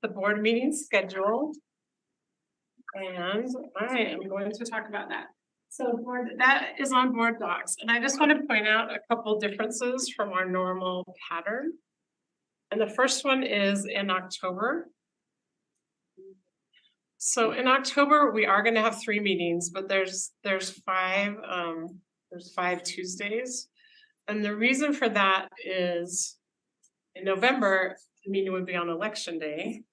the board meeting schedule. And I am going to talk about that. So that is on board docs, and I just want to point out a couple differences from our normal pattern. And the first one is in October. So in October, we are going to have 3 meetings, but there's 5 Tuesdays. And the reason for that is in November, the meeting would be on election day.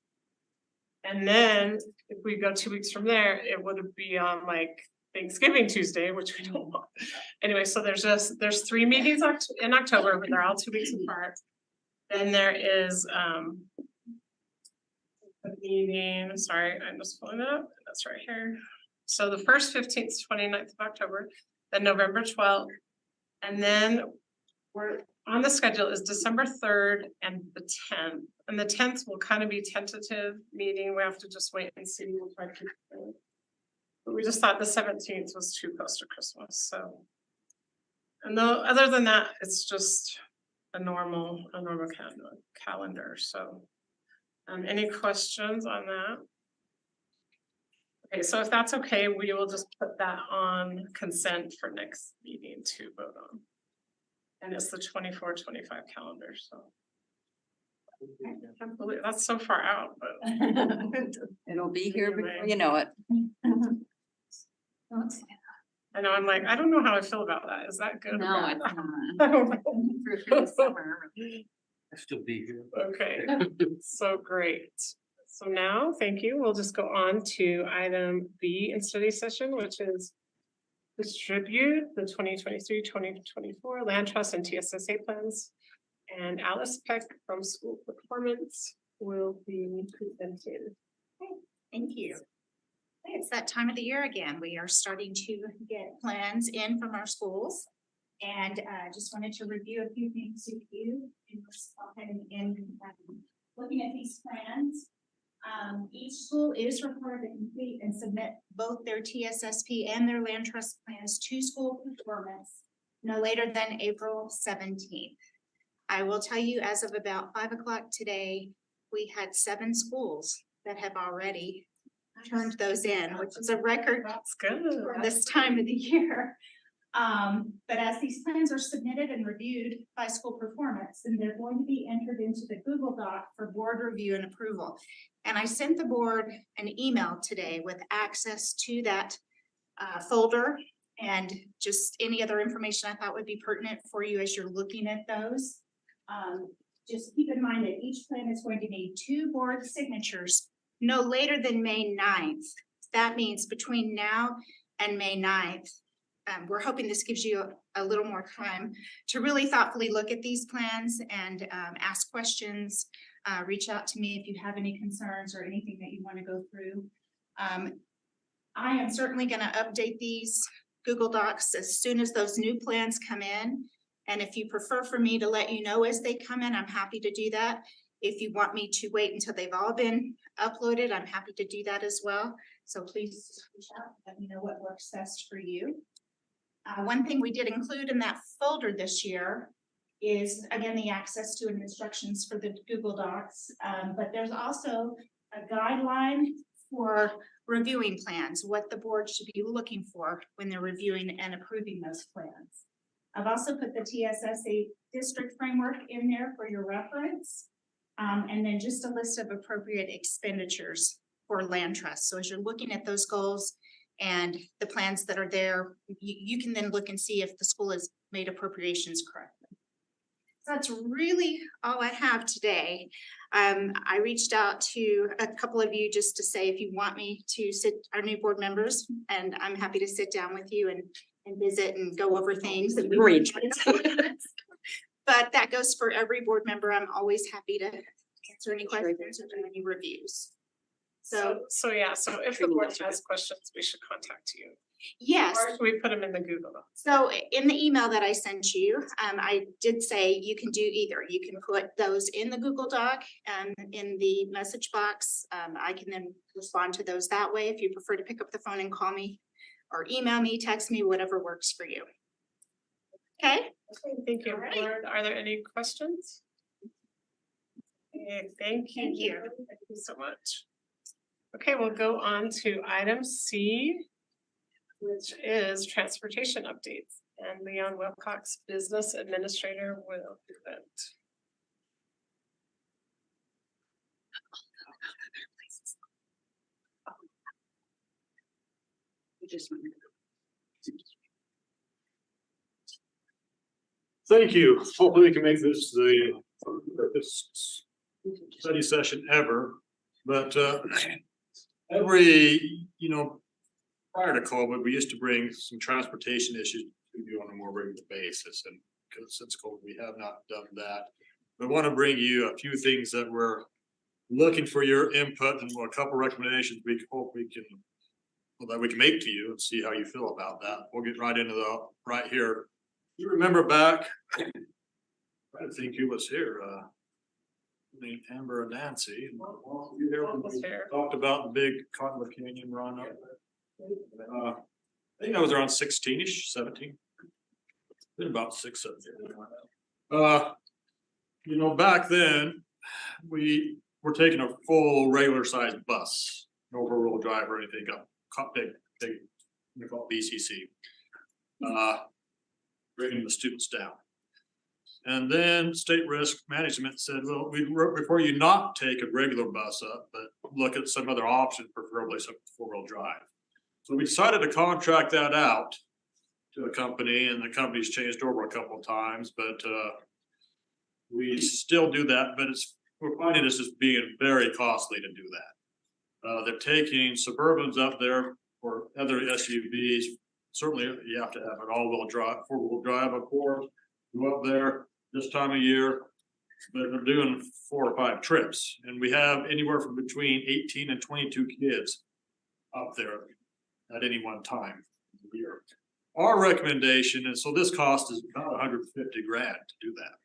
And then if we go 2 weeks from there, it would be on like Thanksgiving Tuesday, which we don't want. Anyway, so there's 3 meetings in October, but they're all 2 weeks apart. Then there is a meeting, sorry, I'm just pulling it up. That's right here. So the first 15th, 29th of October, then November 12th, and then we're on the schedule is December 3rd and the 10th. And the 10th will kind of be tentative meeting. We have to just wait and see. We'll try to, but we just thought the 17th was too close to Christmas. So, and though other than that, it's just a normal calendar. So, any questions on that? Okay, so if that's okay, we will just put that on consent for next meeting to vote on. And it's the 24-25 calendar, so. I can't believe that's so far out, but It'll be here before you know it. I know, I'm like, I don't know how I feel about that. Is that good? or No, bad? it's I not. don't know. For the summer. I'll still be here. Okay, so great. So now, thank you. We'll just go on to item B in study session, which is distribute the 2023-2024 land trust and TSSA plans. And Alice Peck from School Performance will be presented. Thank you. It's that time of the year again. We are starting to get plans in from our schools. And just wanted to review a few things with you in looking at these plans. Each school is required to complete and submit both their TSSP and their land trust plans to school performance no later than April 17th. I will tell you, as of about 5 o'clock today, we had 7 schools that have already turned those in, which is a record. That's good. For this time of the year. But as these plans are submitted and reviewed by school performance, then they're going to be entered into the Google Doc for board review and approval. And I sent the board an email today with access to that folder and just any other information I thought would be pertinent for you as you're looking at those. Just keep in mind that each plan is going to need 2 board signatures no later than May 9th. That means between now and May 9th. We're hoping this gives you a little more time to really thoughtfully look at these plans and ask questions. Reach out to me if you have any concerns or anything that you want to go through. I am certainly going to update these Google Docs as soon as those new plans come in. And if you prefer for me to let you know as they come in, I'm happy to do that. If you want me to wait until they've all been uploaded, I'm happy to do that as well. So please reach out, let me know what works best for you. One thing we did include in that folder this year is, again, the access to and instructions for the Google Docs. But there's also a guideline for reviewing plans, what the board should be looking for when they're reviewing and approving those plans. I've also put the TSSA district framework in there for your reference. And then just a list of appropriate expenditures for land trust. So as you're looking at those goals and the plans that are there, you can then look and see if the school has made appropriations correctly. So that's really all I have today. I reached out to a couple of you just to say if you want me to our new board members, and I'm happy to sit down with you and visit and go over things. Great. But that goes for every board member. I'm always happy to answer any questions or do any reviews. So yeah, so if the board has questions, we should contact you. Yes. Or should we put them in the Google Docs? So in the email that I sent you, I did say you can do either. You can put those in the Google Doc and in the message box. I can then respond to those that way if you prefer to pick up the phone and call me or email me, text me, whatever works for you. Okay. Okay, thank you. All right. Board, are there any questions? Okay, thank you. Thank you. Thank you so much. Okay, we'll go on to item C, which is transportation updates. And Leon Wilcox, Business Administrator, will do that. Thank you. Hopefully we can make this the this study session ever, but every, prior to COVID, we used to bring some transportation issues to you on a more regular basis, and since COVID, we have not done that. We want to bring you a few things that we're looking for your input and a couple recommendations we hope we can make to you and see how you feel about that. We'll get right into right here. You remember back, I think you was here, Amber and Nancy. You there when we talked about the big Cottonwood Canyon run up there. I think I was around 16-ish, 17. Been about 6, 7 years. Back then, we were taking a full regular sized bus, no four-wheel drive or anything, big, they call it BCC. Bringing the students down. And then state risk management said, well, we'd prefer you not take a regular bus up, but look at some other option, preferably some four-wheel drive. So we decided to contract that out to a company, and the company's changed over a couple of times, but we still do that, but we're finding this as being very costly to do that. They're taking Suburbans up there or other SUVs. Certainly, you have to have an all-wheel drive, four-wheel drive, of course. Go up there this time of year, but they're doing 4 or 5 trips, and we have anywhere from between 18 and 22 kids up there at any one time of the year. Our recommendation, and so this cost is about 150 grand to do that.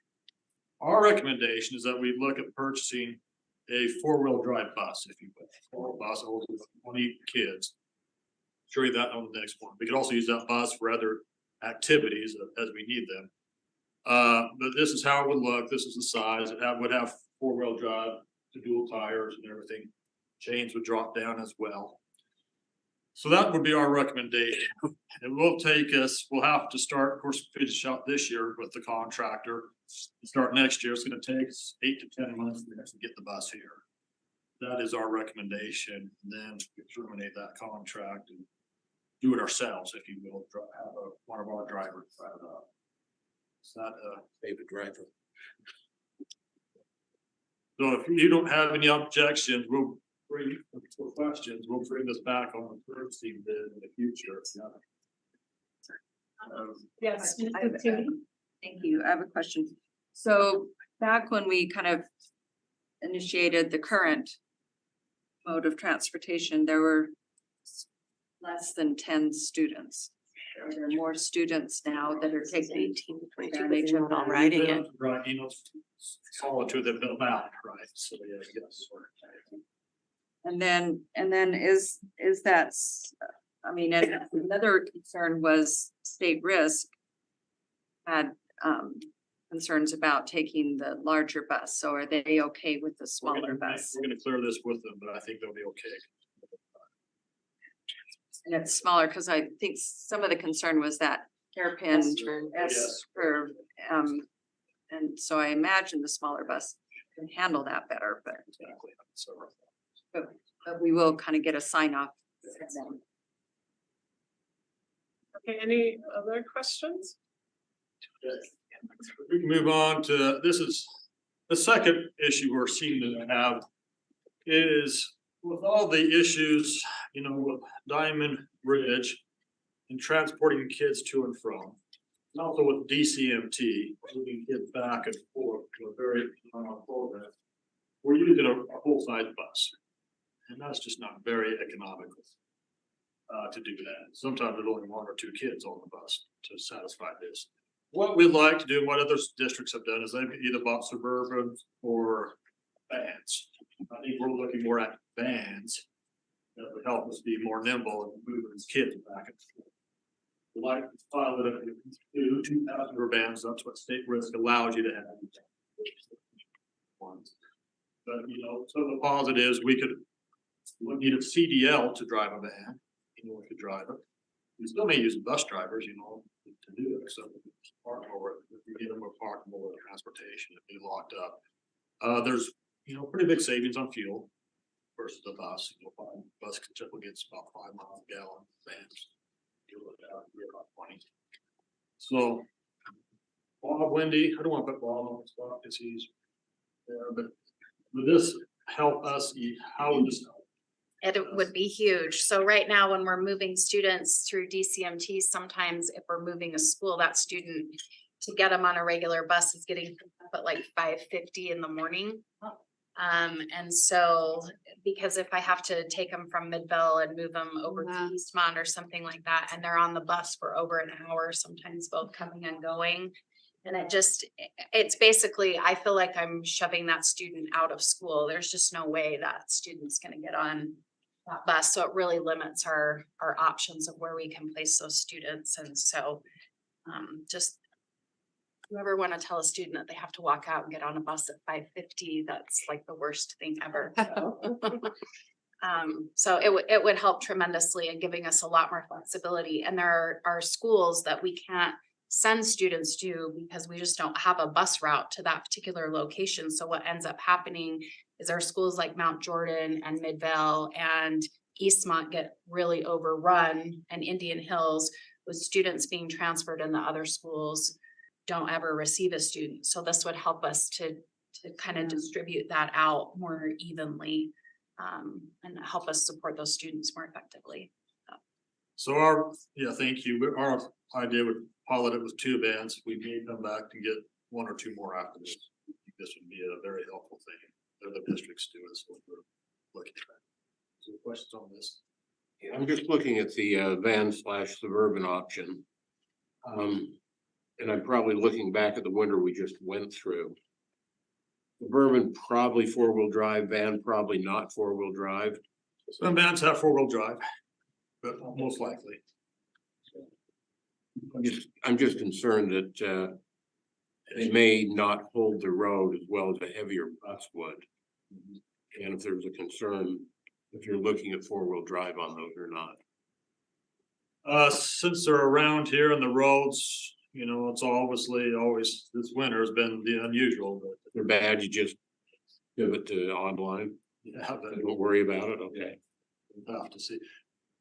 Our recommendation is that we look at purchasing a 4-wheel drive bus, if you will, a bus holds 20 kids. Show you that on the next one. We could also use that bus for other activities as we need them. But this is how it would look. This is the size. It would have 4-wheel drive, the dual tires and everything. Chains would drop down as well. So that would be our recommendation. It will take us, we'll have to start, of course, finish out this year with the contractor. Start next year. It's going to take us 8 to 10 months to get the bus here. That is our recommendation. And then we terminate that contract and do it ourselves, if you will. Have one of our drivers drive it up. It's not a Favorite driver. So if you don't have any objections, we'll bring questions. We'll bring this back on the first team bid in the future. Yes. Thank you. I have a question. So back when we kind of initiated the current mode of transportation, there were less than 10 students. Are there more students now that are taking 18 to 22 all riding it? Right, follow to the bill out, right? So yes. And then is that, I mean, and another concern was state risk had concerns about taking the larger bus. So are they okay with the smaller bus? We're gonna clear this with them, but I think they'll be okay. And it's smaller because I think some of the concern was that hairpin S curve. And so I imagine the smaller bus can handle that better, but Exactly. So but we will kind of get a sign off. Okay, any other questions? we can move on to, this is the second issue we're seeing to have is with all the issues, with Diamond Ridge and transporting kids to and from. And also with DCMT, moving kids back and forth to a very program. We're using a full-size bus. And that's just not very economical to do that. Sometimes there's only 1 or 2 kids on the bus to satisfy this. What we'd like to do, what other districts have done, is they've either bought Suburbans or vans. I think we're looking more at vans that would help us be more nimble and moving these kids back and forth. Like pilot up to 2 passenger vans, that's what state risk allows you to have. But, you know, some of the positives, we need a CDL to drive a van, you know, we could drive it. We still may use bus drivers, you know, to do it, so park over, if you get them with parkable transportation, it'd be locked up. There's, you know, pretty big savings on fuel versus the bus, you know, bus typically gets about 5 miles a gallon, vans. You look out, you're about 20. So, Bob, Wendy, I don't wanna put Bob on the spot, cause he's there, but would this help us, how would this help? It would be huge. So right now, when we're moving students through DCMT, sometimes if we're moving a school, that student to get them on a regular bus is getting up at like 5:50 in the morning. And so, because if I have to take them from Midville and move them over to Eastmont or something like that, and they're on the bus for over an hour, sometimes both coming and going. And it's basically, I feel like I'm shoving that student out of school. There's just no way that student's gonna get on that bus. So it really limits our options of where we can place those students. And so just whoever want to tell a student that they have to walk out and get on a bus at 5:50, that's like the worst thing ever. So it would help tremendously in giving us a lot more flexibility. And there are schools that we can't send students to because we just don't have a bus route to that particular location. So what ends up happening is our schools like Mount Jordan and Midvale and Eastmont get really overrun, and Indian Hills with students being transferred, and the other schools don't ever receive a student. So this would help us to kind of distribute that out more evenly and help us support those students more effectively. So thank you. Our idea would pilot it with 2 vans. We may come back and get 1 or 2 more after this. I think this would be a very helpful thing. Other districts do as what we're looking at. So questions on this? I'm just looking at the van/suburban option. And I'm probably looking back at the winter we just went through. Suburban probably 4-wheel drive, van probably not 4-wheel drive. Some vans have 4-wheel drive, but most likely. I'm just concerned that they may not hold the road as well as a heavier bus would. And if there's a concern, if you're looking at 4-wheel drive on those or not. Since they're around here and the roads, you know, it's obviously always, this winter has been the unusual, but If they're bad, you just give it to online. yeah, but Don't worry about it, okay. we'll have to see.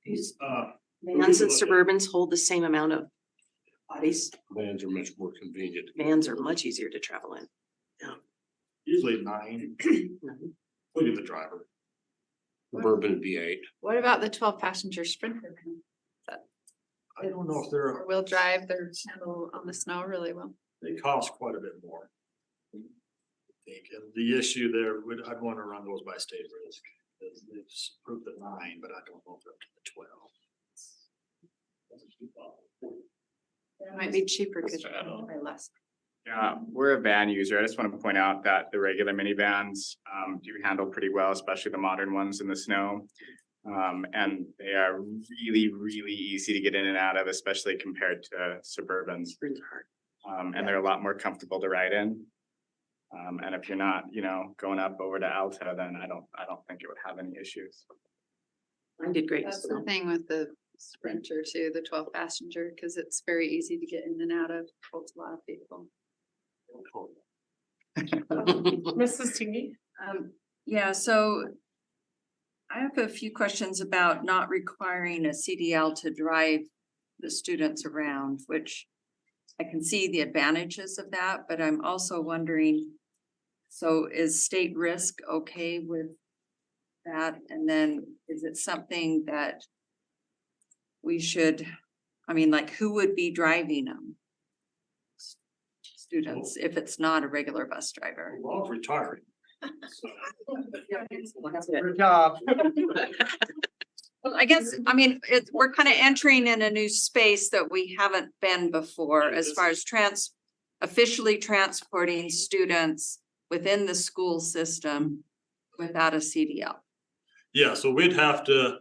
Vans and Suburbans hold the same amount of bodies. Vans are much more convenient. Vans are much easier to travel in. Usually 9, including the driver. Suburban would be 8. What about the 12-passenger Sprinter? I don't know if they're, Four-wheel drive, they're handle on the snow really well. they cost quite a bit more. I think, and the issue there, I'd want to run those by state risk. They've approved the 9, but I don't know if they're up to the 12. It might be cheaper because they're less. Yeah, we're a van user. I just want to point out that the regular minivans do handle pretty well, especially the modern ones in the snow. And they are really, really easy to get in and out of, especially compared to Suburbans. And they're a lot more comfortable to ride in. And if you're not, you know, going up over to Alta, then I don't think it would have any issues. Mine did great. That's the thing with the Sprinter too, the 12-passenger, because it's very easy to get in and out of, holds a lot of people. Mrs. Tingy? Yeah, so I have a few questions about not requiring a CDL to drive the students around, which I can see the advantages of that, but I'm also wondering, so is state risk okay with that? And then is it something that we should, I mean, like, who would be driving them? Students, if it's not a regular bus driver. Well, retiring. Good job. Well, I guess, I mean, we're kind of entering in a new space that we haven't been before as far as officially transporting students within the school system without a CDL. Yeah, so we'd have to,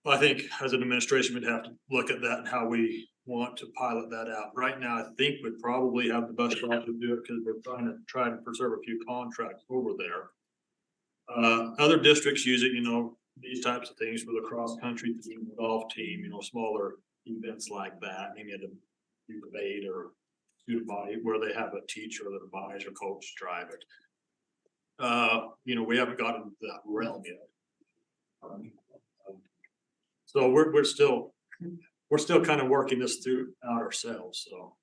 I think as an administration, we'd have to look at that and how we want to pilot that out. Right now, I think we'd probably have the bus driver do it because we're trying to preserve a few contracts over there. Other districts use it, these types of things for the cross-country team, the golf team, smaller events like that, maybe at a debate or student body where they have a teacher that buys or coach drive it. We haven't gotten to that realm yet. So we're still kind of working this through out ourselves, so.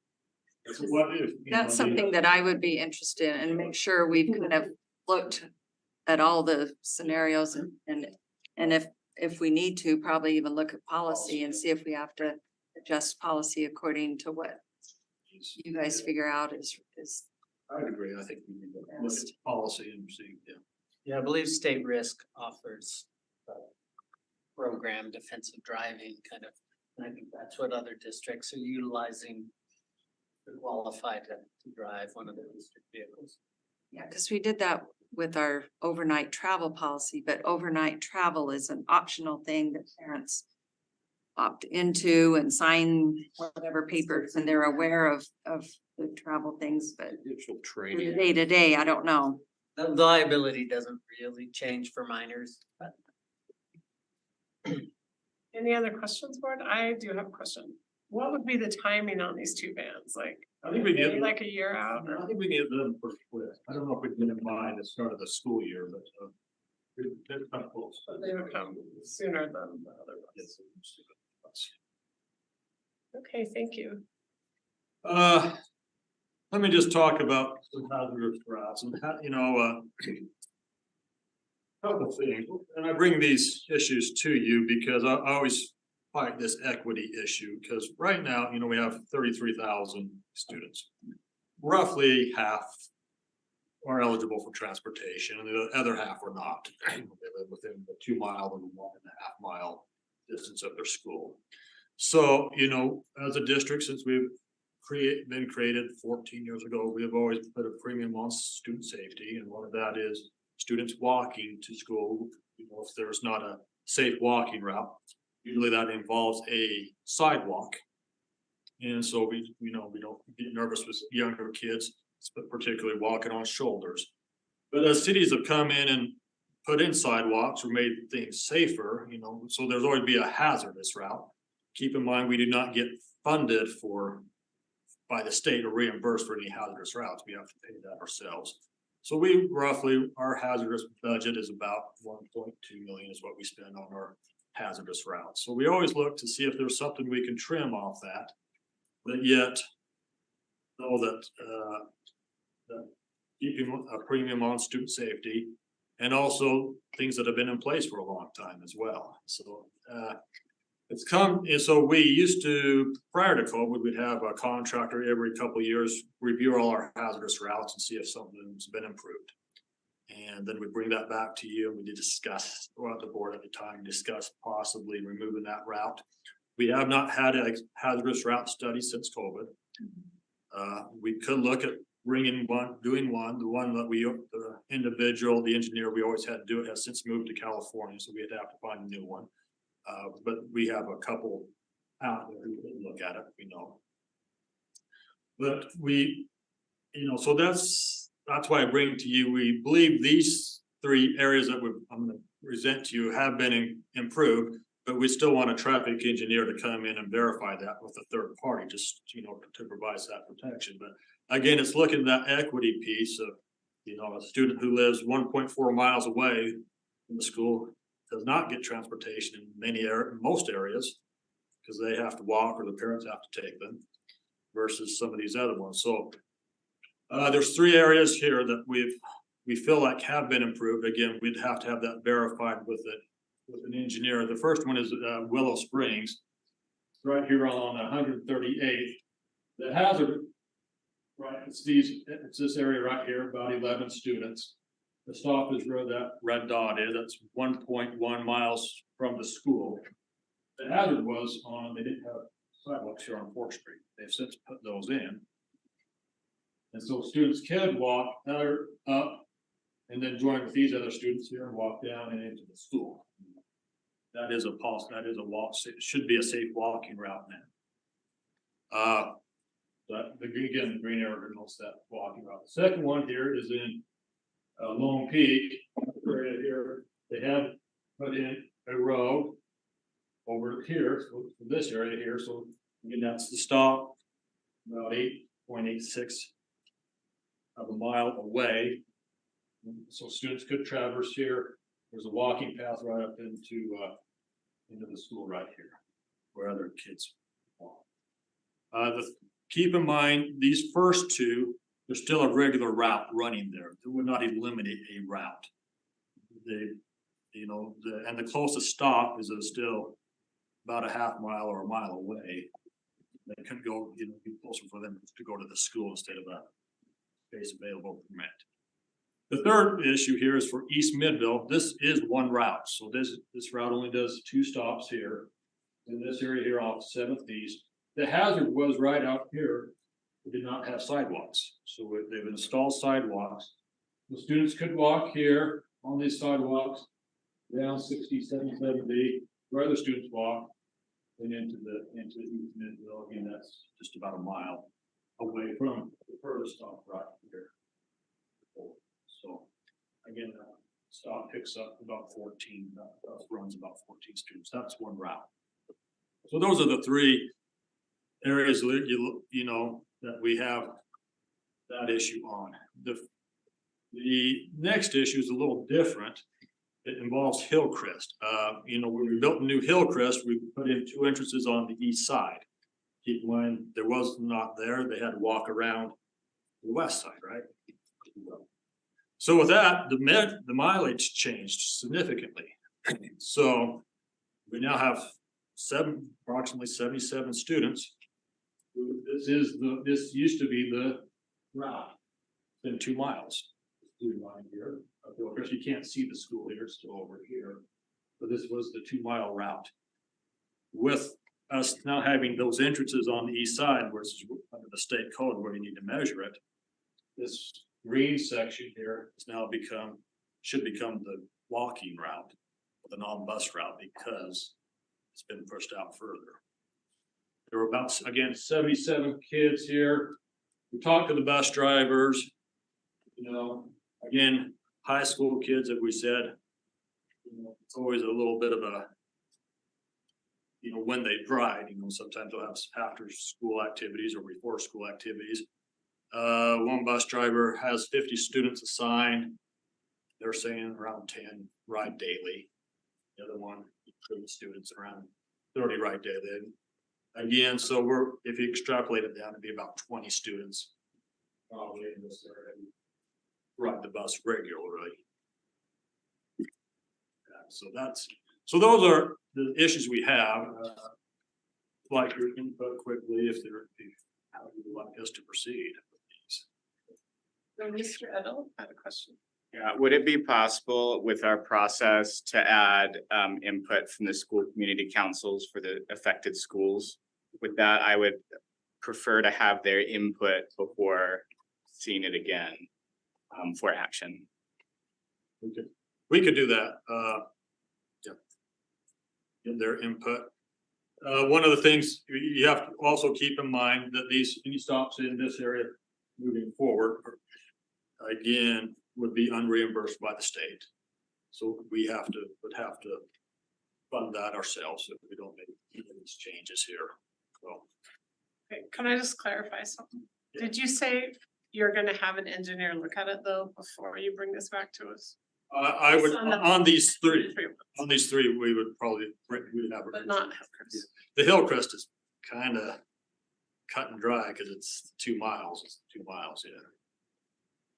What if? That's something that I would be interested in and make sure we've kind of looked at all the scenarios and if we need to, probably even look at policy and see if we have to adjust policy according to what you guys figure out is. I would agree. I think we need to look at policy and see, yeah. Yeah, I believe state risk offers program defensive driving kind of, and I think that's what other districts are utilizing to qualify to drive one of the district vehicles. Yeah, because we did that with our overnight travel policy, but overnight travel is an optional thing that parents opt into and sign whatever papers, and they're aware of the travel things, but Digital for the training. day to day, I don't know. The liability doesn't really change for minors, but Any other questions, board? I do have a question. What would be the timing on these two vans? Like, I think we maybe get, like a year out I or? think we get them pretty quick. I don't know if we get them by the start of the school year, but they're kind of close. But they would come sooner than the other ones. Okay, thank you. Let me just talk about some hazardous routes and couple things, and I bring these issues to you because I always fight this equity issue, because right now, we have 33,000 students. Roughly half are eligible for transportation and the other half are not. They live within the 2 mile and 1.5 mile distance of their school. So, as a district, since we've been created 14 years ago, we have always put a premium on student safety, and one of that is students walking to school. If there's not a safe walking route, usually that involves a sidewalk. And so we don't get nervous with younger kids, but particularly walking on shoulders. But as cities have come in and put in sidewalks or made things safer, so there's always be a hazardous route. Keep in mind, we do not get funded by the state or reimbursed for any hazardous routes. We have to pay that ourselves. So we roughly, our hazardous budget is about 1.2 million is what we spend on our hazardous routes. So we always look to see if there's something we can trim off that, but yet know that keeping a premium on student safety, and also things that have been in place for a long time as well. So it's come, and so we used to, prior to COVID, we'd have a contractor every couple of years review all our hazardous routes and see if something's been improved. And then we bring that back to you, and we did discuss, or at the board at the time, discuss possibly removing that route. We have not had a hazardous route study since COVID. We could look at doing one. The one that the individual, the engineer we always had to do it has since moved to California, so we had to have to find a new one. But we have a couple out there who can look at it, But we, so that's why I bring to you, we believe these 3 areas that I'm gonna present to you have been improved, but we still want a traffic engineer to come in and verify that with a third party, just, to provide that protection. But again, it's looking at that equity piece of, a student who lives 1.4 miles away from the school does not get transportation in most areas, because they have to walk or the parents have to take them, versus some of these other ones. So there's 3 areas here that we feel like have been improved. Again, we'd have to have that verified with an engineer. The first one is Willow Springs, right here on 138th. The hazard, right? It's this area right here, about 11 students. The stop is where that red dot is. That's 1.1 miles from the school. The hazard was they didn't have sidewalks here on 4th Street. They've since put those in. And so students can walk up and then join with these other students here and walk down and into the school. That is a walk, it should be a safe walking route now. But again, the green area denotes that walking route. The second one here is in Lone Peak. area here, they have put in a road over here, so this area here, so again, that's the stop, about 8.86 of a mile away. So students could traverse here. There's a walking path right up into the school right here, where other kids walk. Keep in mind, these first two, there's still a regular route running there. It would not eliminate a route. And the closest stop is still about a half mile or a mile away. They couldn't go, be closer for them to go to the school instead of a space available permit. The third issue here is for East Midville. This is one route. So this route only does 2 stops here. In this area here off 7th East. The hazard was right out here. We did not have sidewalks. So they've installed sidewalks. The students could walk here on these sidewalks down 67, 70, where other students walk and into East Midville. Again, that's just about a mile away from the furthest stop right here. So again, stop picks up about 14, runs about 14 students. That's one route. So those are the 3 areas that we have that issue on. The next issue is a little different. It involves Hillcrest. When we built a new Hillcrest, we put in 2 entrances on the east side. Keep in mind, there was not there. They had to walk around the west side, right? So with that, the mileage changed significantly. So we now have approximately 77 students. This used to be the route, then 2 miles. Line here, of course, you can't see the school here, it's still over here. But this was the 2-mile route. With us now having those entrances on the east side, where it's under the state code where you need to measure it, this green section here has now should become the walking route, the non-bus route, because it's been pushed out further. There were about, again, 77 kids here. We talked to the bus drivers, again, high school kids, as we said, it's always a little bit of a, when they drive, sometimes they'll have after school activities or before school activities. One bus driver has 50 students assigned. They're saying around 10 ride daily. The other one, students around 30 ride daily. Again, so if you extrapolate it down, it'd be about 20 students probably in this area ride the bus regularly. So those are the issues we have. Like your input quickly if how you would like us to proceed with these. Mr. Edel, I have a question. Yeah, would it be possible with our process to add input from the school community councils for the affected schools? With that, I would prefer to have their input before seeing it again for action. We could do that. Get their input. One of the things you have to also keep in mind that any stops in this area moving forward, again, would be unreimbursed by the state. So we would have to fund that ourselves if we don't make these changes here. So. Okay, can I just clarify something? Yeah. Did you say you're gonna have an engineer look at it though before you bring this back to us? I would on these 3. On these 3, we would probably have. But not Hillcrest. The Hillcrest is kind of cut and dry because it's 2 miles. It's 2 miles, yeah.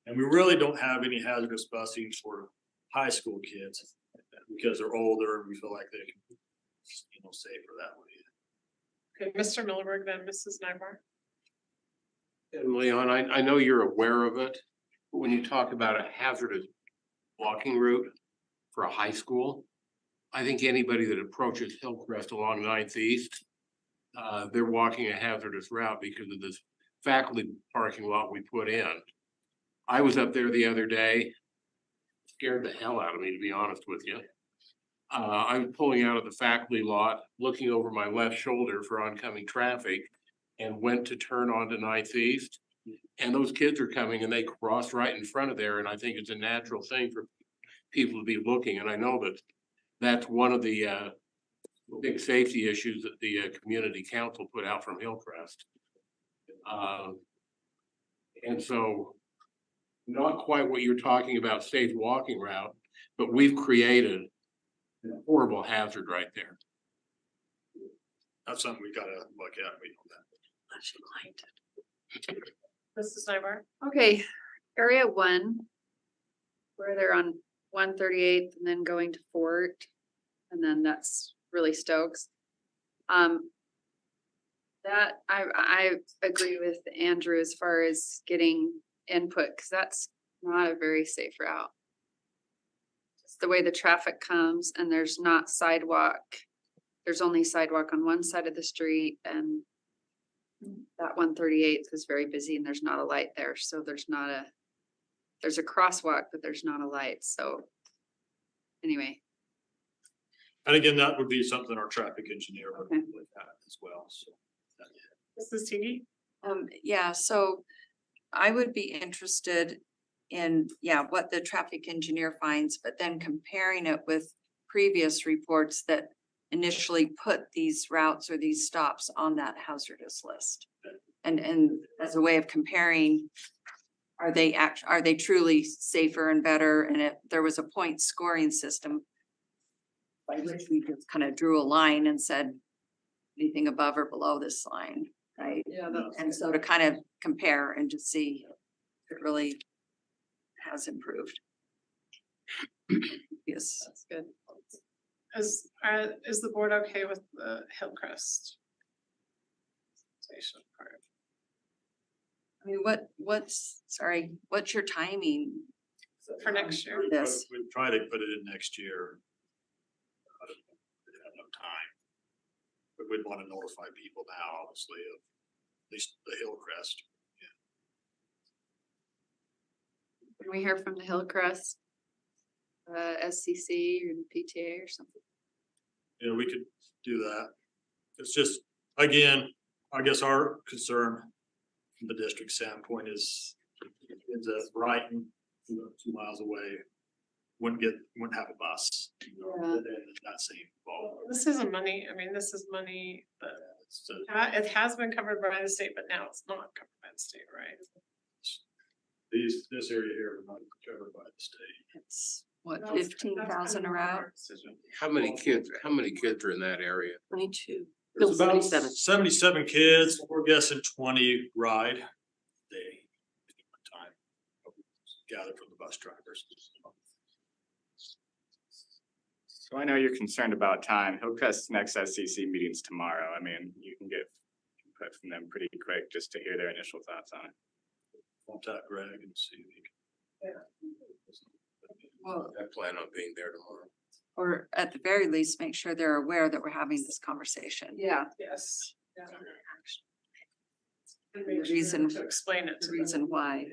And we really don't have any hazardous busing for high school kids because they're older and we feel like they can, safer that way. Okay, Mr. Milberg, then Mrs. Nybar. And Leon, I know you're aware of it, but when you talk about a hazardous walking route for a high school, I think anybody that approaches Hillcrest along 9th East, they're walking a hazardous route because of this faculty parking lot we put in. I was up there the other day, scared the hell out of me, to be honest with you. I was pulling out of the faculty lot, looking over my left shoulder for oncoming traffic, and went to turn onto 9th East. And those kids are coming and they cross right in front of there. And I think it's a natural thing for people to be looking, and I know that that's one of the big safety issues that the community council put out from Hillcrest. And so not quite what you're talking about, safe walking route, but we've created a horrible hazard right there. That's something we gotta look at. We know that. Mrs. Nybar. Okay, area one. Where they're on 138th and then going to Fort. And then that's really Stokes. That I agree with Andrew as far as getting input, because that's not a very safe route. It's the way the traffic comes and there's not sidewalk. There's only sidewalk on one side of the street, and that 138th is very busy and there's not a light there. So there's a crosswalk, but there's not a light. So anyway. And again, that would be something our traffic engineer would Okay. look at as well, so. Mrs. Teague. Yeah, so I would be interested in, what the traffic engineer finds, but then comparing it with previous reports that initially put these routes or these stops on that hazardous list. And as a way of comparing, are they truly safer and better? And if there was a point scoring system by which we just kind of drew a line and said anything above or below this line, right? Yeah, And so to kind of compare and to see if it really has improved. Yes. that's good. Is the board okay with the Hillcrest station part? I mean, what's your timing For next year? for this? We'd try to put it in next year. We have no time. But we'd want to notify people now, obviously, of at least the Hillcrest. Can we hear from the Hillcrest? SCC or the PTA or something? You know, we could do that. It's just, again, I guess our concern from the district standpoint is that Brighton, 2 miles away, wouldn't have a bus. Yeah. And that same ball. This isn't money. I mean, this is money that it has been covered by the state, but now it's not covered by the state, right? This area here is not covered by the state. It's what, That's- 15,000 a that's kind of route? our decision. How many kids are in that area? 22. There's No, about 77. 77 kids, we're guessing 20 ride a day at one time. Gather from the bus drivers. So I know you're concerned about time. Hillcrest's next SCC meeting's tomorrow. I mean, you can get input from them pretty quick just to hear their initial thoughts on it. Contact Greg and see if he can. Well, I plan on being there tomorrow. or at the very least, make sure they're aware that we're having this conversation. Yeah. Yes. And The make sure reason- to explain it to The them. reason why.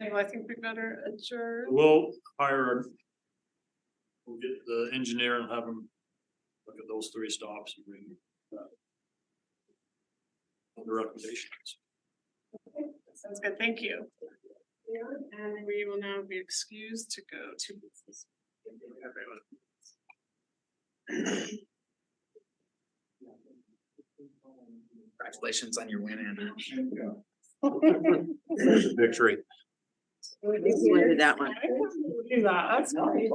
Okay, well, I think we better adjourn. We'll we'll get the engineer and have him look at those 3 stops and bring the recommendations. Okay, sounds good, thank you. And we will now be excused to go to. Congratulations on your win, Andrew. Victory. Did that one. Do that, that's great.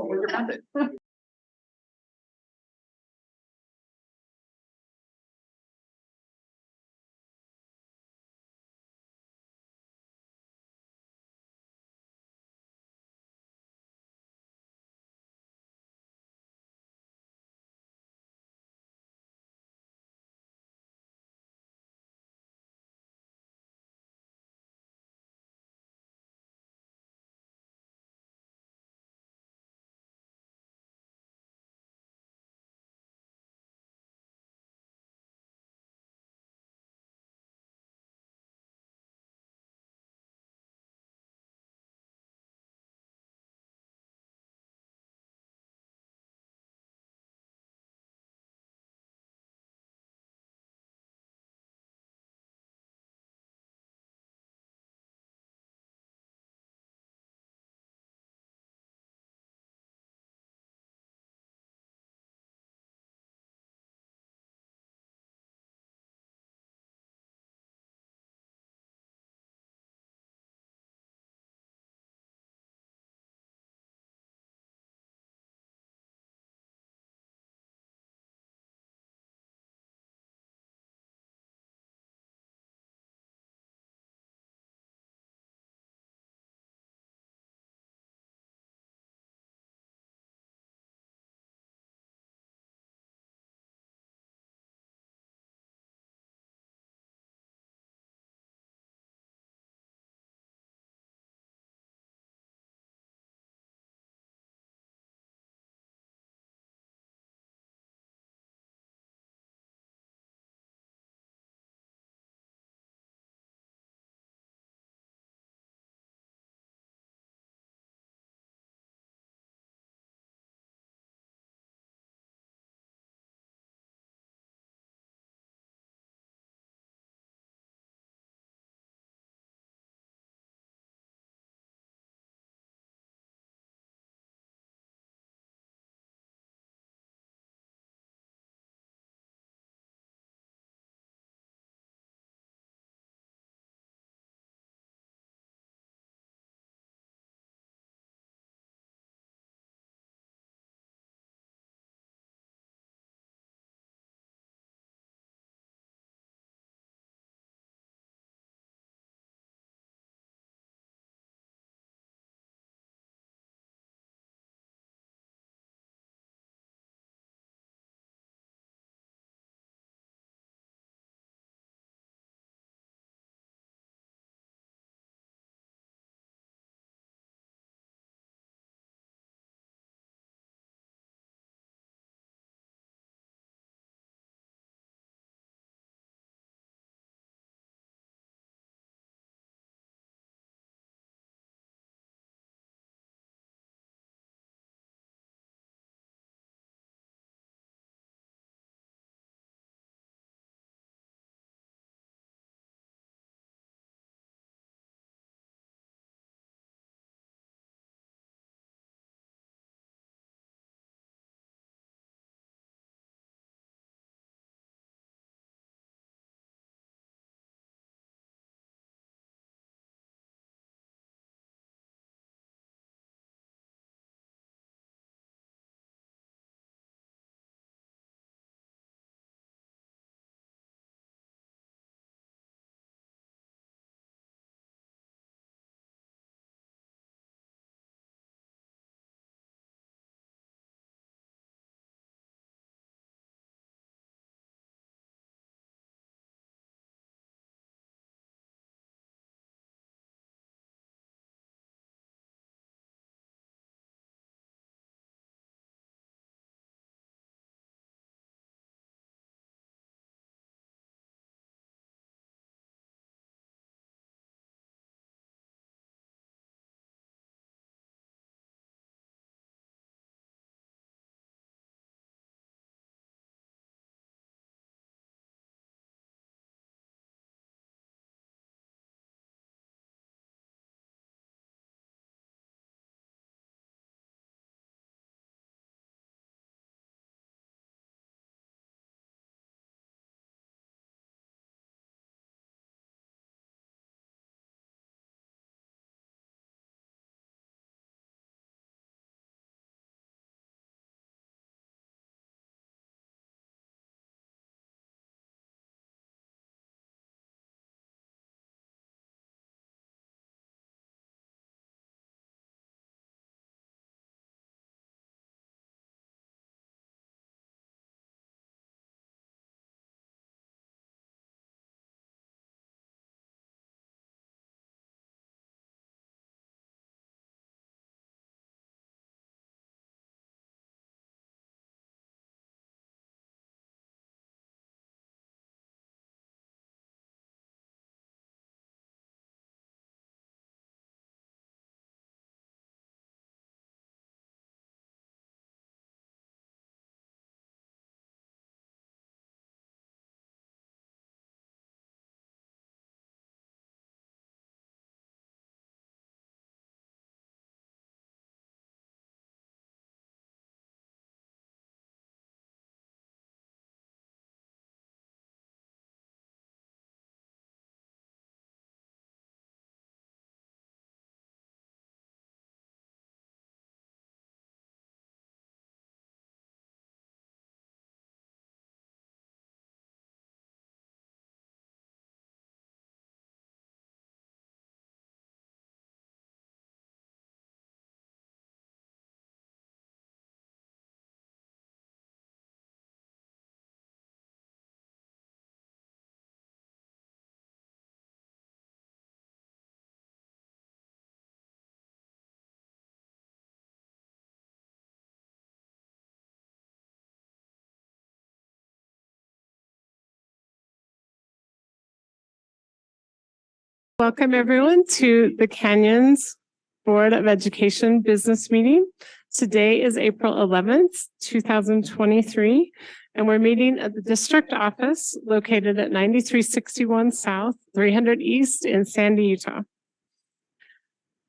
Welcome everyone to the Canyons Board of Education Business Meeting. Today is April 11th, 2023, and we're meeting at the district office located at 9361 South, 300 East in Sandy, Utah.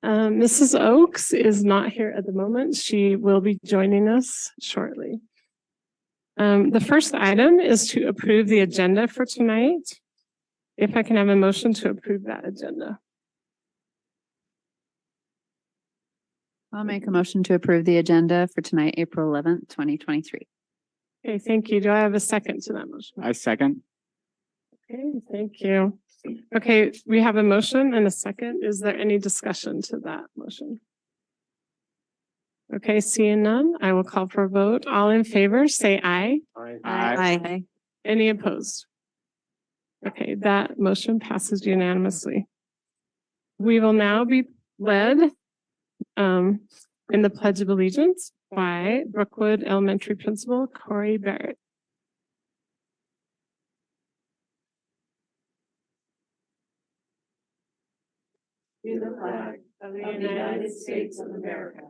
Mrs. Oakes is not here at the moment. She will be joining us shortly. The first item is to approve the agenda for tonight. If I can have a motion to approve that agenda. I'll make a motion to approve the agenda for tonight, April 11th, 2023. Okay, thank you. Do I have a second to that motion? I second. Okay, thank you. Okay, we have a motion and a second. Is there any discussion to that motion? Okay, seeing none, I will call for a vote. All in favor, say aye. Aye. Any opposed? Okay, that motion passes unanimously. We will now be led in the Pledge of Allegiance by Brookwood Elementary Principal Corey Barrett. To the flag of the United States of America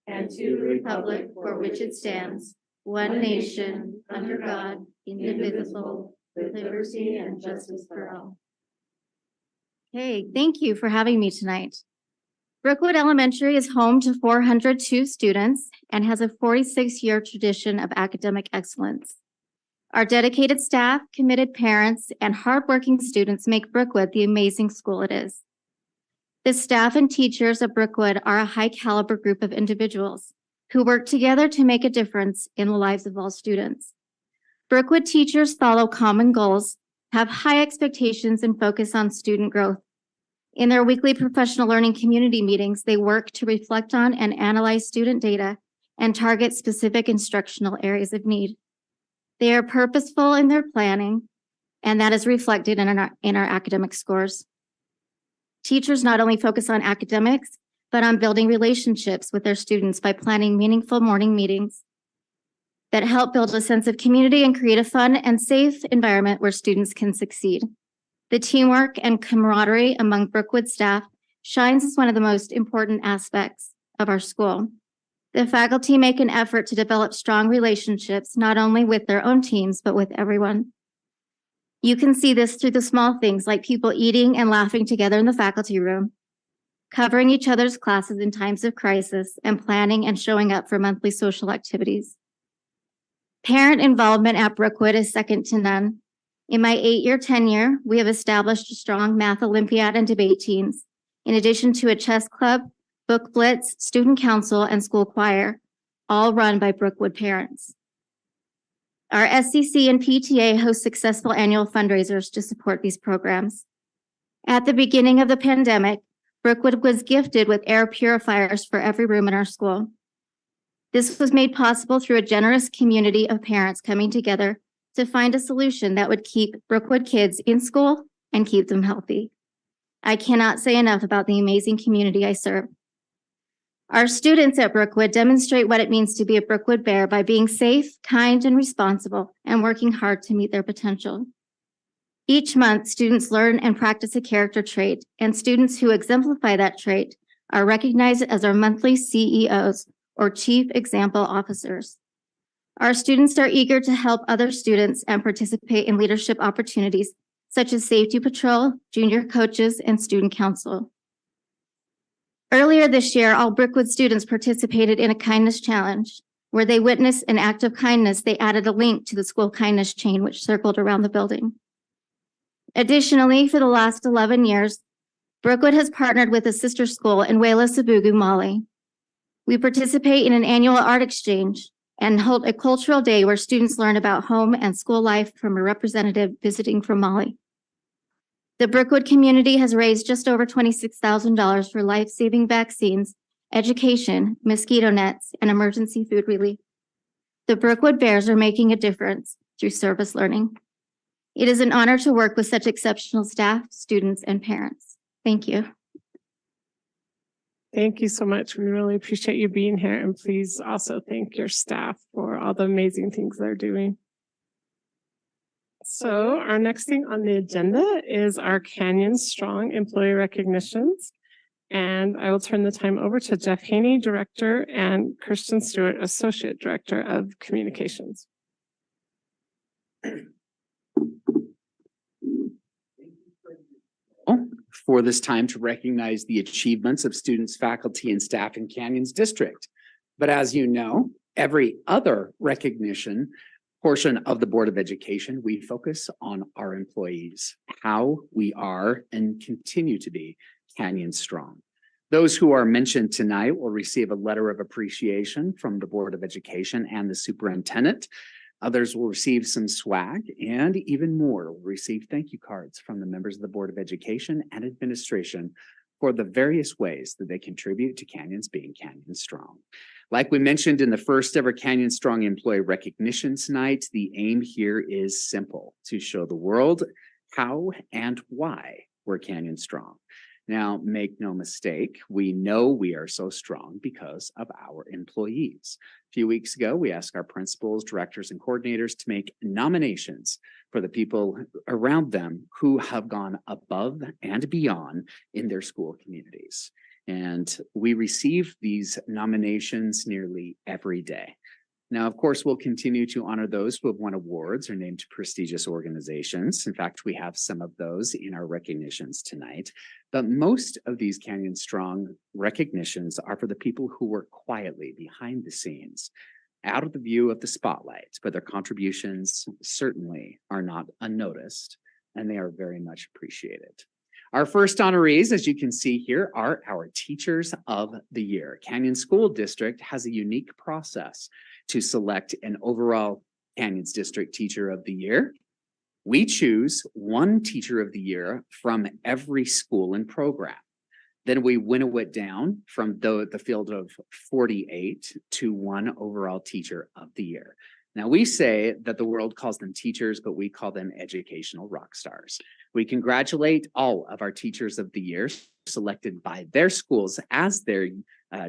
and to the republic for which it stands, one nation, under God, indivisible, with liberty and justice for all. Hey, thank you for having me tonight. Brookwood Elementary is home to 402 students and has a 46-year tradition of academic excellence. Our dedicated staff, committed parents, and hardworking students make Brookwood the amazing school it is. The staff and teachers of Brookwood are a high-caliber group of individuals who work together to make a difference in the lives of all students. Brookwood teachers follow common goals, have high expectations, and focus on student growth. In their weekly professional learning community meetings, they work to reflect on and analyze student data and target specific instructional areas of need. They are purposeful in their planning, and that is reflected in our academic scores. Teachers not only focus on academics, but on building relationships with their students by planning meaningful morning meetings that help build a sense of community and create a fun and safe environment where students can succeed. The teamwork and camaraderie among Brookwood staff shines as one of the most important aspects of our school. The faculty make an effort to develop strong relationships, not only with their own teams, but with everyone. You can see this through the small things like people eating and laughing together in the faculty room, covering each other's classes in times of crisis, and planning and showing up for monthly social activities. Parent involvement at Brookwood is second to none. In my 8-year tenure, we have established a strong math Olympiad and debate teams, in addition to a chess club, book blitz, student council, and school choir, all run by Brookwood parents. Our SCC and PTA host successful annual fundraisers to support these programs. At the beginning of the pandemic, Brookwood was gifted with air purifiers for every room in our school. This was made possible through a generous community of parents coming together to find a solution that would keep Brookwood kids in school and keep them healthy. I cannot say enough about the amazing community I serve. Our students at Brookwood demonstrate what it means to be a Brookwood Bear by being safe, kind, and responsible, and working hard to meet their potential. Each month, students learn and practice a character trait, and students who exemplify that trait are recognized as our monthly CEOs, or Chief Example Officers. Our students are eager to help other students and participate in leadership opportunities such as Safety Patrol, Junior Coaches, and Student Council. Earlier this year, all Brookwood students participated in a kindness challenge. Where they witnessed an act of kindness, they added a link to the school kindness chain, which circled around the building. Additionally, for the last 11 years, Brookwood has partnered with a sister school in Wela Sabugu, Mali. We participate in an annual art exchange and hold a cultural day where students learn about home and school life from a representative visiting from Mali. The Brookwood community has raised just over $26,000 for life-saving vaccines, education, mosquito nets, and emergency food relief. The Brookwood Bears are making a difference through service learning. It is an honor to work with such exceptional staff, students, and parents. Thank you. Thank you so much. We really appreciate you being here, and please also thank your staff for all the amazing things they're doing. So our next thing on the agenda is our Canyon Strong Employee Recognitions. And I will turn the time over to Jeff Haney, Director, and Kirsten Stewart, Associate Director of Communications. For this time to recognize the achievements of students, faculty, and staff in Canyons District. But as you know, every other recognition portion of the Board of Education, we focus on our employees, how we are and continue to be Canyon Strong. Those who are mentioned tonight will receive a letter of appreciation from the Board of Education and the superintendent. Others will receive some swag, and even more will receive thank you cards from the members of the Board of Education and administration for the various ways that they contribute to Canyons being Canyon Strong. Like we mentioned in the first ever Canyon Strong Employee Recognition tonight, the aim here is simple: to show the world how and why we're Canyon Strong. Now, make no mistake, we know we are so strong because of our employees. A few weeks ago, we asked our principals, directors, and coordinators to make nominations for the people around them who have gone above and beyond in their school communities. And we receive these nominations nearly every day. Now, of course, we'll continue to honor those who have won awards or named prestigious organizations. In fact, we have some of those in our recognitions tonight. But most of these Canyon Strong recognitions are for the people who work quietly behind the scenes, out of the view of the spotlight, but their contributions certainly are not unnoticed, and they are very much appreciated. Our first honorees, as you can see here, are our Teachers of the Year. Canyon School District has a unique process to select an overall Canyons District Teacher of the Year. We choose one Teacher of the Year from every school and program. Then we winnow it down from the field of 48 to one overall Teacher of the Year. Now, we say that the world calls them teachers, but we call them educational rock stars. We congratulate all of our Teachers of the Year selected by their schools as their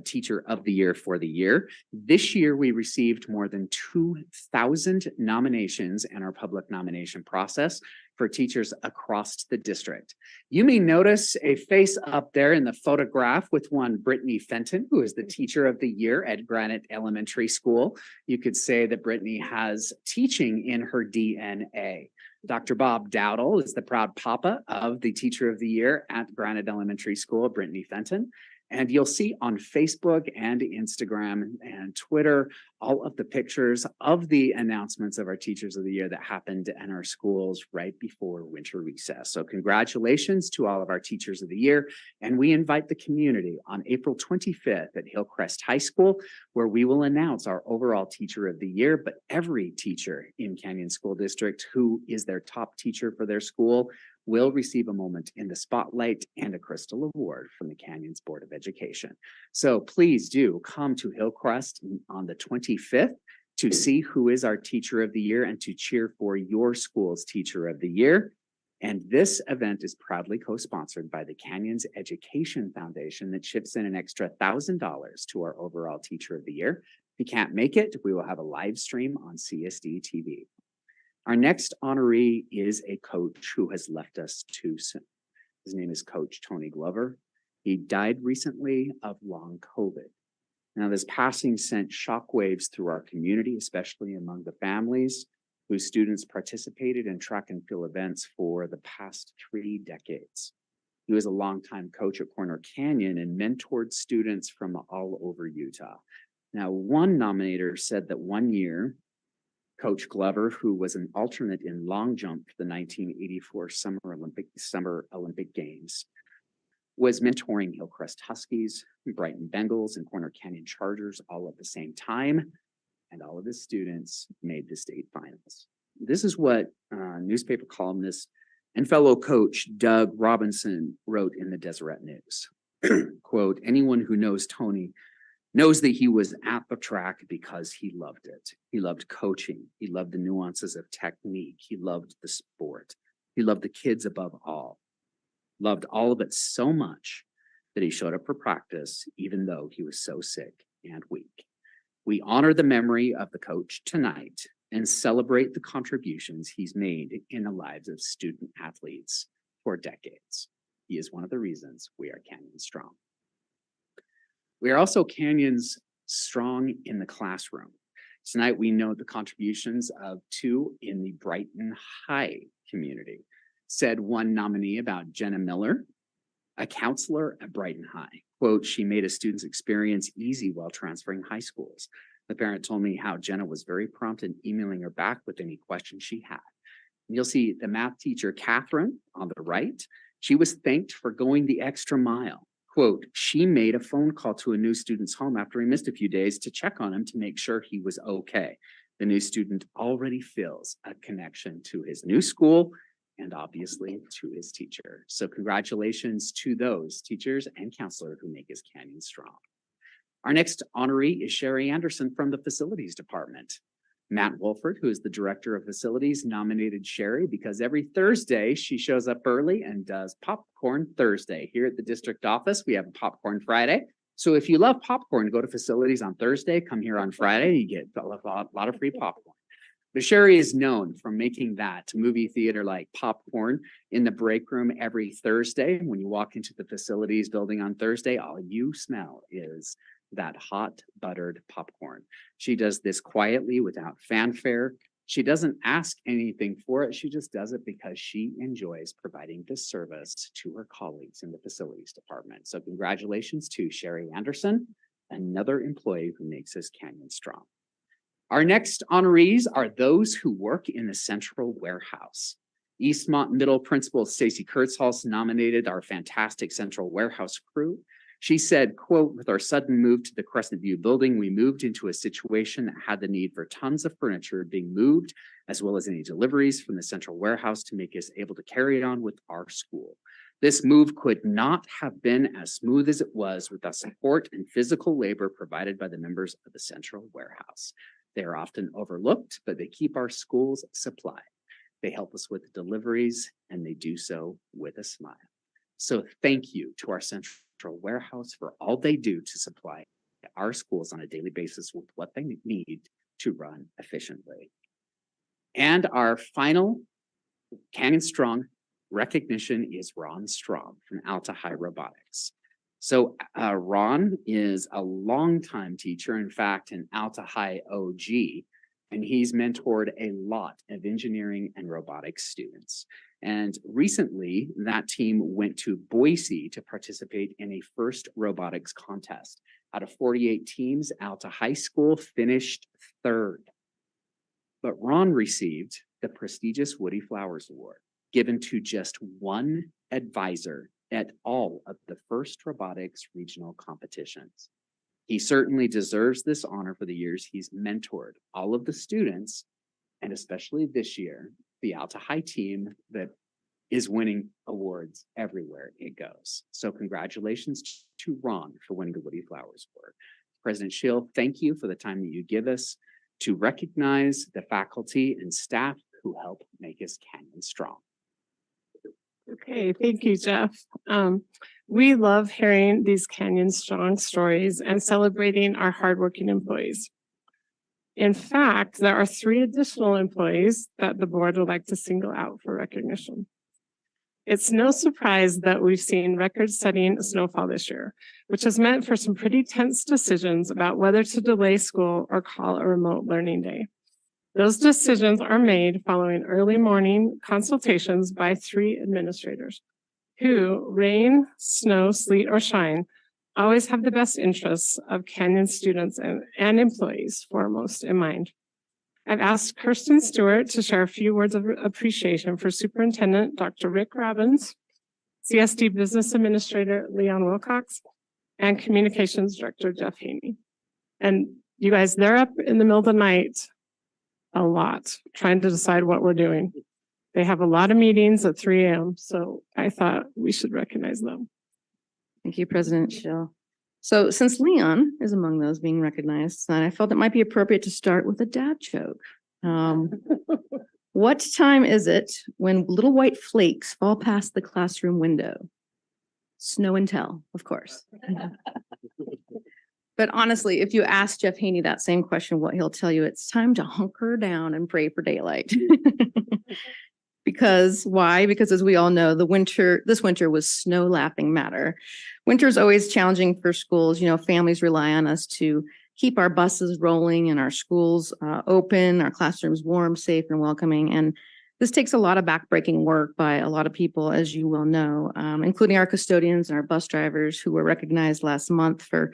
Teacher of the Year for the year. This year, we received more than 2,000 nominations in our public nomination process for teachers across the district. You may notice a face up there in the photograph with one Brittany Fenton, who is the Teacher of the Year at Granite Elementary School. You could say that Brittany has teaching in her DNA. Dr. Bob Dowdle is the proud papa of the Teacher of the Year at Granite Elementary School, Brittany Fenton. And you'll see on Facebook and Instagram and Twitter all of the pictures of the announcements of our Teachers of the Year that happened in our schools right before winter recess. So congratulations to all of our Teachers of the Year. And we invite the community on April 25th at Hillcrest High School, where we will announce our overall Teacher of the Year. But every teacher in Canyon School District who is their top teacher for their school will receive a moment in the spotlight and a crystal award from the Canyons Board of Education. So please do come to Hillcrest on the 25th to see who is our Teacher of the Year and to cheer for your school's Teacher of the Year. And this event is proudly co-sponsored by the Canyons Education Foundation that chips in an extra $1,000 to our overall Teacher of the Year. If you can't make it, we will have a live stream on CSD TV. Our next honoree is a coach who has left us too soon. His name is Coach Tony Glover. He died recently of long COVID. Now, this passing sent shockwaves through our community, especially among the families whose students participated in track and field events for the past 3 decades. He was a longtime coach at Corner Canyon and mentored students from all over Utah. Now, one nominator said that one year, Coach Glover, who was an alternate in long jump for the 1984 Summer Olympic Games, was mentoring Hillcrest Huskies, Brighton Bengals, and Corner Canyon Chargers all at the same time, and all of his students made the state finals. This is what newspaper columnist and fellow coach Doug Robinson wrote in the Deseret News. Quote, "Anyone who knows Tony knows that he was at the track because he loved it. He loved coaching. He loved the nuances of technique. He loved the sport. He loved the kids above all. Loved all of it so much that he showed up for practice, even though he was so sick and weak." We honor the memory of the coach tonight and celebrate the contributions he's made in the lives of student athletes for decades. He is one of the reasons we are Canyon Strong. We are also Canyons Strong in the classroom. Tonight, we note the contributions of two in the Brighton High community. Said one nominee about Jenna Miller, a counselor at Brighton High. Quote, she made a student's experience easy while transferring high schools. The parent told me how Jenna was very prompt in emailing her back with any questions she had. And you'll see the math teacher, Catherine, on the right. She was thanked for going the extra mile. Quote, she made a phone call to a new student's home after he missed a few days to check on him to make sure he was okay. The new student already feels a connection to his new school and obviously to his teacher. So congratulations to those teachers and counselors who make his Canyon Strong. Our next honoree is Sherry Anderson from the Facilities Department. Matt Wolford, who is the Director of Facilities, nominated Sherry because every Thursday she shows up early and does Popcorn Thursday. Here at the district office, we have a Popcorn Friday. So if you love popcorn, go to Facilities on Thursday, come here on Friday, you get a lot of free popcorn. But Sherry is known for making that movie theater like popcorn in the break room every Thursday. When you walk into the Facilities building on Thursday, all you smell is that hot buttered popcorn. She does this quietly without fanfare. She doesn't ask anything for it. She just does it because she enjoys providing this service to her colleagues in the Facilities Department. So congratulations to Sherry Anderson, another employee who makes us Canyon Strong. Our next honorees are those who work in the central warehouse. Eastmont Middle Principal Stacy Kurtzhaus nominated our fantastic central warehouse crew. She said, quote, with our sudden move to the Crescent View building, we moved into a situation that had the need for tons of furniture being moved, as well as any deliveries from the central warehouse to make us able to carry it on with our school. This move could not have been as smooth as it was with the support and physical labor provided by the members of the central warehouse. They are often overlooked, but they keep our schools supplied. They help us with the deliveries, and they do so with a smile. So thank you to our central warehouse for all they do to supply our schools on a daily basis with what they need to run efficiently. And our final Canyon Strong recognition is Ron Straub from Alta High Robotics. So Ron is a longtime teacher, in fact, an Alta High OG, and he's mentored a lot of engineering and robotics students. And recently, that team went to Boise to participate in a FIRST robotics contest. Out of 48 teams, Alta High School finished third. But Ron received the prestigious Woody Flowers Award, given to just one advisor at all of the FIRST robotics regional competitions. He certainly deserves this honor for the years he's mentored all of the students, and especially this year, the Alta High team that is winning awards everywhere it goes. So congratulations to Ron for winning the Woody Flowers Award. President Schill, thank you for the time that you give us to recognize the faculty and staff who help make us Canyon Strong. Okay, thank you, Jeff. We love hearing these Canyon Strong stories and celebrating our hardworking employees. In fact, there are 3 additional employees that the board would like to single out for recognition. It's no surprise that we've seen record-setting snowfall this year, which has meant for some pretty tense decisions about whether to delay school or call a remote learning day. Those decisions are made following early morning consultations by 3 administrators who, rain, snow, sleet, or shine, always have the best interests of Canyon students and employees foremost in mind. I've asked Kirsten Stewart to share a few words of appreciation for Superintendent Dr. Rick Robbins, CSD Business Administrator Leon Wilcox, and Communications Director Jeff Haney. And you guys, they're up in the middle of the night a lot trying to decide what we're doing. They have a lot of meetings at 3 a.m., so I thought we should recognize them. Thank you, President Schill. So since Leon is among those being recognized tonight, I felt it might be appropriate to start with a dad joke. What time is it when little white flakes fall past the classroom window? Snow and tell, of course. But honestly, if you ask Jeff Haney that same question, what he'll tell you, it's time to hunker down and pray for daylight. Because why? Because as we all know, this winter was snow laughing matter. Winter is always challenging for schools. You know, families rely on us to keep our buses rolling and our schools open, our classrooms warm, safe, and welcoming. And this takes a lot of backbreaking work by a lot of people, as you will know, including our custodians and our bus drivers who were recognized last month for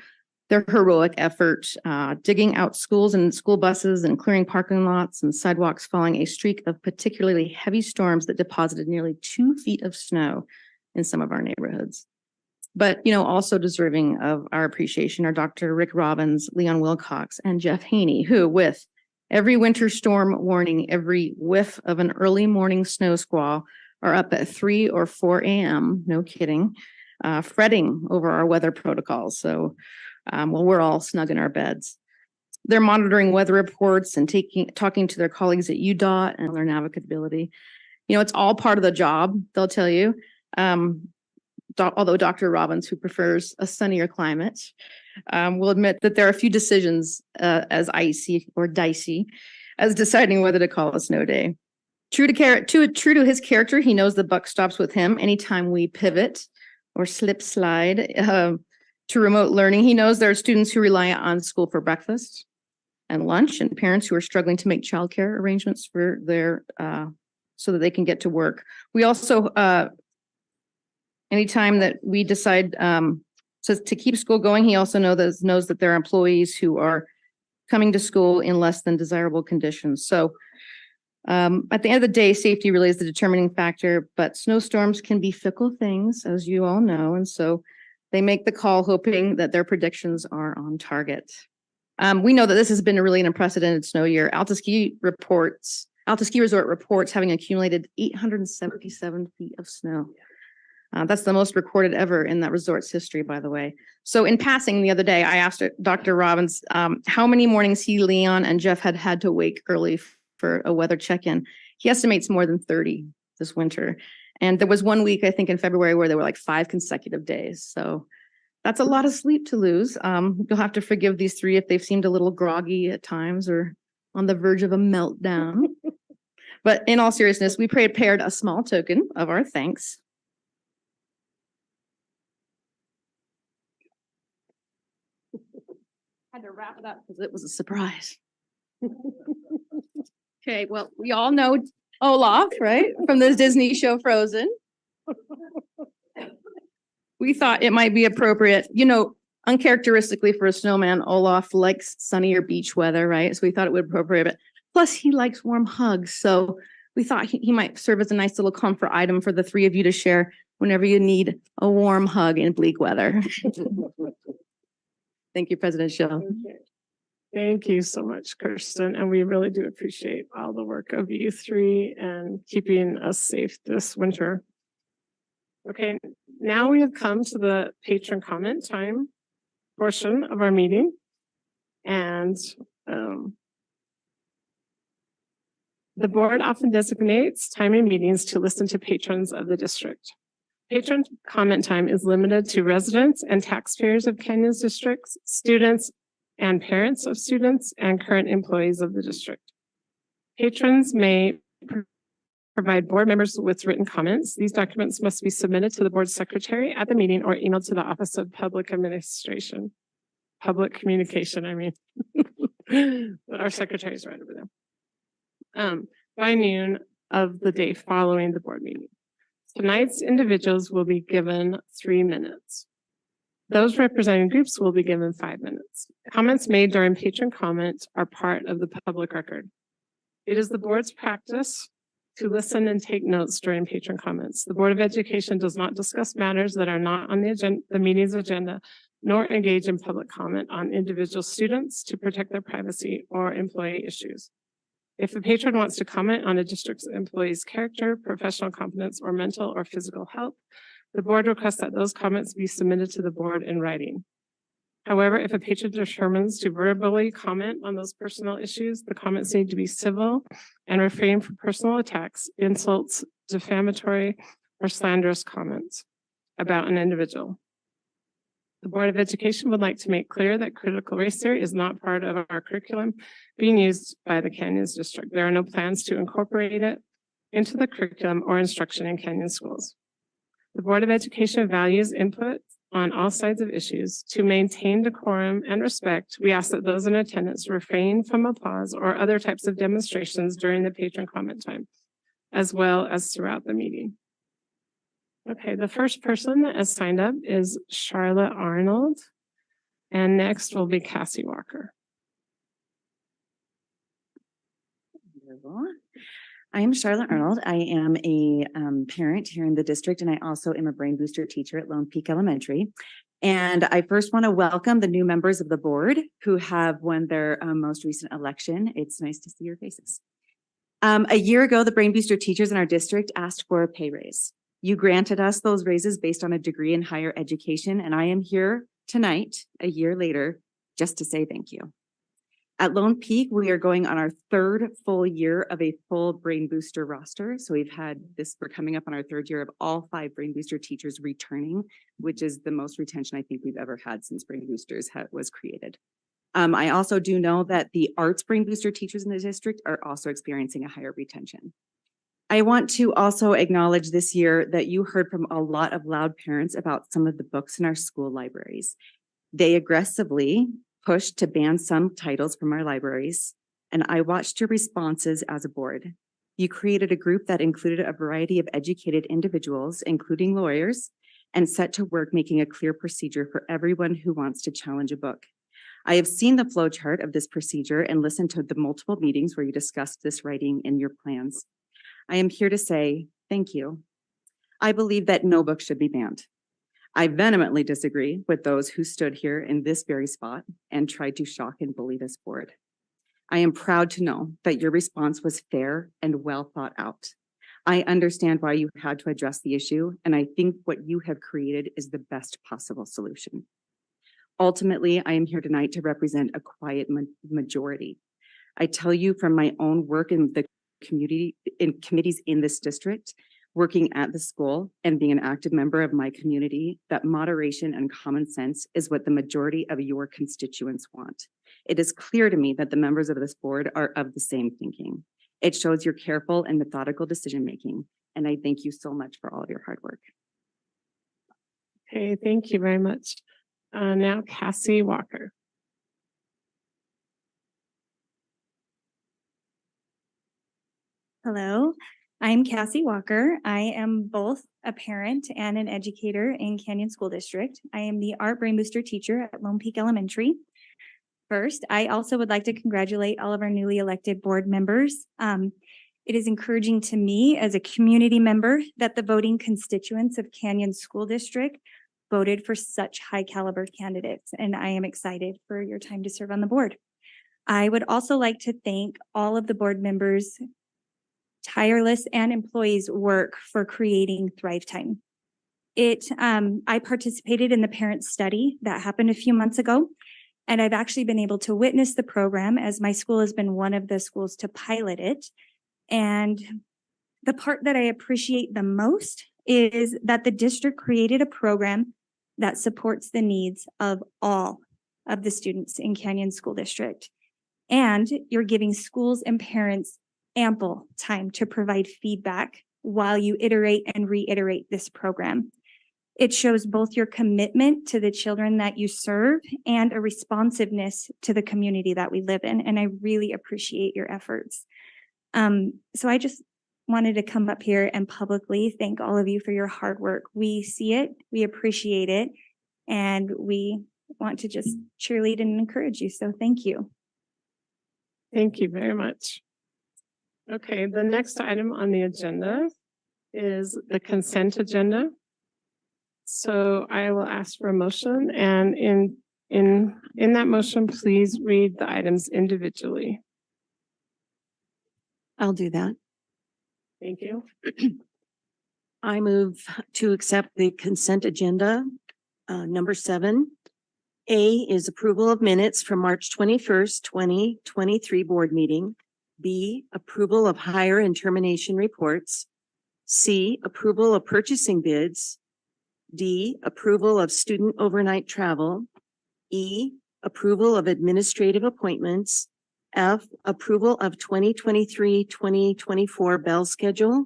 their heroic effort, digging out schools and school buses and clearing parking lots and sidewalks following a streak of particularly heavy storms that deposited nearly 2 feet of snow in some of our neighborhoods. But, you know, also deserving of our appreciation are Dr. Rick Robbins, Leon Wilcox, and Jeff Haney, who with every winter storm warning, every whiff of an early morning snow squall are up at 3 or 4 a.m., no kidding, fretting over our weather protocols. So, well, we're all snug in our beds. They're monitoring weather reports and talking to their colleagues at UDOT and their navigability. You know, it's all part of the job, they'll tell you. Although Dr. Robbins, who prefers a sunnier climate, will admit that there are a few decisions as icy or dicey as deciding whether to call a snow day. True to his character, he knows the buck stops with him anytime we pivot or slip slide to remote learning. He knows there are students who rely on school for breakfast and lunch, and parents who are struggling to make childcare arrangements for their so that they can get to work. We also, anytime that we decide to keep school going, he also knows that there are employees who are coming to school in less than desirable conditions. So at the end of the day, safety really is the determining factor, but snowstorms can be fickle things, as you all know, and so they make the call hoping that their predictions are on target. We know that this has been an unprecedented snow year. Alta Ski Resort reports having accumulated 877 feet of snow. That's the most recorded ever in that resort's history, by the way. So in passing the other day, I asked Dr. Robbins how many mornings he, Leon, and Jeff had to wake early for a weather check-in. He estimates more than 30 this winter. And there was 1 week, I think in February, where there were like 5 consecutive days. So that's a lot of sleep to lose. You'll have to forgive these 3 if they've seemed a little groggy at times or on the verge of a meltdown. But in all seriousness, we prepared a small token of our thanks. Had to wrap it up because it was a surprise. Okay, well, we all know Olaf, right? From the Disney show Frozen. We thought it might be appropriate, you know, uncharacteristically for a snowman, Olaf likes sunnier beach weather, right? So we thought it would be appropriate. Plus, he likes warm hugs. So we thought he might serve as a nice little comfort item for the 3 of you to share whenever you need a warm hug in bleak weather. Thank you, President Schill. Okay. Thank you so much, Kirsten. And we really do appreciate all the work of you 3 and keeping us safe this winter. Okay, now we have come to the patron comment time portion of our meeting. And the board often designates time in meetings to listen to patrons of the district. Patron comment time is limited to residents and taxpayers of Canyons districts, students and parents of students, and current employees of the district. Patrons may provide board members with written comments. These documents must be submitted to the board secretary at the meeting or emailed to the Office of Public Communication, I mean. Our secretary is right over there. By noon of the day following the board meeting. Tonight's individuals will be given 3 minutes. Those representing groups will be given 5 minutes. Comments made during patron comment are part of the public record. It is the board's practice to listen and take notes during patron comments. The Board of Education does not discuss matters that are not on the meeting's agenda, nor engage in public comment on individual students to protect their privacy or employee issues. If a patron wants to comment on a district's employee's character, professional competence, or mental or physical health, the board requests that those comments be submitted to the board in writing. However, if a patron determines to verbally comment on those personal issues, the comments need to be civil and refrain from personal attacks, insults, defamatory, or slanderous comments about an individual. The Board of Education would like to make clear that critical race theory is not part of our curriculum being used by the Canyons District. There are no plans to incorporate it into the curriculum or instruction in Canyon schools. The Board of Education values input on all sides of issues. To maintain decorum and respect, we ask that those in attendance refrain from applause or other types of demonstrations during the patron comment time, as well as throughout the meeting. Okay, the first person that has signed up is Charlotte Arnold, and next will be Cassie Walker. I am Charlotte Arnold. I am a parent here in the district, and I also am a brain booster teacher at Lone Peak Elementary. And I first want to welcome the new members of the board who have won their most recent election. It's nice to see your faces. A year ago, the brain booster teachers in our district asked for a pay raise. You granted us those raises based on a degree in higher education, and I am here tonight, a year later, just to say thank you. At Lone Peak, we are going on our third full year of a full brain booster roster. So we're coming up on our third year of all 5 brain booster teachers returning, which is the most retention I think we've ever had since brain boosters was created. I also do know that the arts brain booster teachers in the district are also experiencing a higher retention. I want to also acknowledge this year that you heard from a lot of loud parents about some of the books in our school libraries. They aggressively pushed to ban some titles from our libraries, and I watched your responses as a board. You created a group that included a variety of educated individuals, including lawyers, and set to work making a clear procedure for everyone who wants to challenge a book. I have seen the flow chart of this procedure and listened to the multiple meetings where you discussed this writing in your plans. I am here to say thank you. I believe that no book should be banned. I vehemently disagree with those who stood here in this very spot and tried to shock and bully this board. I am proud to know that your response was fair and well thought out. I understand why you had to address the issue, and I think what you have created is the best possible solution. Ultimately, I am here tonight to represent a quiet majority. I tell you from my own work in the community, in committees in this district, working at the school and being an active member of my community, that moderation and common sense is what the majority of your constituents want. It is clear to me that the members of this board are of the same thinking. It shows your careful and methodical decision-making, and I thank you so much for all of your hard work. Okay, thank you very much. Now Cassie Walker. Hello, I'm Cassie Walker. I am both a parent and an educator in Canyon School District. I am the art brain booster teacher at Lone Peak Elementary. First, I also would like to congratulate all of our newly elected board members. It is encouraging to me as a community member that the voting constituents of Canyon School District voted for such high caliber candidates, and I am excited for your time to serve on the board. I would also like to thank all of the board members' tireless and employees' work for creating Thrive Time. I participated in the parent study that happened a few months ago, and I've actually been able to witness the program as my school has been one of the schools to pilot it. And the part that I appreciate the most is that the district created a program that supports the needs of all of the students in Canyon School District. And you're giving schools and parents ample time to provide feedback while you iterate and reiterate this program. It shows both your commitment to the children that you serve and a responsiveness to the community that we live in. And I really appreciate your efforts. So I just wanted to come up here and publicly thank all of you for your hard work. We see it, we appreciate it, and we want to just cheerlead and encourage you. So thank you. Thank you very much. Okay, the next item on the agenda is the consent agenda. So I will ask for a motion, and in that motion, please read the items individually. I'll do that. Thank you. I move to accept the consent agenda. Number 7. A is approval of minutes from March 21st, 2023 board meeting. B, approval of hire and termination reports. C, approval of purchasing bids. D, approval of student overnight travel. E, approval of administrative appointments. F, approval of 2023-2024 bell schedule.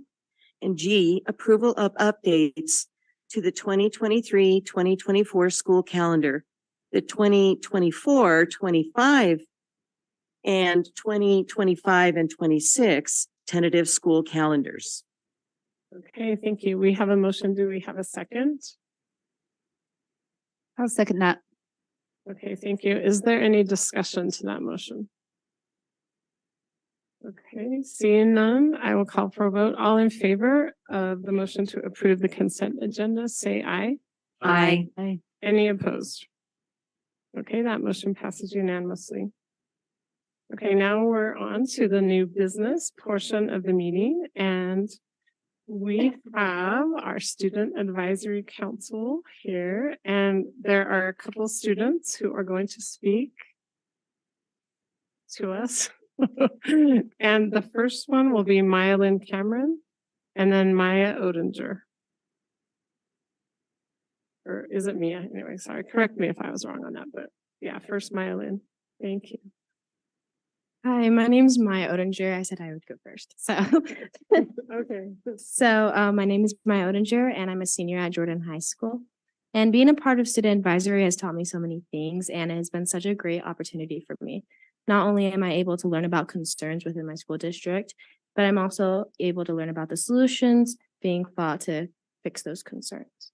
And G, approval of updates to the 2023-2024 school calendar. The 2024-25 and 2025 and 26 tentative school calendars. Okay, thank you. We have a motion. Do we have a second? I'll second that. Okay, thank you. Is there any discussion to that motion? Okay, seeing none, I will call for a vote. All in favor of the motion to approve the consent agenda, say aye. Aye. Any opposed? Okay, that motion passes unanimously. Okay, now we're on to the new business portion of the meeting, and we have our Student Advisory Council here, and there are a couple students who are going to speak to us. And the first one will be Maya-Lynn Cameron, and then Maya Odinger. Or is it Mia? Anyway, sorry, correct me if I was wrong on that, but yeah, first Maya-Lynn. Thank you. Hi, my name's Maya Odinger. I said I would go first. Okay. My name is Maya Odinger, and I'm a senior at Jordan High School. And being a part of student advisory has taught me so many things, and it has been such a great opportunity for me. Not only am I able to learn about concerns within my school district, but I'm also able to learn about the solutions being thought to fix those concerns.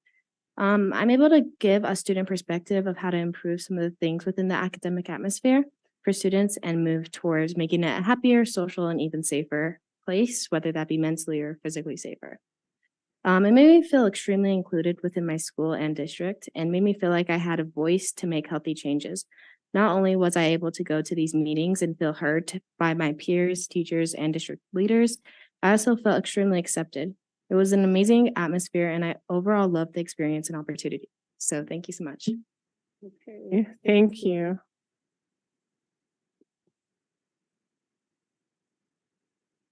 I'm able to give a student perspective of how to improve some of the things within the academic atmosphere for students and move towards making it a happier, social, and even safer place, whether that be mentally or physically safer. It made me feel extremely included within my school and district, and made me feel like I had a voice to make healthy changes. Not only was I able to go to these meetings and feel heard by my peers, teachers, and district leaders, I also felt extremely accepted. It was an amazing atmosphere, and I overall loved the experience and opportunity. So thank you so much. Okay, thank you.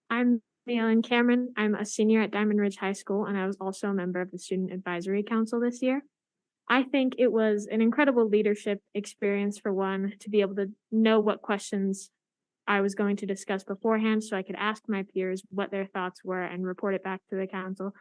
I'm Maya-Lynn Cameron. I'm a senior at Diamond Ridge High School, and I was also a member of the Student Advisory Council this year. I think it was an incredible leadership experience, for one, to be able to know what questions I was going to discuss beforehand so I could ask my peers what their thoughts were and report it back to the council.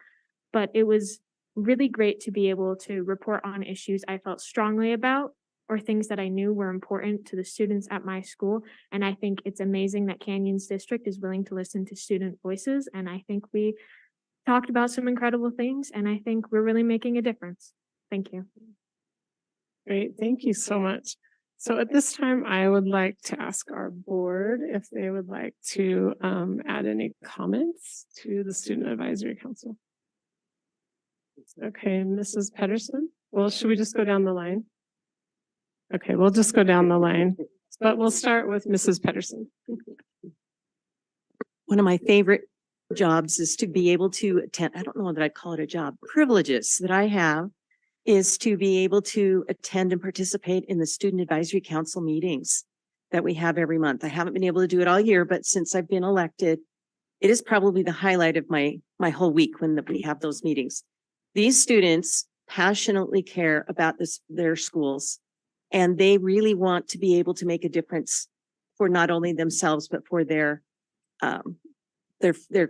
But it was really great to be able to report on issues I felt strongly about or things that I knew were important to the students at my school. And I think it's amazing that Canyons District is willing to listen to student voices. And I think we talked about some incredible things, and I think we're really making a difference. Thank you. Great, thank you so much. So at this time, I would like to ask our board if they would like to add any comments to the Student Advisory Council. Okay, Mrs. Pedersen. Well, should we just go down the line? Okay, we'll just go down the line, but we'll start with Mrs. Pedersen. One of my favorite jobs is to be able to attend, I don't know that I'd call it a job, privileges that I have is to be able to attend and participate in the Student Advisory Council meetings that we have every month. I haven't been able to do it all year, but since I've been elected, it is probably the highlight of my whole week when we have those meetings. These students passionately care about their schools, and they really want to be able to make a difference for not only themselves, but for their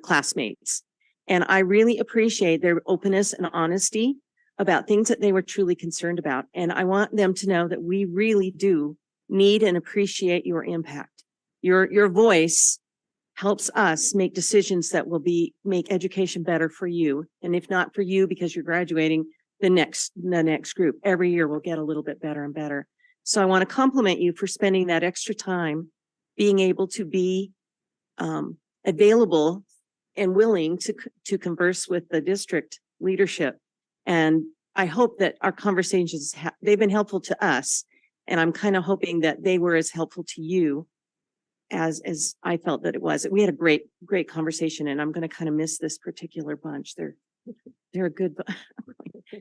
classmates. And I really appreciate their openness and honesty about things that they were truly concerned about. And I want them to know that we really do need and appreciate your impact. Your voice helps us make decisions that will make education better for you. And if not for you, because you're graduating, the next group every year will get a little bit better and better. So I want to compliment you for spending that extra time being able to be available and willing to converse with the district leadership. And I hope that our conversations, they've been helpful to us. And I'm kind of hoping that they were as helpful to you as I felt that it was. We had a great conversation, and I'm going to kind of miss this particular bunch. They're a good,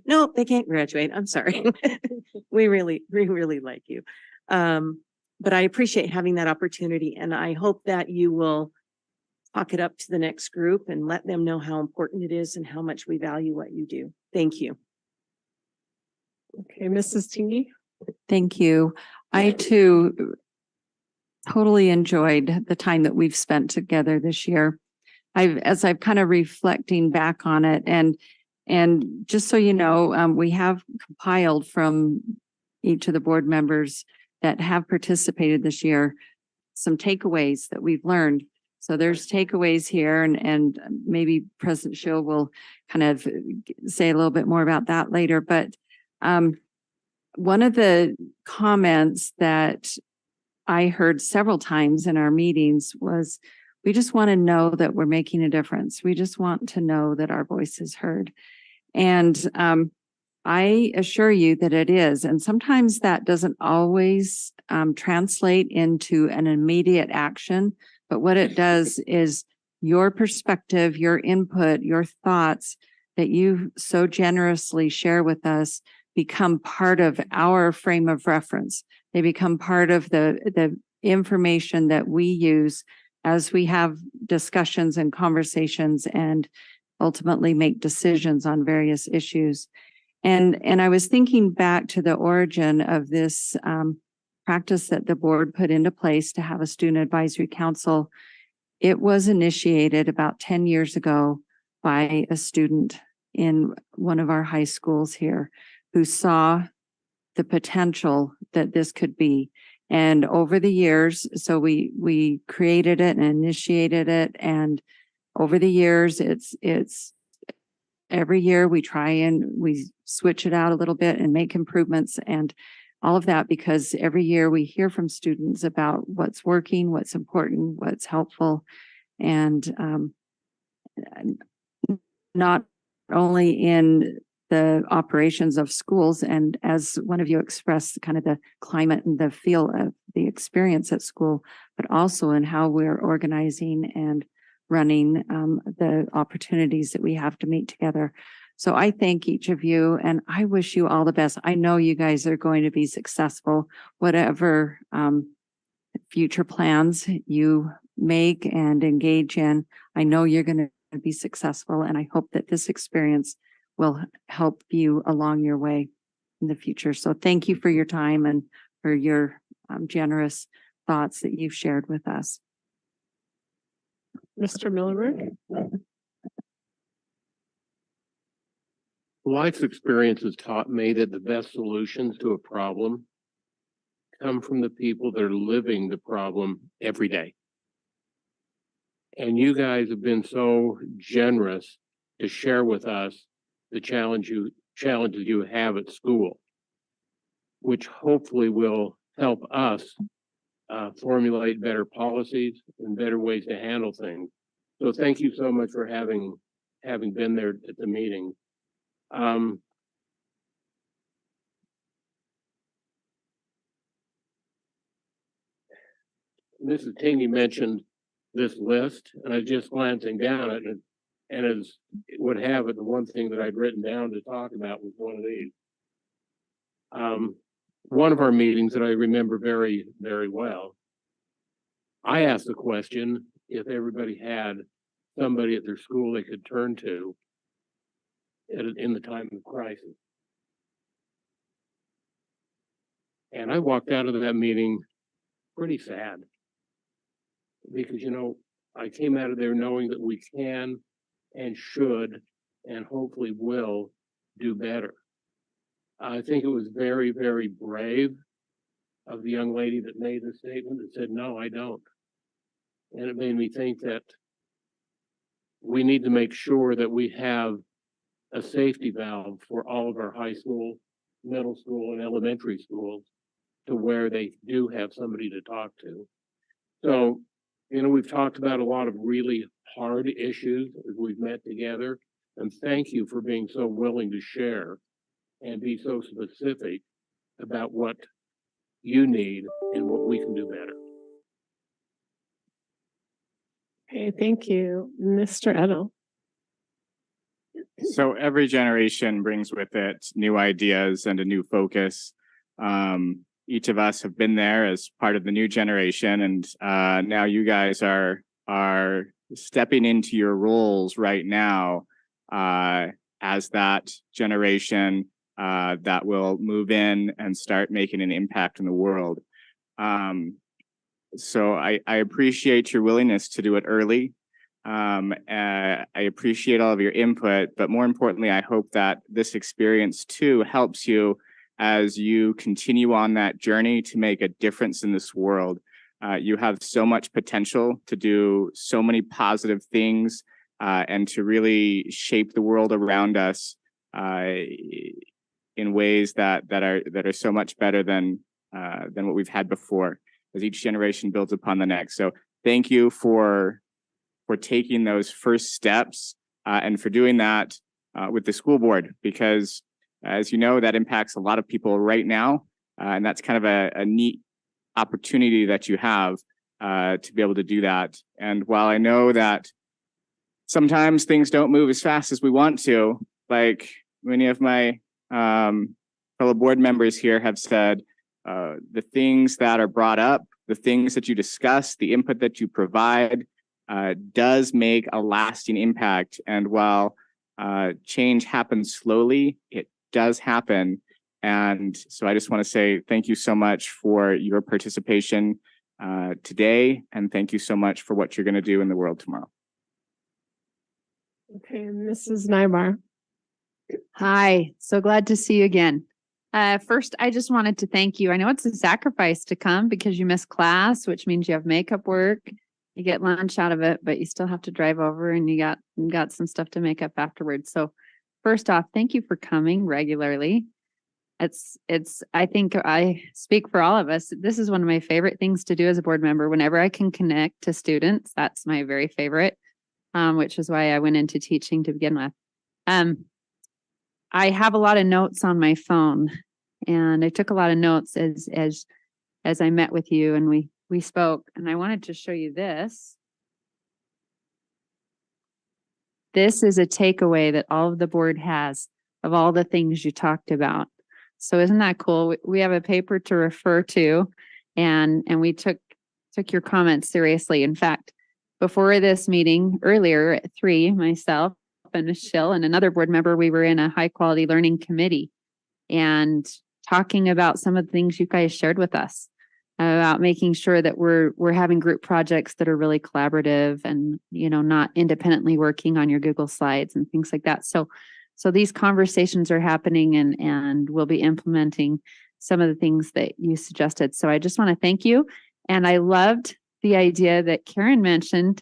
no, they can't graduate. I'm sorry. We really like you. But I appreciate having that opportunity, and I hope that you will talk it up to the next group and let them know how important it is and how much we value what you do. Thank you. Okay, Mrs. T. Thank you. I too totally enjoyed the time that we've spent together this year. As I've kind of reflecting back on it and just so you know, we have compiled from each of the board members that have participated this year, some takeaways that we've learned. So there's takeaways here and maybe President Schill will kind of say a little bit more about that later. But one of the comments that I heard several times in our meetings was, we just want to know that we're making a difference. We just want to know that our voice is heard. And I assure you that it is. And sometimes that doesn't always translate into an immediate action. But what it does is your perspective, your input, your thoughts that you so generously share with us become part of our frame of reference. They become part of the information that we use as we have discussions and conversations and ultimately make decisions on various issues. And I was thinking back to the origin of this practice that the board put into place to have a student advisory council. It was initiated about 10 years ago by a student in one of our high schools here who saw the potential that this could be. And over the years, so we created it and initiated it. And over the years, it's every year we try and we switch it out a little bit and make improvements and all of that, because every year we hear from students about what's working, what's important, what's helpful. And not only in the operations of schools, and as one of you expressed, kind of the climate and the feel of the experience at school, but also in how we're organizing and running the opportunities that we have to meet together. So I thank each of you and I wish you all the best. I know you guys are going to be successful, whatever future plans you make and engage in. I know you're going to be successful, and I hope that this experience will help you along your way in the future. So thank you for your time and for your generous thoughts that you've shared with us. Mr. Miller. Life experience has taught me that the best solutions to a problem come from the people that are living the problem every day. And you guys have been so generous to share with us the challenges you have at school, which hopefully will help us formulate better policies and better ways to handle things. So thank you so much for having been there at the meeting. Mrs. Taney mentioned this list, and I was just glancing down it, and as it would have it, the one thing that I'd written down to talk about was one of these. One of our meetings that I remember very, very well, I asked the question if everybody had somebody at their school they could turn to in the time of crisis. And I walked out of that meeting pretty sad because, you know, I came out of there knowing that we can and should and hopefully will do better. I think it was very, very brave of the young lady that made the statement that said, no, I don't. And it made me think that we need to make sure that we have a safety valve for all of our high school, middle school, and elementary schools to where they do have somebody to talk to. So, you know, we've talked about a lot of really hard issues as we've met together, and thank you for being so willing to share and be so specific about what you need and what we can do better. Okay, thank you. Mr. Edel. So every generation brings with it new ideas and a new focus. Each of us have been there as part of the new generation, and now you guys are stepping into your roles right now as that generation that will move in and start making an impact in the world. So I appreciate your willingness to do it early. I appreciate all of your input, but more importantly, I hope that this experience too helps you as you continue on that journey to make a difference in this world. You have so much potential to do so many positive things and to really shape the world around us in ways that are so much better than what we've had before, as each generation builds upon the next. So thank you for taking those first steps and for doing that with the school board, because as you know, that impacts a lot of people right now. And that's kind of a neat opportunity that you have to be able to do that. And while I know that sometimes things don't move as fast as we want to, like many of my fellow board members here have said, the things that are brought up, the things that you discuss, the input that you provide does make a lasting impact. And while change happens slowly, it does happen. And so I just want to say thank you so much for your participation today. And thank you so much for what you're going to do in the world tomorrow. Okay, Mrs. Nybar. Hi, so glad to see you again. First, I just wanted to thank you. I know it's a sacrifice to come because you miss class, which means you have makeup work. You get lunch out of it, but you still have to drive over and you got some stuff to make up afterwards. So first off, thank you for coming regularly. I think I speak for all of us. This is one of my favorite things to do as a board member. Whenever I can connect to students, that's my very favorite, which is why I went into teaching to begin with. I have a lot of notes on my phone, and I took a lot of notes as I met with you and we spoke, and I wanted to show you this. This is a takeaway that all of the board has of all the things you talked about. So isn't that cool? We have a paper to refer to, and we took your comments seriously. In fact, before this meeting earlier at 3, myself and Michelle and another board member, we were in a high quality learning committee and talking about some of the things you guys shared with us about making sure that we're having group projects that are really collaborative and, not independently working on your Google Slides and things like that. So these conversations are happening and we'll be implementing some of the things that you suggested. So I just want to thank you. And I loved the idea that Karen mentioned,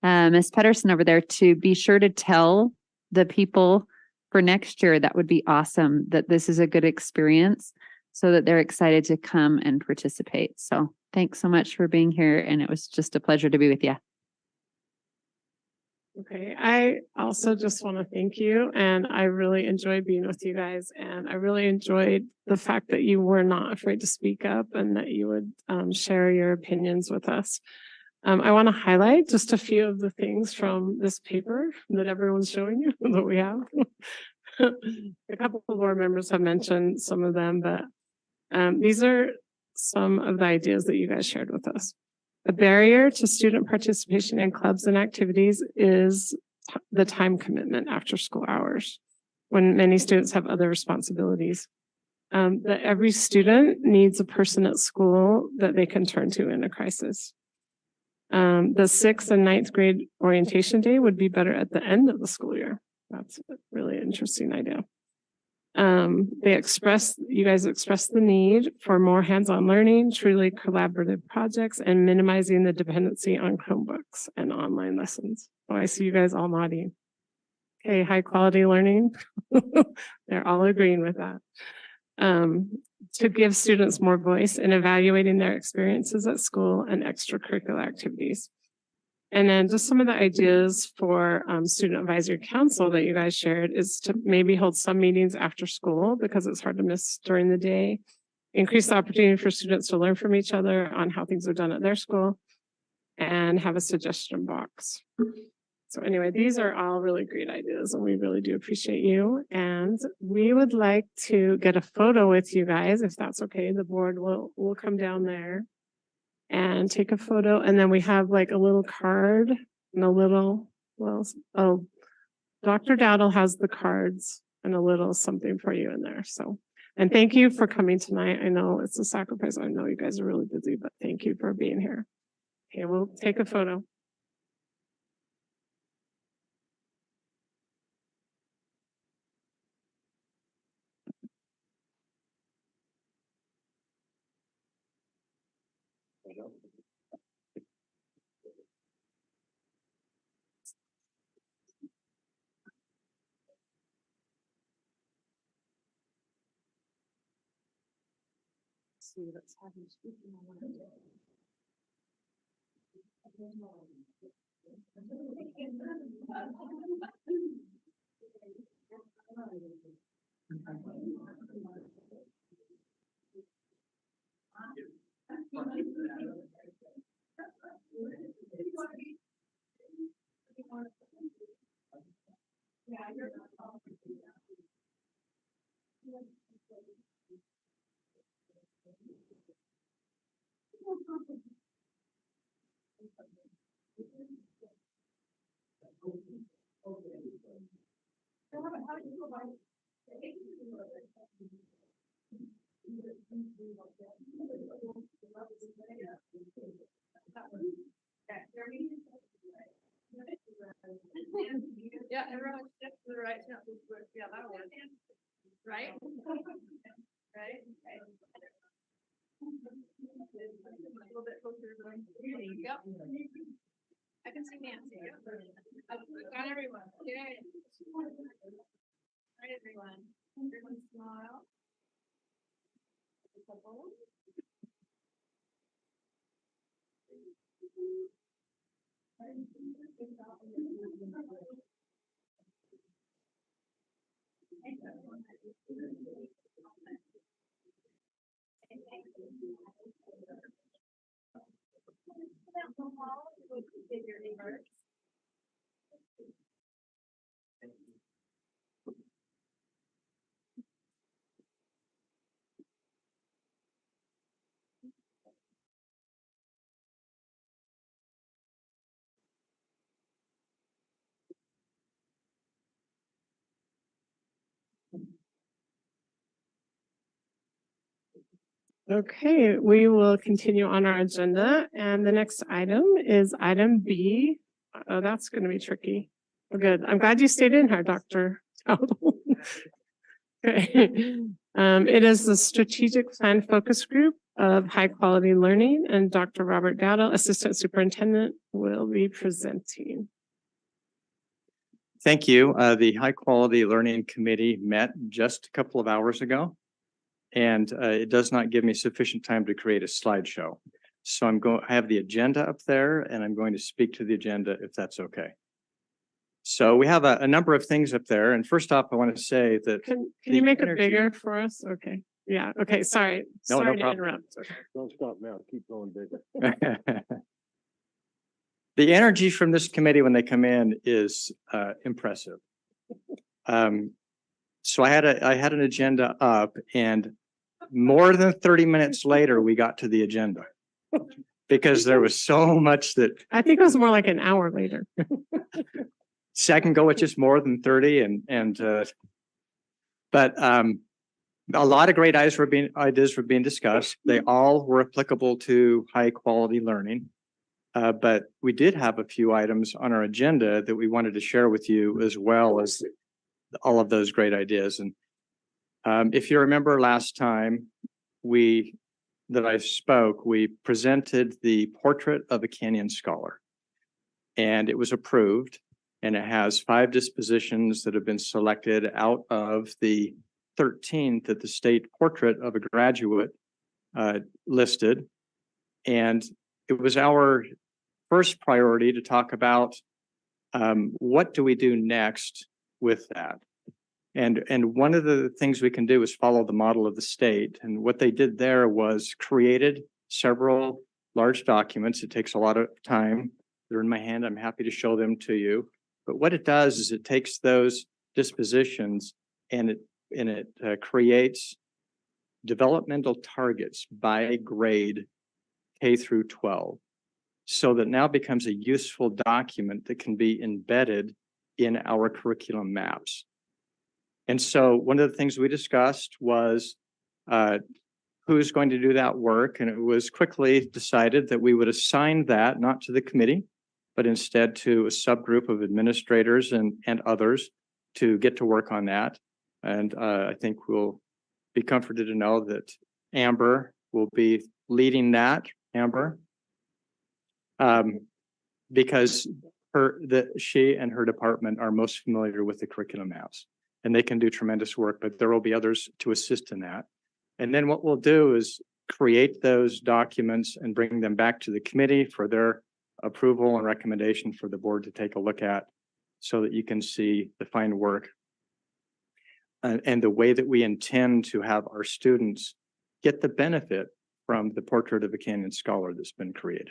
Ms. Pedersen over there, to be sure to tell the people for next year. That would be awesome, that this is a good experience so that they're excited to come and participate. So thanks so much for being here. And it was just a pleasure to be with you. Okay, I also just want to thank you, and I really enjoyed being with you guys, and I really enjoyed the fact that you were not afraid to speak up and that you would share your opinions with us. I want to highlight just a few of the things from this paper that everyone's showing you that we have. A couple of board members have mentioned some of them, but these are some of the ideas that you guys shared with us. A barrier to student participation in clubs and activities is the time commitment after school hours, when many students have other responsibilities. That every student needs a person at school that they can turn to in a crisis. The 6th and 9th grade orientation day would be better at the end of the school year. That's a really interesting idea. You guys expressed the need for more hands-on learning, truly collaborative projects, and minimizing the dependency on Chromebooks and online lessons. Oh, I see you guys all nodding. Okay, high quality learning. They're all agreeing with that. To give students more voice in evaluating their experiences at school and extracurricular activities. And then just some of the ideas for student advisory council that you guys shared is to maybe hold some meetings after school because it's hard to miss during the day. Increase the opportunity for students to learn from each other on how things are done at their school, and have a suggestion box. So anyway, these are all really great ideas and we really do appreciate you. And we would like to get a photo with you guys, if that's okay. The board will come down there and take a photo. And then we have like a little card and a little, Dr. Dowdle has the cards and a little something for you in there. So, and thank you for coming tonight. I know it's a sacrifice. I know you guys are really busy, but thank you for being here. Okay, we'll take a photo. See, let's have you speaking on one. Yeah, everyone step to the right. Yeah, that one. Right? Right? A little bit closer. Yep. I can see Nancy. Got everyone. Yay. All right, everyone. Everyone smile. Okay, we will continue on our agenda, and the next item is item B. Oh, that's gonna be tricky. Oh, good. I'm glad you stayed in here, Dr. Okay. It is the strategic plan focus group of high quality learning, and Dr. Robert Dowdell, Assistant Superintendent, will be presenting. Thank you. The High Quality Learning Committee met just a couple of hours ago, and it does not give me sufficient time to create a slideshow. So I have the agenda up there, and I'm going to speak to the agenda if that's okay. So we have a number of things up there, and first off, I want to say that. Can you make it bigger for us? Okay. Yeah. Okay. Sorry. No Sorry to problem. interrupt. Okay. Don't stop now, keep going bigger. The energy from this committee when they come in is impressive. So I had an agenda up, and more than 30 minutes later, we got to the agenda because there was so much that. I think it was more like an hour later. So I can go with just more than 30 but a lot of great ideas were being discussed. They all were applicable to high quality learning. But we did have a few items on our agenda that we wanted to share with you, as well as all of those great ideas. And if you remember last time that I spoke, we presented the portrait of a Canyon scholar, and it was approved. And it has 5 dispositions that have been selected out of the 13 that the state portrait of a graduate listed. And it was our first priority to talk about what do we do next with that. And one of the things we can do is follow the model of the state. And what they did there was created several large documents. It takes a lot of time. They're in my hand. I'm happy to show them to you. But what it does is it takes those dispositions and it creates developmental targets by grade K through 12. So that now becomes a useful document that can be embedded in our curriculum maps. And so one of the things we discussed was who's going to do that work. And it was quickly decided that we would assign that not to the committee, but instead to a subgroup of administrators and others to get to work on that. And I think we'll be comforted to know that Amber will be leading that, Amber. Because she and her department are most familiar with the curriculum maps, and they can do tremendous work, but there will be others to assist in that. And then what we'll do is create those documents and bring them back to the committee for their approval and recommendation for the board to take a look at, so that you can see the fine work and the way that we intend to have our students get the benefit from the portrait of a Canyon scholar that's been created.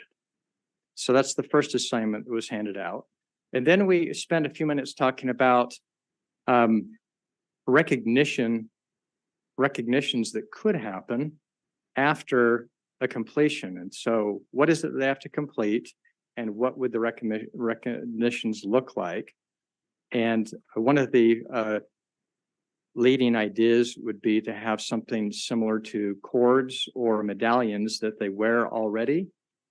So that's the first assignment that was handed out. And then we spent a few minutes talking about recognitions that could happen after a completion. And so what is it they have to complete, and what would the recognitions look like? And one of the leading ideas would be to have something similar to cords or medallions that they wear already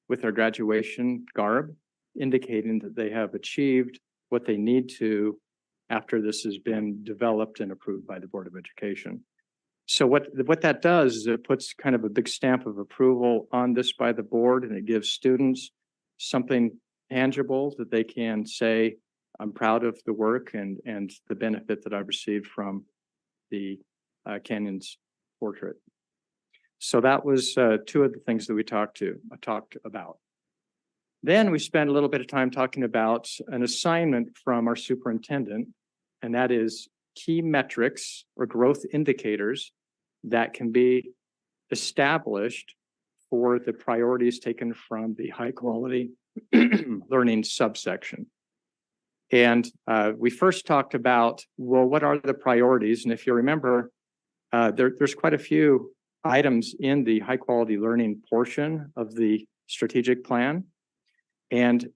with their graduation garb, indicating that they have achieved what they need to after this has been developed and approved by the Board of Education. So what that does is it puts kind of a big stamp of approval on this by the board, and it gives students something tangible that they can say, I'm proud of the work and the benefit that I've received from the Canyons portrait. So that was two of the things that we talked about. Then we spent a little bit of time talking about an assignment from our superintendent, and that is key metrics or growth indicators that can be established for the priorities taken from the high quality learning subsection. And we first talked about, well, what are the priorities? And if you remember, there's quite a few items in the high quality learning portion of the strategic plan. And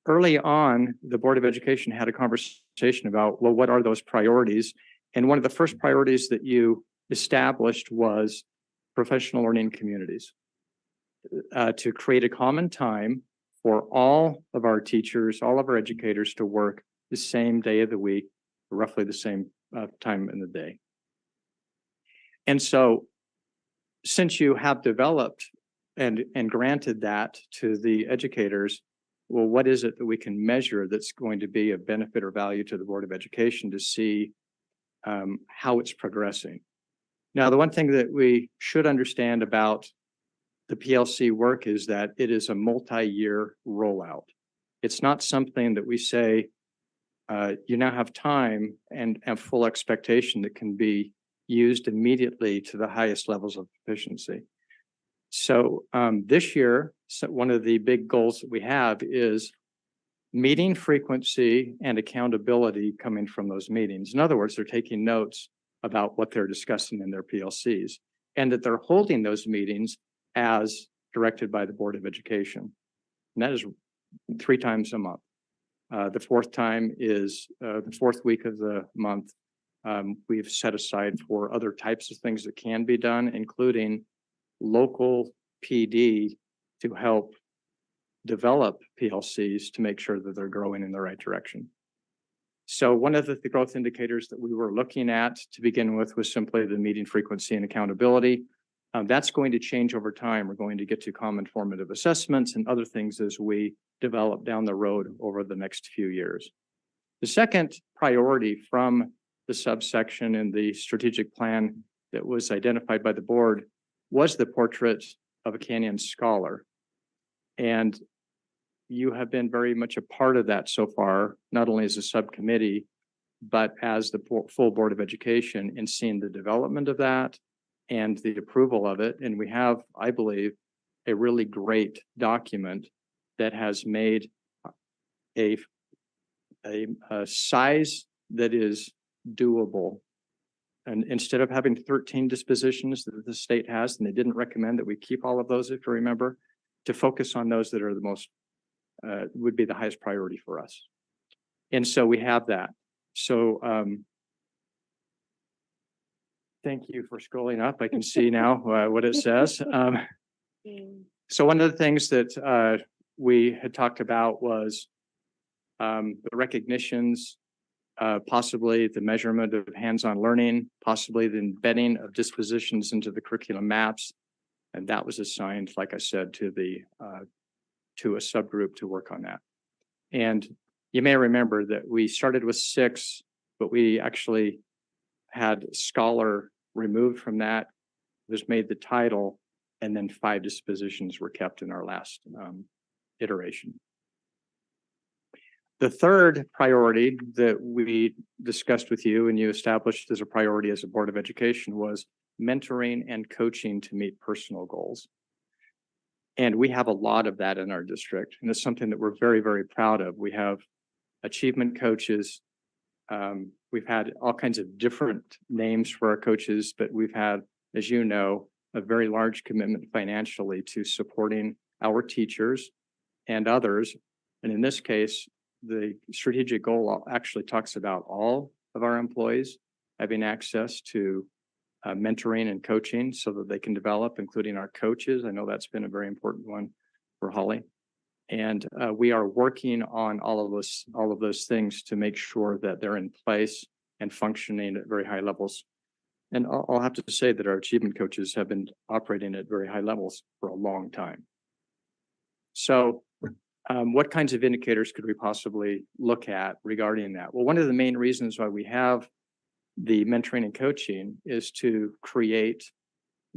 early on, the Board of Education had a conversation about, well, what are those priorities? And one of the first priorities that you established was professional learning communities, to create a common time for all of our teachers, all of our educators to work the same day of the week, roughly the same time in the day. And so since you have developed and granted that to the educators, well, what is it that we can measure that's going to be of benefit or value to the Board of Education to see how it's progressing? Now, the one thing that we should understand about the PLC work is that it is a multi-year rollout. It's not something that we say, you now have time and have full expectation that can be used immediately to the highest levels of efficiency. So this year, one of the big goals that we have is meeting frequency and accountability coming from those meetings. In other words, they're taking notes about what they're discussing in their PLCs, and that they're holding those meetings as directed by the Board of Education. And that is 3 times a month. The fourth time is the fourth week of the month. We've set aside for other types of things that can be done, including local PD to help develop PLCs to make sure that they're growing in the right direction. So one of the growth indicators that we were looking at to begin with was simply the meeting frequency and accountability. That's going to change over time. We're going to get to common formative assessments and other things as we develop down the road over the next few years. The second priority from the subsection in the strategic plan that was identified by the board was the portrait of a Canyon scholar. And you have been very much a part of that so far, not only as a subcommittee, but as the full Board of Education in seeing the development of that and the approval of it. And we have, I believe, a really great document that has made a size that is doable. And instead of having 13 dispositions that the state has, and they didn't recommend that we keep all of those, if you remember, to focus on those that are the most, would be the highest priority for us. And so we have that. So Thank you for scrolling up. I can see now what it says. So one of the things that we had talked about was the recognitions, possibly the measurement of hands-on learning, possibly the embedding of dispositions into the curriculum maps. And that was assigned, like I said, to a subgroup to work on that. And you may remember that we started with 6, but we actually had scholar removed from that, was made the title, and then 5 dispositions were kept in our last iteration. The third priority that we discussed with you and you established as a priority as a Board of Education was mentoring and coaching to meet personal goals. And we have a lot of that in our district, and it's something that we're very, very proud of. We have achievement coaches. We've had all kinds of different names for our coaches, but we've had, as you know, a very large commitment financially to supporting our teachers and others. And in this case, the strategic goal actually talks about all of our employees having access to mentoring and coaching so that they can develop, including our coaches. I know that's been a very important one for Holly. And we are working on all of those things to make sure that they're in place and functioning at very high levels. And I'll have to say that our achievement coaches have been operating at very high levels for a long time. So what kinds of indicators could we possibly look at regarding that? Well, one of the main reasons why we have the mentoring and coaching is to create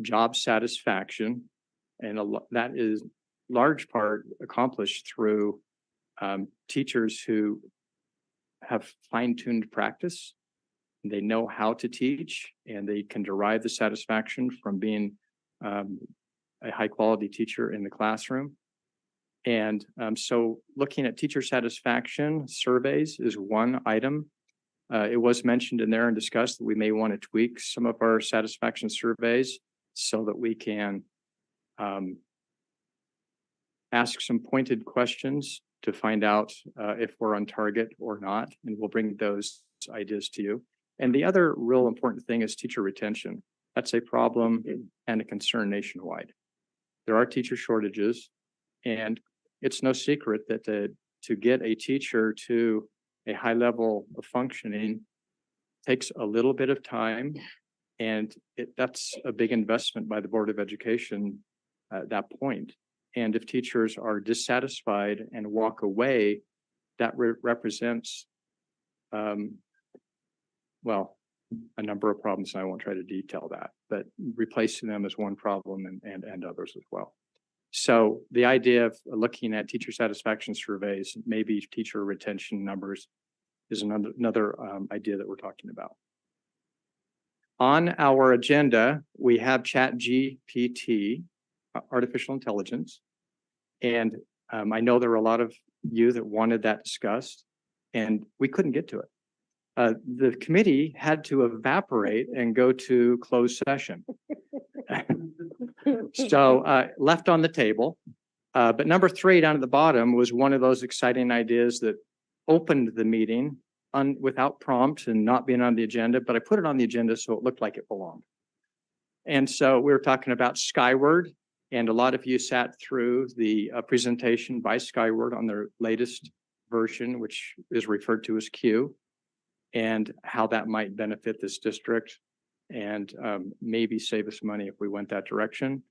job satisfaction. And that is large part accomplished through teachers who have fine-tuned practice. They know how to teach, and they can derive the satisfaction from being a high-quality teacher in the classroom. And so looking at teacher satisfaction surveys is one item. It was mentioned in there and discussed that we may want to tweak some of our satisfaction surveys so that we can ask some pointed questions to find out if we're on target or not, and we'll bring those ideas to you. And the other real important thing is teacher retention. That's a problem and a concern nationwide. There are teacher shortages, and it's no secret that to get a teacher to a high level of functioning takes a little bit of time, and that's a big investment by the Board of Education at that point. And if teachers are dissatisfied and walk away, that represents, well, a number of problems. And I won't try to detail that, but replacing them is one problem and others as well. So the idea of looking at teacher satisfaction surveys, maybe teacher retention numbers, is another idea that we're talking about. On our agenda, we have ChatGPT, artificial intelligence. And I know there were a lot of you that wanted that discussed, and we couldn't get to it. The committee had to evaporate and go to closed session. So left on the table. But number 3 down at the bottom was one of those exciting ideas that opened the meeting without prompt and not being on the agenda, but I put it on the agenda so it looked like it belonged. And so we were talking about Skyward, and a lot of you sat through the presentation by Skyward on their latest version, which is referred to as Q, and how that might benefit this district and maybe save us money if we went that direction.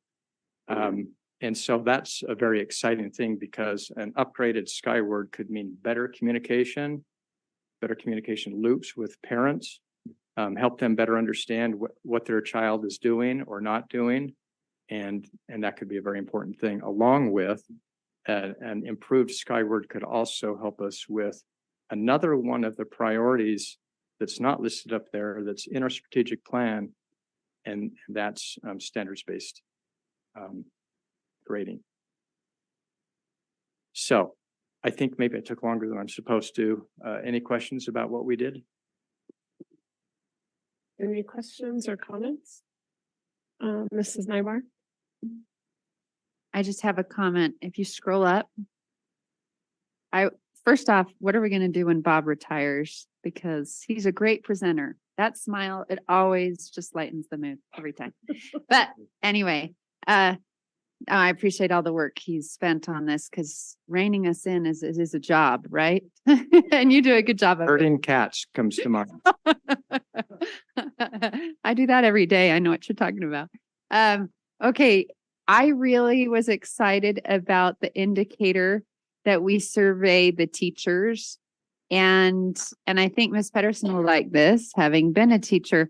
And so that's a very exciting thing, because an upgraded Skyward could mean better communication loops with parents, help them better understand what their child is doing or not doing. And that could be a very important thing, along with an improved Skyward could also help us with another one of the priorities that's not listed up there, that's in our strategic plan, and that's standards-based grading. So I think maybe I took longer than I'm supposed to. Any questions about what we did? Any questions or comments? Mrs. Nybar? I just have a comment. If you scroll up, first off, what are we going to do when Bob retires? Because he's a great presenter. That smile, it always just lightens the mood every time. But anyway, I appreciate all the work he's spent on this because reining us in is a job, right? And you do a good job of it. Herding cats comes to mind. I do that every day. I know what you're talking about. Okay. I really was excited about the indicator that we survey the teachers. And I think Ms. Pedersen will like this, having been a teacher.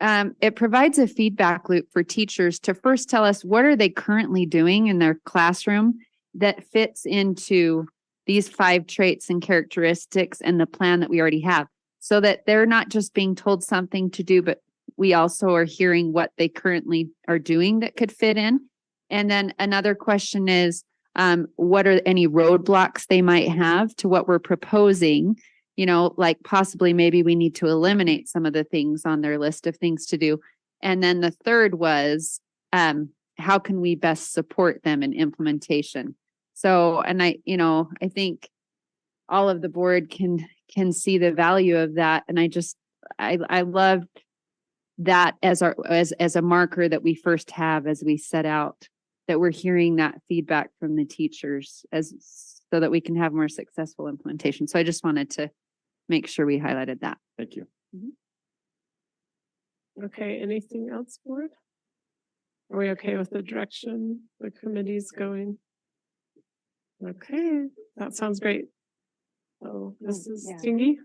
It provides a feedback loop for teachers to first tell us what are they currently doing in their classroom that fits into these 5 traits and characteristics and the plan that we already have, so that they're not just being told something to do, but we also are hearing what they currently are doing that could fit in. And then another question is, what are any roadblocks they might have to what we're proposing? You know, like possibly maybe we need to eliminate some of the things on their list of things to do. And then the third was, how can we best support them in implementation? So, and I think all of the board can see the value of that. And I love that as a marker that we first have as we set out, that we're hearing that feedback from the teachers so that we can have more successful implementation. So I just wanted to make sure we highlighted that. Thank you. Okay, anything else, board? Are we okay with the direction the committee's going? Okay, that sounds great. So this is Tingy.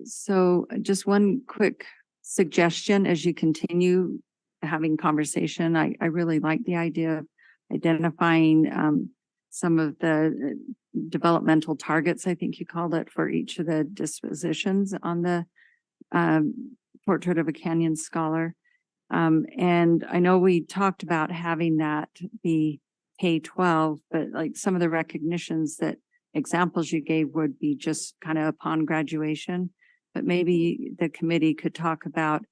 So just one quick suggestion as you continue having conversation. I really like the idea of identifying some of the developmental targets, I think you called it, for each of the dispositions on the Portrait of a Canyon Scholar. And I know we talked about having that be K-12, but like some of the recognitions that examples you gave would be just kind of upon graduation. But maybe the committee could talk about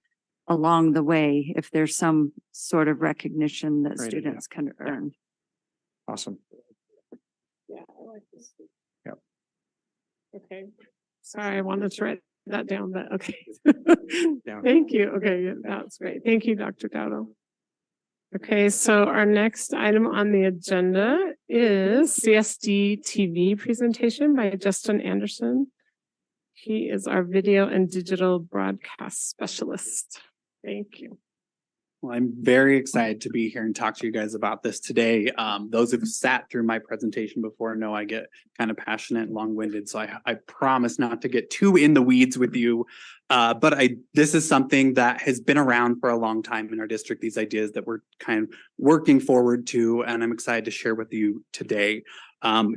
along the way if there's some sort of recognition that Great idea. students can earn. Awesome. Yeah, I like this. Yep. Okay, sorry, I wanted to write that down, but okay. Down. Thank you. Okay, yeah, that's great. Thank you, Dr. Dowdle. Okay, so our next item on the agenda is CSD TV presentation by Justin Anderson. He is our video and digital broadcast specialist. Thank you. Well, I'm very excited to be here and talk to you guys about this today. Those who've sat through my presentation before know I get kind of passionate and long-winded, so I promise not to get too in the weeds with you. But this is something that has been around for a long time in our district, these ideas that we're kind of working forward to, and I'm excited to share with you today.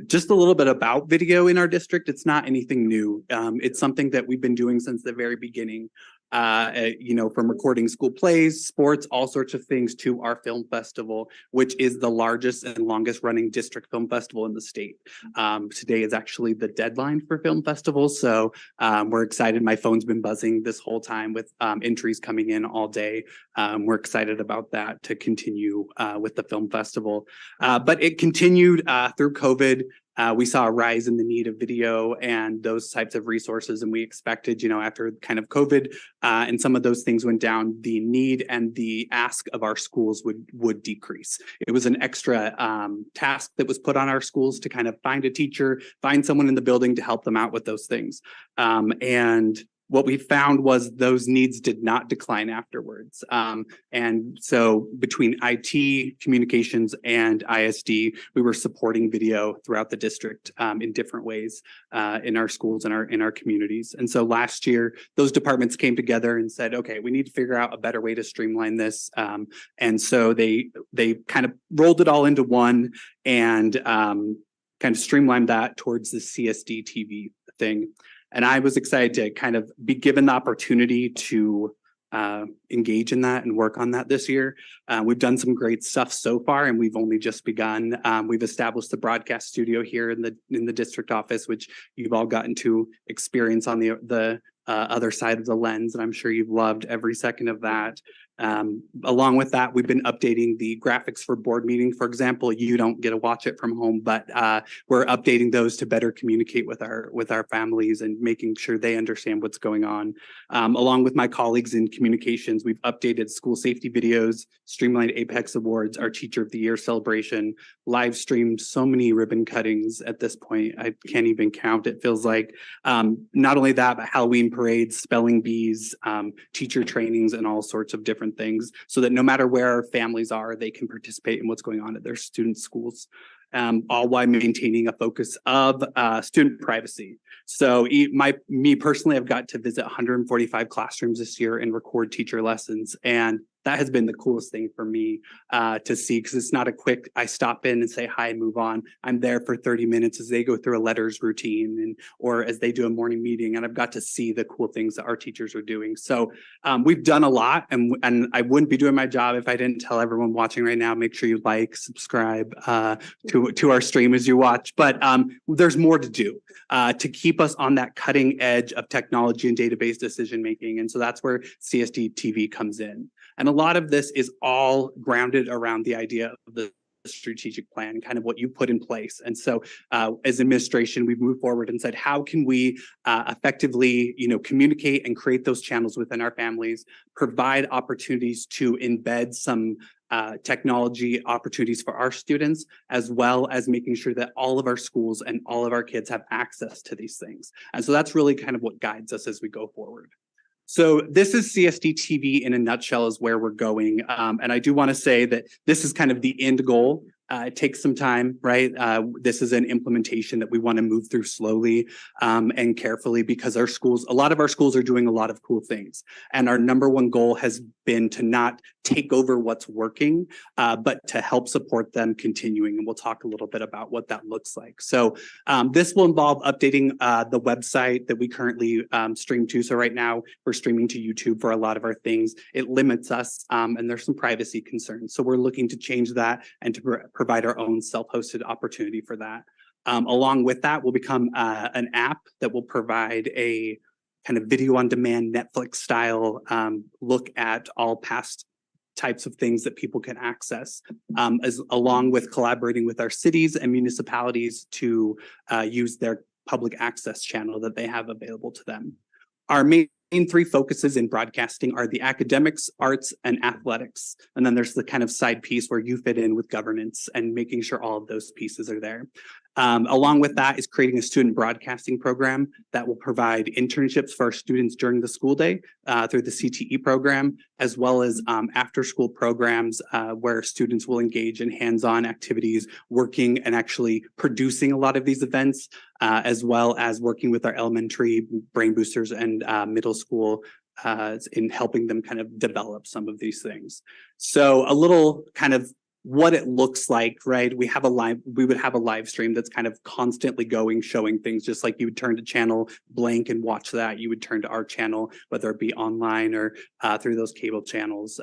Just a little bit about video in our district. It's not anything new. It's something that we've been doing since the very beginning. From recording school plays, sports, all sorts of things, to our film festival, which is the largest and longest running district film festival in the state. Today is actually the deadline for film festivals, so we're excited. My phone's been buzzing this whole time with entries coming in all day. We're excited about that to continue with the film festival. But it continued through COVID. We saw a rise in the need of video and those types of resources, and we expected, after kind of COVID and some of those things went down, the need and the ask of our schools would decrease. It was an extra task that was put on our schools to kind of find a teacher, find someone in the building to help them out with those things. And what we found was those needs did not decline afterwards. And so between IT, communications, and ISD, we were supporting video throughout the district in different ways in our schools and in our communities. And so last year, those departments came together and said, okay, we need to figure out a better way to streamline this. And so they kind of rolled it all into one and kind of streamlined that towards the CSD TV thing. And I was excited to kind of be given the opportunity to engage in that and work on that this year. We've done some great stuff so far, and we've only just begun. We've established the broadcast studio here in the district office, which you've all gotten to experience on the other side of the lens, and I'm sure you've loved every second of that. Along with that, we've been updating the graphics for board meeting. For example, you don't get to watch it from home, but we're updating those to better communicate with our families and making sure they understand what's going on. Along with my colleagues in communications, we've updated school safety videos, streamlined Apex Awards, our Teacher of the Year celebration, live streamed so many ribbon cuttings at this point. I can't even count. It feels like not only that, but Halloween parades, spelling bees, teacher trainings, and all sorts of different things, so that no matter where our families are, they can participate in what's going on at their student schools. All while maintaining a focus of student privacy. So me personally, I've got to visit 145 classrooms this year and record teacher lessons. And that has been the coolest thing for me to see, because it's not a quick, I stop in and say hi and move on. I'm there for 30 minutes as they go through a letters routine or as they do a morning meeting, and I've got to see the cool things that our teachers are doing. So we've done a lot, and I wouldn't be doing my job if I didn't tell everyone watching right now, make sure you like, subscribe to our stream as you watch. But there's more to do to keep us on that cutting edge of technology and database decision making. And so that's where CSD TV comes in. And a lot of this is all grounded around the idea of the strategic plan, kind of what you put in place. And so as administration, we've moved forward and said, how can we effectively, communicate and create those channels within our families, provide opportunities to embed some technology opportunities for our students, as well as making sure that all of our schools and all of our kids have access to these things. And so that's really kind of what guides us as we go forward. So this is CSD TV in a nutshell, is where we're going. And I do want to say that this is kind of the end goal. It takes some time, right? This is an implementation that we want to move through slowly and carefully, because a lot of our schools are doing a lot of cool things. And our number one goal has been to not take over what's working, but to help support them continuing. And we'll talk a little bit about what that looks like. So this will involve updating the website that we currently stream to. So right now we're streaming to YouTube for a lot of our things. It limits us and there's some privacy concerns. So we're looking to change that and to provide our own self-hosted opportunity for that. Along with that will become an app that will provide a kind of video on demand Netflix style look at all past types of things that people can access, along with collaborating with our cities and municipalities to use their public access channel that they have available to them. Our main three focuses in broadcasting are the academics, arts, and athletics. And then there's the kind of side piece where you fit in with governance and making sure all of those pieces are there. Along with that is creating a student broadcasting program that will provide internships for our students during the school day through the CTE program, as well as after school programs where students will engage in hands-on activities, working and actually producing a lot of these events, as well as working with our elementary brain boosters and middle school in helping them kind of develop some of these things. So a little kind of what it looks like, right? We would have a live stream that's kind of constantly going, showing things, just like you would turn to channel blank and watch that. You would turn to our channel, whether it be online or through those cable channels.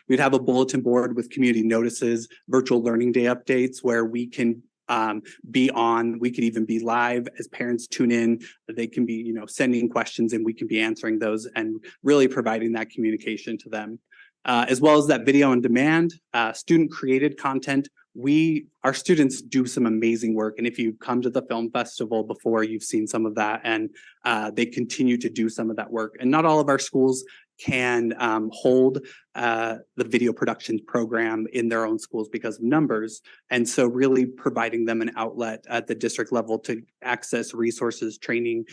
We'd have a bulletin board with community notices, virtual learning day updates, where we can be on, we could even be live as parents tune in. They can be, sending questions and we can be answering those and really providing that communication to them. As well as that video on demand, student created content. Our students do some amazing work. And if you come to the film festival before, you've seen some of that, and they continue to do some of that work. And not all of our schools can hold the video production program in their own schools because of numbers. And so really providing them an outlet at the district level to access resources, training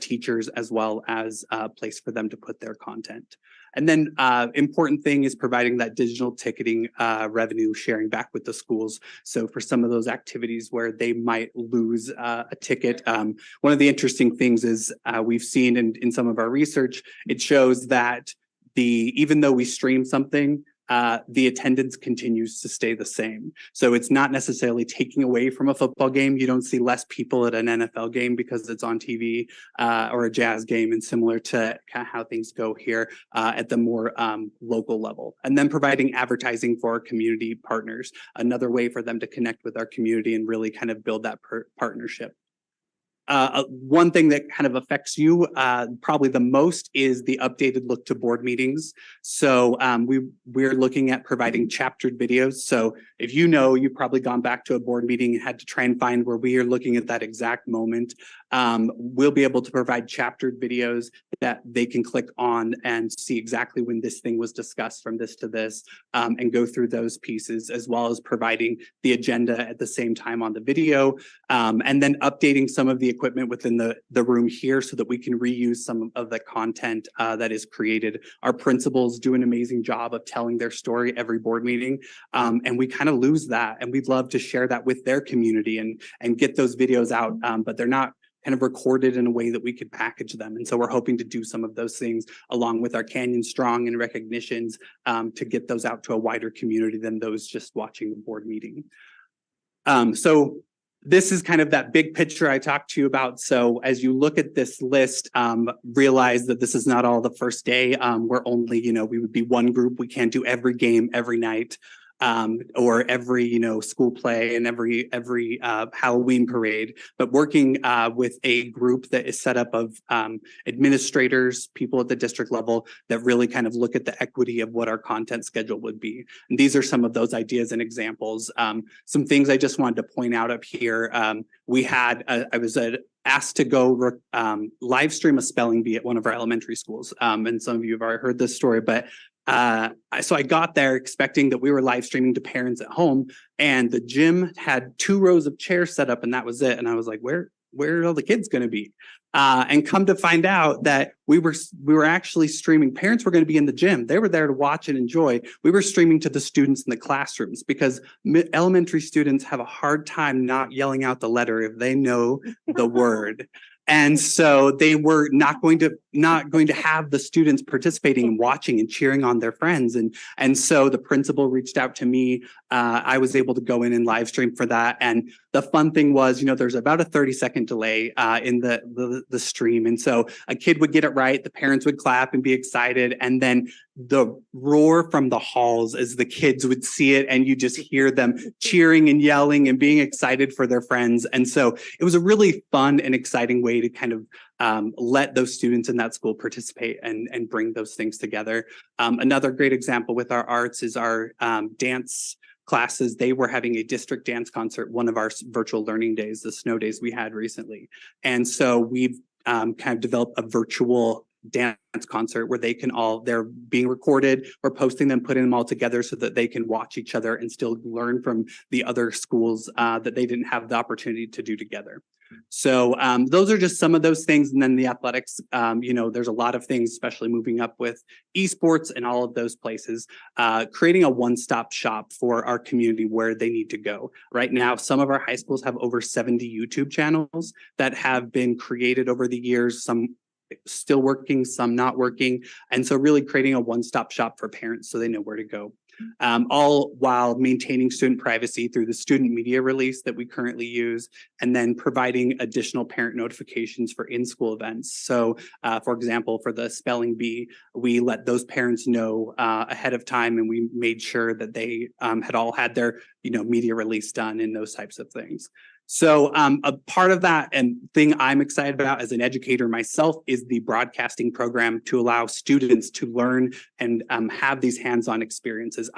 teachers, as well as a place for them to put their content. And then important thing is providing that digital ticketing revenue sharing back with the schools. So for some of those activities where they might lose a ticket, one of the interesting things is we've seen in some of our research, it shows that even though we stream something, the attendance continues to stay the same. So it's not necessarily taking away from a football game. You don't see less people at an NFL game because it's on TV or a jazz game, and similar to kind of how things go here at the more local level. And then providing advertising for our community partners, another way for them to connect with our community and really kind of build that partnership. One thing that kind of affects you probably the most is the updated look to board meetings. So we're looking at providing chaptered videos. So if you know, you've probably gone back to a board meeting and had to try and find where we are looking at that exact moment. We'll be able to provide chaptered videos that they can click on and see exactly when this thing was discussed from this to this, and go through those pieces, as well as providing the agenda at the same time on the video, and then updating some of the equipment within the room here so that we can reuse some of the content that is created. Our principals do an amazing job of telling their story every board meeting, and we kind of lose that, and we'd love to share that with their community and get those videos out, but they're not kind of recorded in a way that we could package them. And so we're hoping to do some of those things along with our Canyon Strong and recognitions to get those out to a wider community than those just watching the board meeting. So this is kind of that big picture I talked to you about. So as you look at this list, realize that this is not all the first day. We're only, we would be one group. We can't do every game every night. Or every, school play and every Halloween parade, but working with a group that is set up of administrators, people at the district level that really kind of look at the equity of what our content schedule would be. And these are some of those ideas and examples. Some things I just wanted to point out up here. We had, I was asked to go live stream a spelling bee at one of our elementary schools. And some of you have already heard this story, but so I got there expecting that we were live streaming to parents at home, and the gym had 2 rows of chairs set up and that was it. And I was like, where are all the kids going to be? And come to find out that we were actually streaming. Parents were going to be in the gym. They were there to watch and enjoy. We were streaming to the students in the classrooms because elementary students have a hard time not yelling out the letter if they know the word. And so they were not going to have the students participating and watching and cheering on their friends. And so the principal reached out to me. I was able to go in and live stream for that. And the fun thing was, there's about a 30-second delay in the stream. And so a kid would get it right. The parents would clap and be excited. And then the roar from the halls as the kids would see it, and you just hear them cheering and yelling and being excited for their friends. And so it was a really fun and exciting way to kind of let those students in that school participate and bring those things together. Another great example with our arts is our dance classes. They were having a district dance concert, one of our virtual learning days, the snow days we had recently. And so we've kind of developed a virtual dance concert where they're being recorded. We're posting them, putting them all together so that they can watch each other and still learn from the other schools that they didn't have the opportunity to do together. So those are just some of those things. And then the athletics, there's a lot of things, especially moving up with esports and all of those places, creating a one-stop shop for our community where they need to go. Right now, some of our high schools have over 70 YouTube channels that have been created over the years, some still working, some not working. And so really creating a one-stop shop for parents so they know where to go. All while maintaining student privacy through the student media release that we currently use, and then providing additional parent notifications for in-school events. So, for example, for the spelling bee, we let those parents know ahead of time, and we made sure that they had all had their, media release done and those types of things. So a part of that and thing I'm excited about as an educator myself is the broadcasting program to allow students to learn and have these hands-on experiences.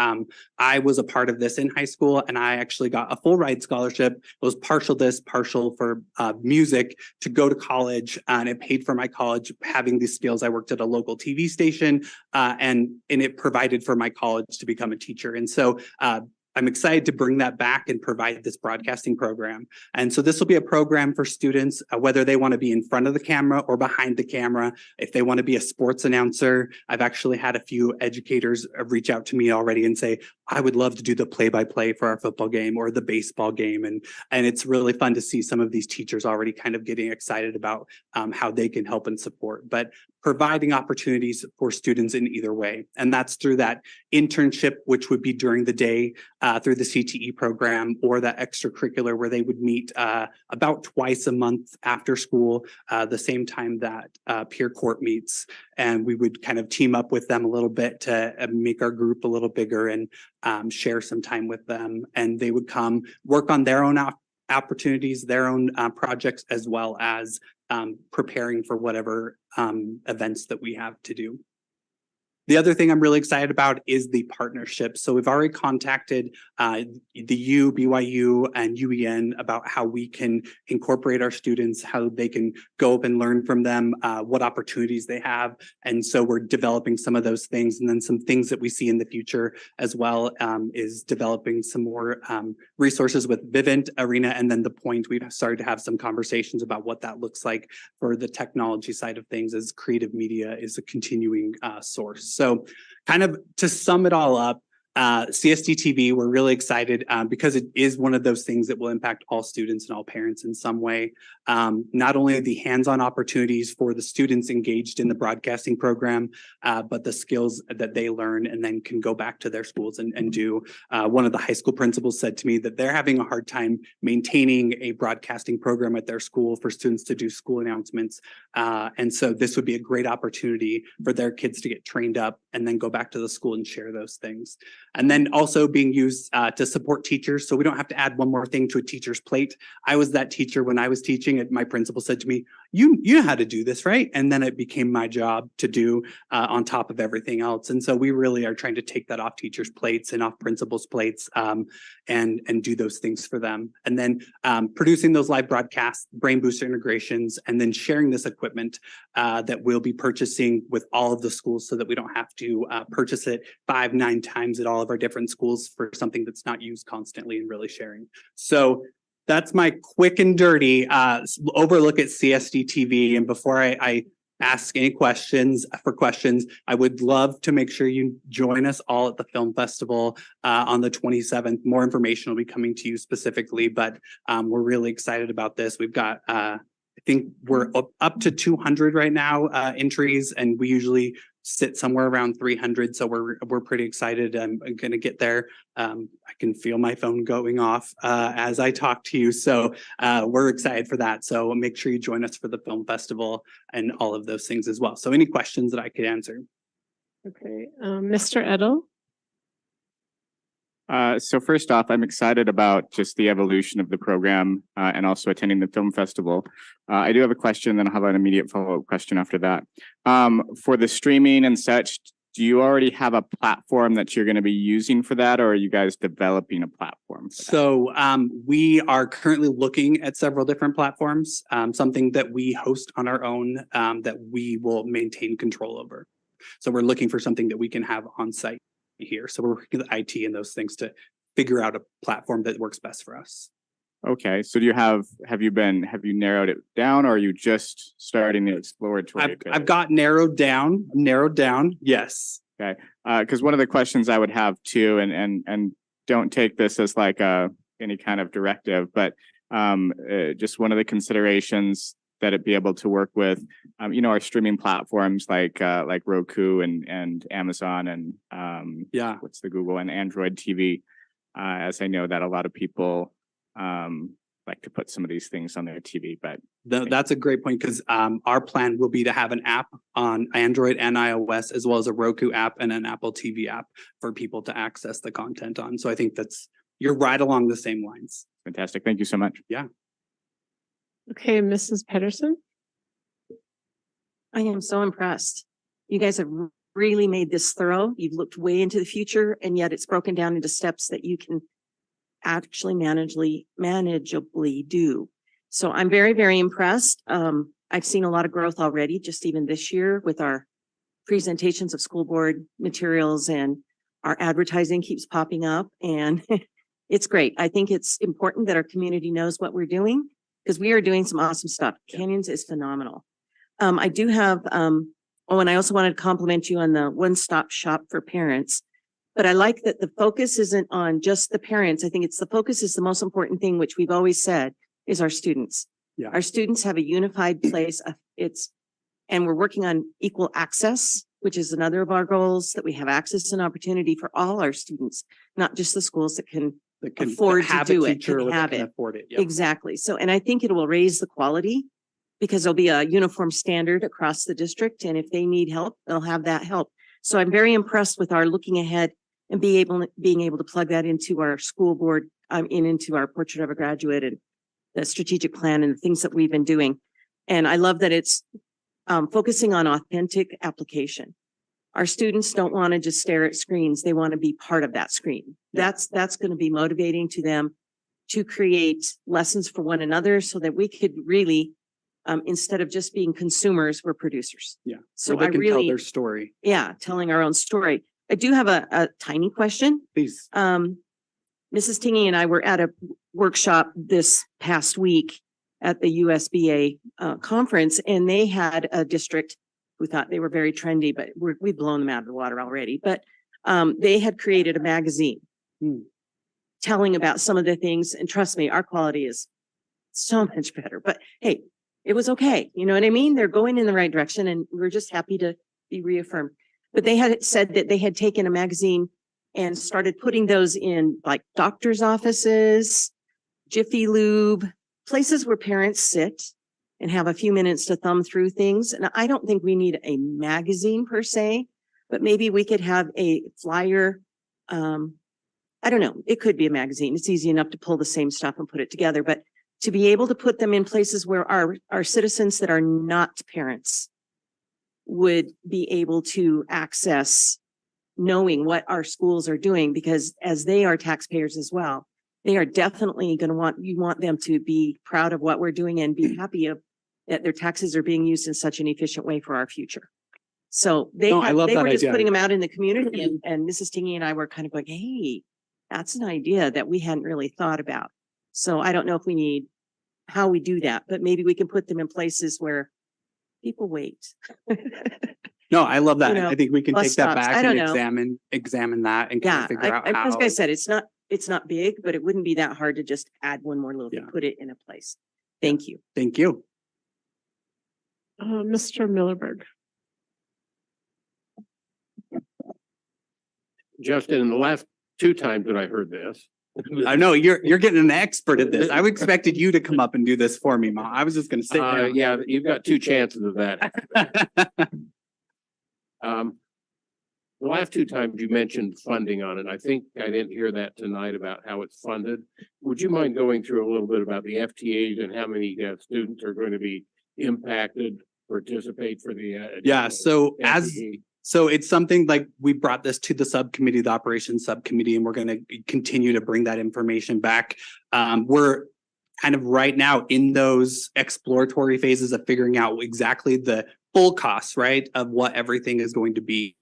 I was a part of this in high school, and I actually got a full ride scholarship. It was partial for music to go to college, and it paid for my college having these skills. I worked at a local TV station, and it provided for my college to become a teacher. And so I'm excited to bring that back and provide this broadcasting program. And so this will be a program for students, whether they want to be in front of the camera or behind the camera. If they want to be a sports announcer, I've actually had a few educators reach out to me already and say, I would love to do the play-by-play for our football game or the baseball game. And it's really fun to see some of these teachers already kind of getting excited about how they can help and support. But providing opportunities for students in either way. And that's through that internship, which would be during the day, through the CTE program, or that extracurricular where they would meet about twice a month after school, the same time that peer court meets. And we would kind of team up with them a little bit to make our group a little bigger and share some time with them. And they would come work on their own opportunities, their own projects, as well as preparing for whatever events that we have to do. The other thing I'm really excited about is the partnership. So we've already contacted the U, BYU, and UEN about how we can incorporate our students, how they can go up and learn from them, what opportunities they have. And so we're developing some of those things. And then some things that we see in the future as well is developing some more resources with Vivint, Arena, and then The Point. We've started to have some conversations about what that looks like for the technology side of things, as creative media is a continuing source. So kind of to sum it all up, CSD TV, we're really excited because it is one of those things that will impact all students and all parents in some way. Not only the hands-on opportunities for the students engaged in the broadcasting program, but the skills that they learn and then can go back to their schools and do. One of the high school principals said to me that they're having a hard time maintaining a broadcasting program at their school for students to do school announcements. And so this would be a great opportunity for their kids to get trained up and then go back to the school and share those things. And then also being used to support teachers. So we don't have to add one more thing to a teacher's plate. I was that teacher when I was teaching. My principal said to me, you know how to do this, right? And then it became my job to do on top of everything else. And so we really are trying to take that off teachers' plates and off principals' plates and do those things for them. And then producing those live broadcasts, brain booster integrations, and then sharing this equipment that we'll be purchasing with all of the schools so that we don't have to purchase it 5-9 times at all of our different schools for something that's not used constantly, and really sharing. So that's my quick and dirty overlook at CSD TV. And before I ask any questions, I would love to make sure you join us all at the film festival on the 27th. More information will be coming to you specifically, but we're really excited about this. We've got I think we're up to 200 right now entries, and we usually sit somewhere around 300. So we're pretty excited. I'm going to get there. I can feel my phone going off as I talk to you. So we're excited for that. So make sure you join us for the film festival and all of those things as well. So any questions that I could answer? Okay, Mr. Edel? So first off, I'm excited about just the evolution of the program and also attending the film festival. I do have a question, then I'll have an immediate follow-up question after that. For the streaming and such, do you already have a platform that you're going to be using for that, or are you guys developing a platform? So we are currently looking at several different platforms, something that we host on our own that we will maintain control over. So we're looking for something that we can have on site here. So we're working with IT and those things to figure out a platform that works best for us. Okay, so do you have you narrowed it down, or are you just starting the exploratory? I've got narrowed down, yes. Okay, because one of the questions I would have too, and don't take this as like any kind of directive, but just one of the considerations that it be able to work with, our streaming platforms like Roku and Amazon and what's the Google and Android TV, as I know that a lot of people like to put some of these things on their TV. But that's a great point, because our plan will be to have an app on Android and iOS, as well as a Roku app and an Apple TV app for people to access the content on. So I think you're right along the same lines. Fantastic. Thank you so much. Yeah. Okay, Mrs. Pedersen? I am so impressed. You guys have really made this thorough. You've looked way into the future, and yet it's broken down into steps that you can actually manageably do. So I'm very, very impressed. I've seen a lot of growth already, just even this year with our presentations of school board materials, and our advertising keeps popping up, and it's great. I think it's important that our community knows what we're doing, because we are doing some awesome stuff. Canyons is phenomenal. I do have, and I also wanted to compliment you on the one-stop shop for parents. But I like that the focus isn't on just the parents. I think the focus is the most important thing, which we've always said, is our students. Yeah. Our students have a unified place. And we're working on equal access, which is another of our goals, that we have access and opportunity for all our students, not just the schools that can afford to do it. Afford it. Yeah. Exactly. So, and I think it will raise the quality, because there'll be a uniform standard across the district. And if they need help, they'll have that help. So I'm very impressed with our looking ahead and being able to plug that into our school board, into our portrait of a graduate, and the strategic plan and the things that we've been doing. And I love that it's focusing on authentic application. Our students don't want to just stare at screens. They want to be part of that screen. That's going to be motivating to them to create lessons for one another so that we could really, instead of just being consumers, we're producers. Yeah. So they I can tell really, their story. yeah, telling our own story. I do have a tiny question. Please. Mrs. Tingy and I were at a workshop this past week at the USBA conference, and they had a district who thought they were very trendy, but we've blown them out of the water already. But they had created a magazine telling about some of the things, and trust me, our quality is so much better. But hey, it was okay. You know what I mean? They're going in the right direction, and we're just happy to be reaffirmed. But they had said that they had taken a magazine and started putting those in like doctor's offices, Jiffy Lube, places where parents sit and have a few minutes to thumb through things. And I don't think we need a magazine per se, but maybe we could have a flyer. I don't know. It could be a magazine. It's easy enough to pull the same stuff and put it together, but to be able to put them in places where our citizens that are not parents would be able to access knowing what our schools are doing, because as they are taxpayers as well, they are definitely going to you want them to be proud of what we're doing and be happy of that their taxes are being used in such an efficient way for our future. So they were just putting them out in the community, and Mrs. Tingy and I were kind of like, hey, that's an idea that we hadn't really thought about. So I don't know if we need how we do that, but maybe we can put them in places where people wait. No, I love that. You know, I think we can bus take that stops. back I and don't know. examine that and kind Yeah, of figure out as how. I said, it's not big, but it wouldn't be that hard to just add one more little thing, Yeah. put it in a place. Thank you. Thank you. Mr. Millerberg. Justin, in the last two times that I heard this. I know you're getting an expert at this. I expected you to come up and do this for me, Ma. I was just gonna sit down. Yeah, you've got two chances of that. The last two times you mentioned funding on it, I think I didn't hear that tonight about how it's funded. Would you mind going through a little bit about the FTAs and how many students are going to be impacted, participate for the? Yeah, so FTE? So it's something like we brought this to the subcommittee, the operations subcommittee, and we're going to continue to bring that information back. We're kind of right now in those exploratory phases of figuring out exactly the full costs, right, of what everything is going to be.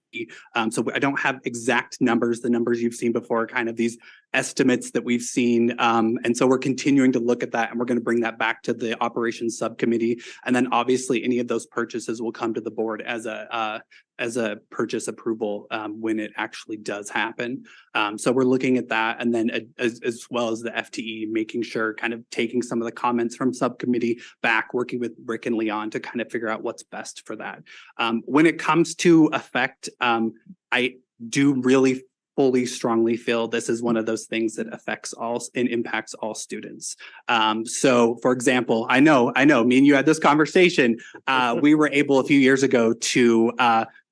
So I don't have exact numbers. The numbers you've seen before, kind of these estimates that we've seen. And so we're continuing to look at that, and we're going to bring that back to the operations subcommittee. And then obviously any of those purchases will come to the board as a purchase approval when it actually does happen. So we're looking at that, and then as well as the FTE, making sure, kind of taking some of the comments from subcommittee back, working with Rick and Leon to kind of figure out what's best for that. When it comes to effect, I do really fully strongly feel this is one of those things that affects all and impacts all students. So for example, I know me and you had this conversation. We were able a few years ago to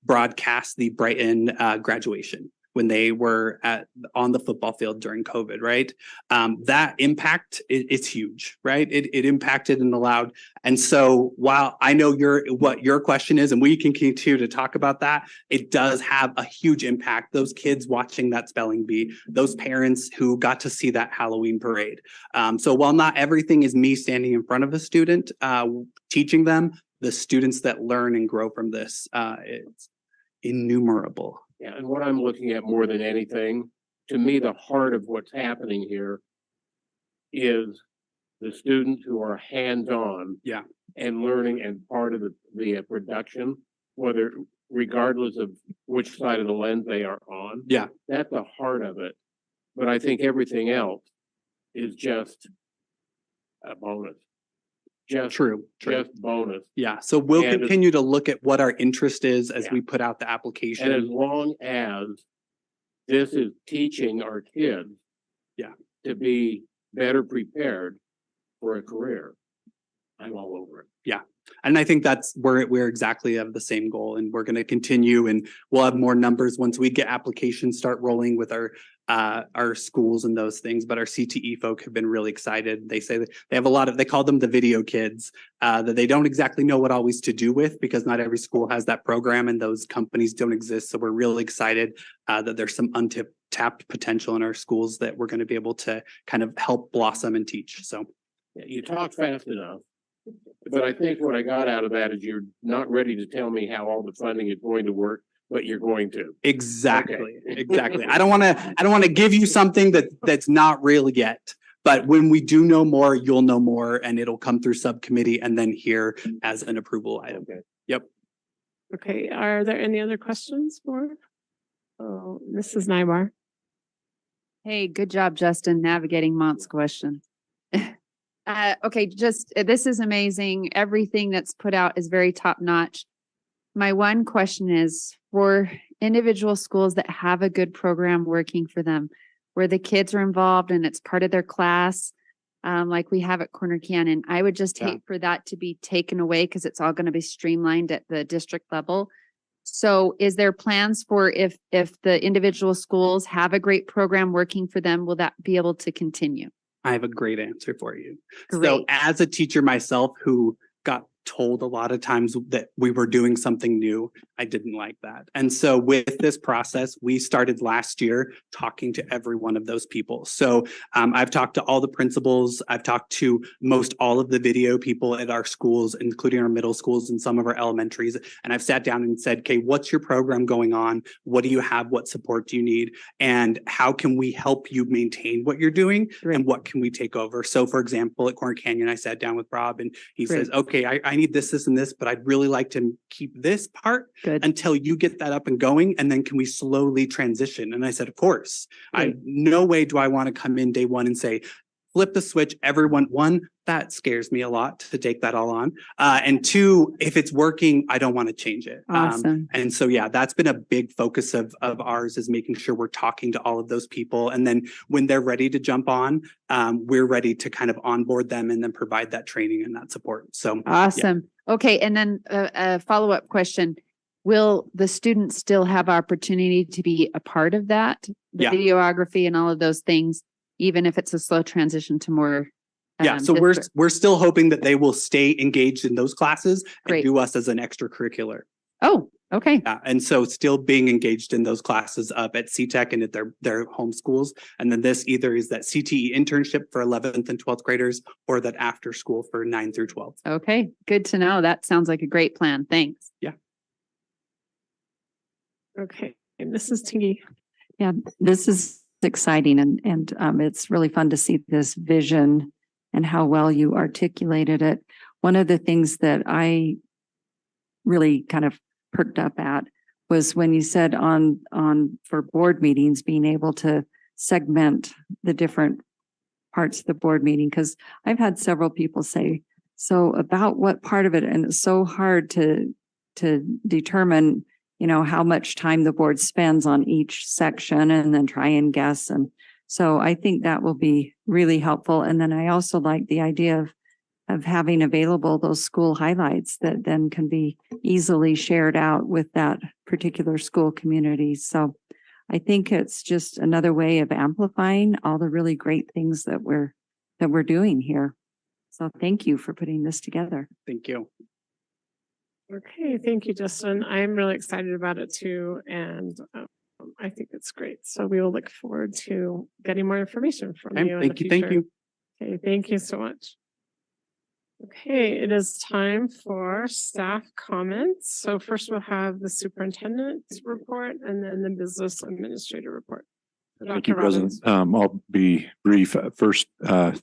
broadcast the Brighton graduation when they were on the football field during COVID, right? That impact is huge, right? It impacted and allowed. And so while I know what your question is, and we can continue to talk about that, it does have a huge impact. Those kids watching that spelling bee, those parents who got to see that Halloween parade. So while not everything is me standing in front of a student, teaching them, the students that learn and grow from this, it's innumerable. Yeah, and what I'm looking at more than anything, to me, the heart of what's happening here is the students who are hands-on. Yeah. And learning and part of the production, whether regardless of which side of the lens they are on. Yeah. That's the heart of it. But I think everything else is just a bonus. True. Just bonus. Yeah, so we'll And continue to look at what our interest is as we put out the And as application. long as this is teaching our kids. Yeah. To be better prepared for a career, I'm all over it. Yeah, And I think that's where we're exactly of the same goal, and we're going to continue, and we'll have more numbers once we get applications start rolling with our schools and those things. But our CTE folk have been really excited. They say that they have a lot of, they call them the video kids, that they don't exactly know what always to do with, because not every school has that program and those companies don't exist. So we're really excited that there's some untapped potential in our schools that we're going to be able to kind of help blossom and teach. So Yeah, you talk fast enough. But I think what I got out of that is you're not ready to tell me how all the funding is going to work, but you're going to. exactly, exactly. I don't want to give you something that's not real yet. But when we do know more, you'll know more, and it'll come through subcommittee and then here as an approval item. Okay. Yep. Okay, are there any other questions for Mrs. Nybar? Hey, good job, Justin, navigating Mont's question. Okay, just, this is amazing. Everything that's put out is very top notch. My one question is for individual schools that have a good program working for them, where the kids are involved and it's part of their class, like we have at Corner Canyon. I would just hate for that to be taken away because it's all going to be streamlined at the district level. So is there plans for if the individual schools have a great program working for them, will that be able to continue? I have a great answer for you. So Great. as a teacher myself who got told a lot of times that we were doing something new, I didn't like that. And so with this process, we started last year talking to every one of those people. So I've talked to all the principals. I've talked to most all of the video people at our schools, including our middle schools and some of our elementaries. And I've sat down and said, okay, what's your program going on? What do you have? What support do you need? And how can we help you maintain what you're doing? Great. And what can we take over? So for example, at Corner Canyon, I sat down with Rob and he Great. says, okay, I need this, and this, but I'd really like to keep this part Good. until you get that up and going. And then can we slowly transition? And I said, of course. Great. No way do I want to come in day one and say, flip the switch, everyone. One, that scares me a lot to take that all on. And two, if it's working, I don't want to change it. Awesome. And so, yeah, that's been a big focus of ours, is making sure we're talking to all of those people. And then when they're ready to jump on, we're ready to kind of onboard them and then provide that training and that support. So Awesome. Okay, and then a follow-up question. Will the students still have opportunity to be a part of that? The Yeah. videography and all of those things, even if it's a slow transition to more? yeah, so district? we're still hoping that they will stay engaged in those classes and Great. do us as an extracurricular. Oh, okay. Yeah, and so still being engaged in those classes up at CTEC and at their home schools. And then this either is that CTE internship for 11th and 12th graders, or that after school for 9 through 12. Okay, good to know. That sounds like a great plan. Thanks. Okay, and Mrs. Tingey. Yeah, this is exciting and it's really fun to see this vision and how well you articulated it. One of the things that I really kind of perked up at was when you said on for board meetings, being able to segment the different parts of the board meeting, because I've had several people say, so about what part of it, and it's so hard to determine, you know, how much time the board spends on each section and then try and guess. And so I think that will be really helpful. And then I also like the idea of having available those school highlights that then can be easily shared out with that particular school community. So I think it's just another way of amplifying all the really great things that we're doing here. So thank you for putting this together. Thank you. Okay, thank you, Justin. I'm really excited about it too, and I think it's great. So we will look forward to getting more information from Okay, you in the thank you. Thank future. you. Okay, thank you so much. Okay, it is time for staff comments. So first we'll have the superintendent's report and then the business administrator report. Thank you, Dr. Robbins. President. I'll be brief. First, I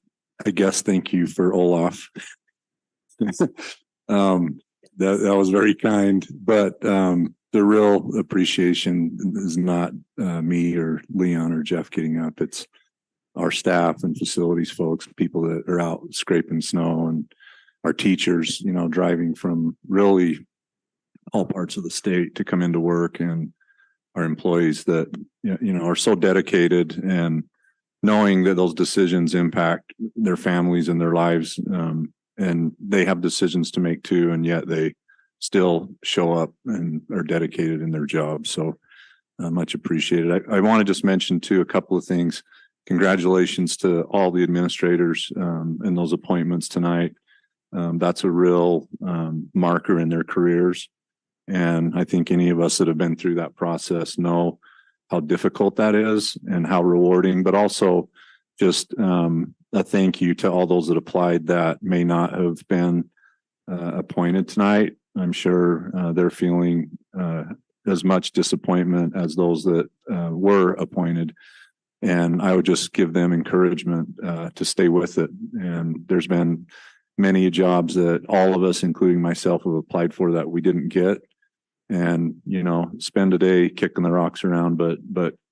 guess, thank you for Olaf. That was very kind, but the real appreciation is not me or Leon or Jeff getting up. It's our staff and facilities folks, people that are out scraping snow, and our teachers, you know, driving from really all parts of the state to come into work, and our employees that, you know, are so dedicated, and knowing that those decisions impact their families and their lives and they have decisions to make too, and yet they still show up and are dedicated in their job. So much appreciated. I want to just mention too, a couple of things. Congratulations to all the administrators in those appointments tonight. That's a real marker in their careers. And I think any of us that have been through that process know how difficult that is and how rewarding, but also just a thank you to all those that applied that may not have been appointed tonight. I'm sure they're feeling as much disappointment as those that were appointed. And I would just give them encouragement to stay with it. And there's been many jobs that all of us, including myself, have applied for that we didn't get. And, you know, spend a day kicking the rocks around, but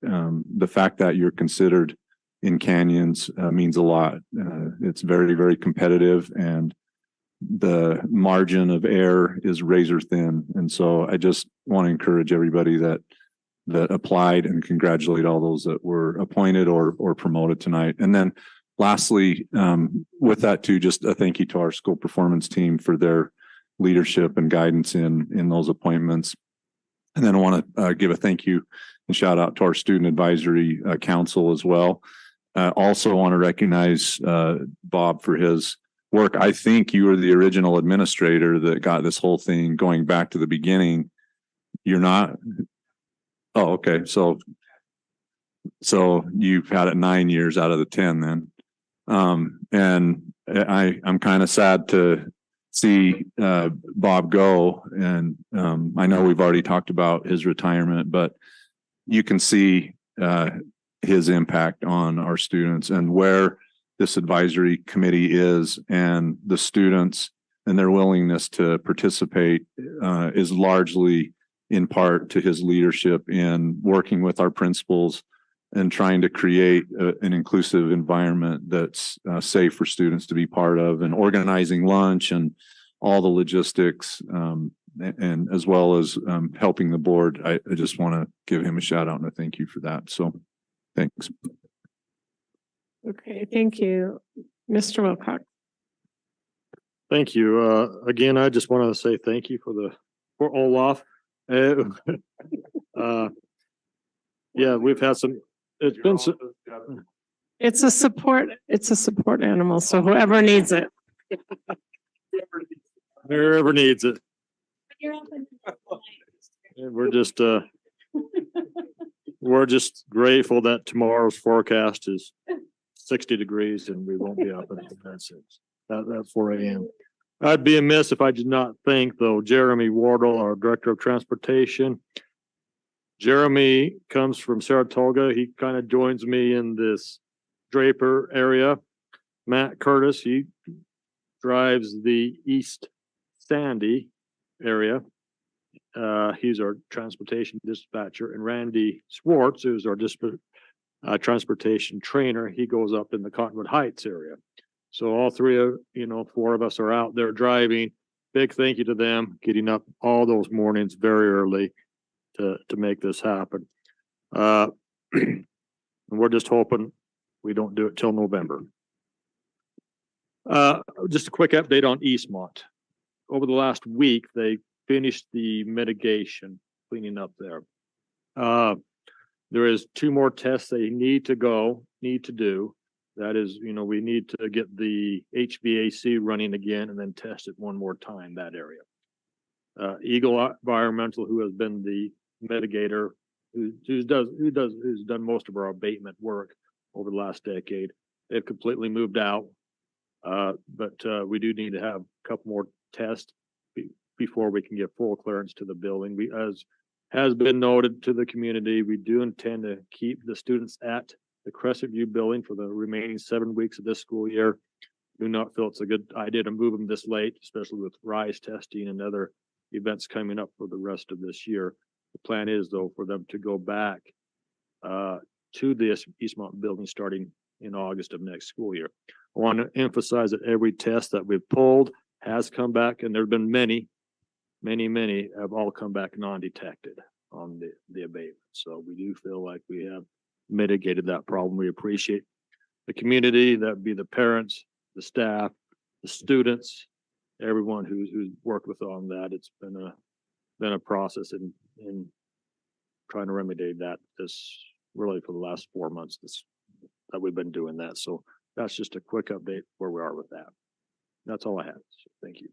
the fact that you're considered in Canyons means a lot. It's very, very competitive, and the margin of error is razor thin. And so I just want to encourage everybody that applied and congratulate all those that were appointed or promoted tonight. And then lastly, with that too, just a thank you to our school performance team for their leadership and guidance in those appointments. And then I want to give a thank you and shout out to our student advisory council as well. Also want to recognize Bob for his work. I think you were the original administrator that got this whole thing going back to the beginning. You're not? Oh, okay. So you've had it 9 years out of the 10 then. And I'm kind of sad to see Bob go, and I know we've already talked about his retirement, but you can see his impact on our students and where this advisory committee is, and the students and their willingness to participate is largely in part to his leadership in working with our principals and trying to create an inclusive environment that's safe for students to be part of, and organizing lunch and all the logistics, and as well as helping the board. I just want to give him a shout out and a thank you for that. So thanks. Okay, thank you. Mr. Wilcox. Thank you. Again, I just want to say thank you for Olaf. Yeah, we've had some, it's been, It's a support animal, so whoever needs it. whoever needs it. And we're just grateful that tomorrow's forecast is 60 degrees and we won't be up at 4 a.m. I'd be amiss if I did not thank, though, Jeremy Wardle, our Director of Transportation. Jeremy comes from Saratoga. He kind of joins me in this Draper area. Matt Curtis, he drives the East Sandy area. He's our transportation dispatcher, and Randy Swartz, who's our transportation trainer, he goes up in the Cottonwood Heights area. So all four of us are out there driving. Big thank you to them, getting up all those mornings very early to make this happen. And we're just hoping we don't do it till November. Just a quick update on Eastmont. Over the last week, they finished the mitigation, cleaning up there. There is 2 more tests they need to do. That is, we need to get the HVAC running again and then test it one more time, that area. Eagle Environmental, who has been the mitigator, who's done most of our abatement work over the last decade, they've completely moved out. But we do need to have a couple more tests before we can get full clearance to the building. As has been noted to the community, we do intend to keep the students at the Crescent View building for the remaining 7 weeks of this school year. Do not feel it's a good idea to move them this late, especially with RISE testing and other events coming up for the rest of this year. The plan is, though, for them to go back to this Eastmont building starting in August of next school year. I want to emphasize that every test that we've pulled has come back, and there have been many have all come back non-detected on the abatement. So we do feel like we have mitigated that problem. We appreciate the community, that'd be the parents, the staff, the students, everyone who's worked with on that. It's been a process in trying to remedy that this really for the last 4 months that we've been doing that. So that's just a quick update where we are with that. That's all I have. So thank you.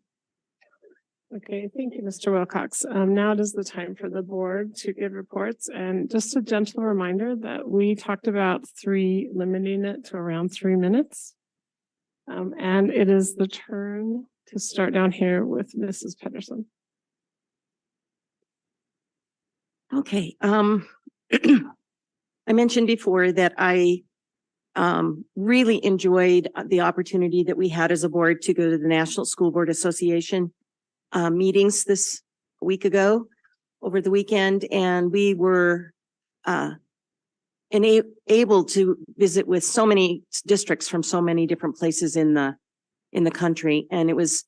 Okay, thank you, Mr. Wilcox. Now it is the time for the board to give reports, and just a gentle reminder that we talked about limiting it to around 3 minutes. And it is the turn to start down here with Mrs. Pedersen. Okay, I mentioned before that I really enjoyed the opportunity that we had as a board to go to the National School Board Association meetings this week ago over the weekend, and we were able to visit with so many districts from so many different places in the country, and it was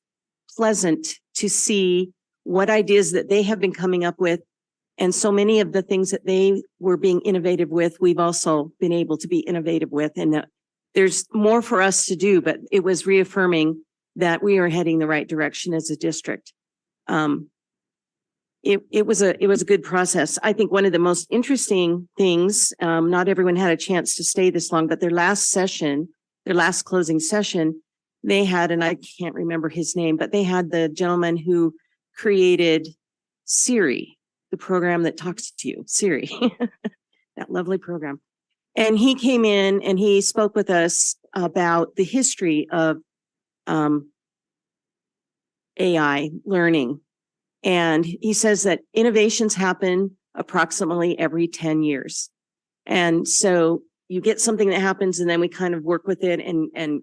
pleasant to see what ideas that they have been coming up with. And so many of the things that they were being innovative with, we've also been able to be innovative with. And there's more for us to do, but it was reaffirming that we are heading the right direction as a district. It was a good process. I think one of the most interesting things, not everyone had a chance to stay this long, but their last closing session, they had, and I can't remember his name, but they had the gentleman who created Siri, the program that talks to you, Siri, that lovely program. And he came in and he spoke with us about the history of AI learning. And he says that innovations happen approximately every 10 years. And so you get something that happens and then we kind of work with it and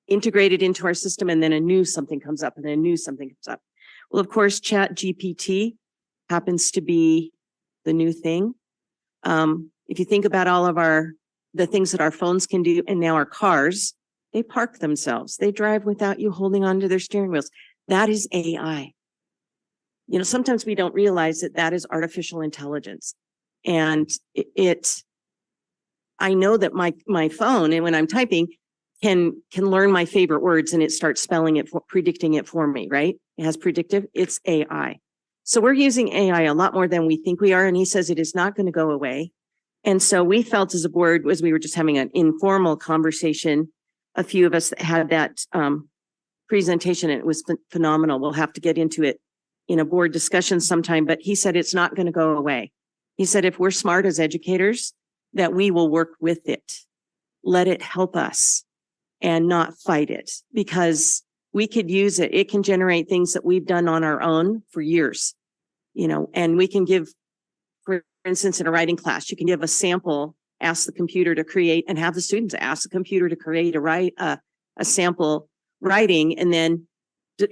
integrate it into our system. And then a new something comes up and then a new something comes up. Well, of course, Chat GPT happens to be the new thing. If you think about all of the things that our phones can do and now our cars, they park themselves. They drive without you holding onto their steering wheels. That is AI. You know, sometimes we don't realize that that is artificial intelligence. And I know that my phone, and when I'm typing, can learn my favorite words and it starts spelling it, predicting it for me, right? It has predictive, it's AI. So we're using AI a lot more than we think we are. And he says it is not going to go away. And so we felt as a board, as we were just having an informal conversation, a few of us that had that presentation, and it was phenomenal. We'll have to get into it in a board discussion sometime, but he said it's not going to go away. He said if we're smart as educators, that we will work with it, let it help us and not fight it, because we could use it. It can generate things that we've done on our own for years, you know, and we can give, for instance, in a writing class, you can give a sample, ask the computer to create, and have the students ask the computer to create a sample writing, and then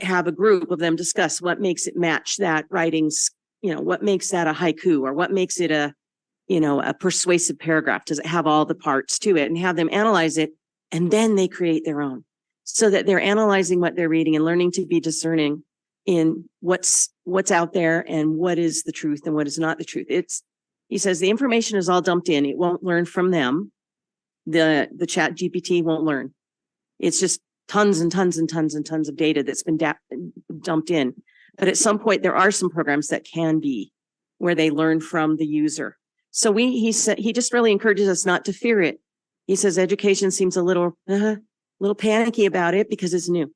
have a group of them discuss what makes it match that writing's, you know, what makes that a haiku, or what makes it a persuasive paragraph? Does it have all the parts to it? And have them analyze it, and then they create their own, so that they're analyzing what they're reading and learning to be discerning in what's out there and what is the truth and what is not the truth. He says the information is all dumped in. It won't learn from them. The Chat GPT won't learn. It's just tons and tons and tons and tons of data that's been dumped in. But at some point, there are some programs that can be where they learn from the user. So he just really encourages us not to fear it. He says education seems a little panicky about it because it's new,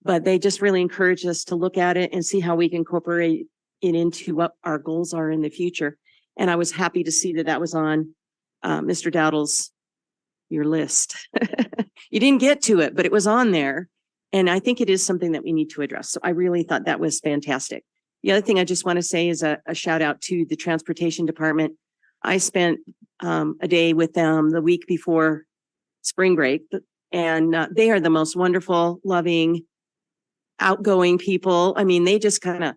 but they just really encourage us to look at it and see how we can incorporate it into what our goals are in the future. And I was happy to see that was on Mr. Dowdle's your list. You didn't get to it, but it was on there. And I think it is something that we need to address. So I really thought that was fantastic. The other thing I just want to say is a shout out to the transportation department. I spent a day with them the week before spring break, and they are the most wonderful, loving, outgoing people. I mean, they just kind of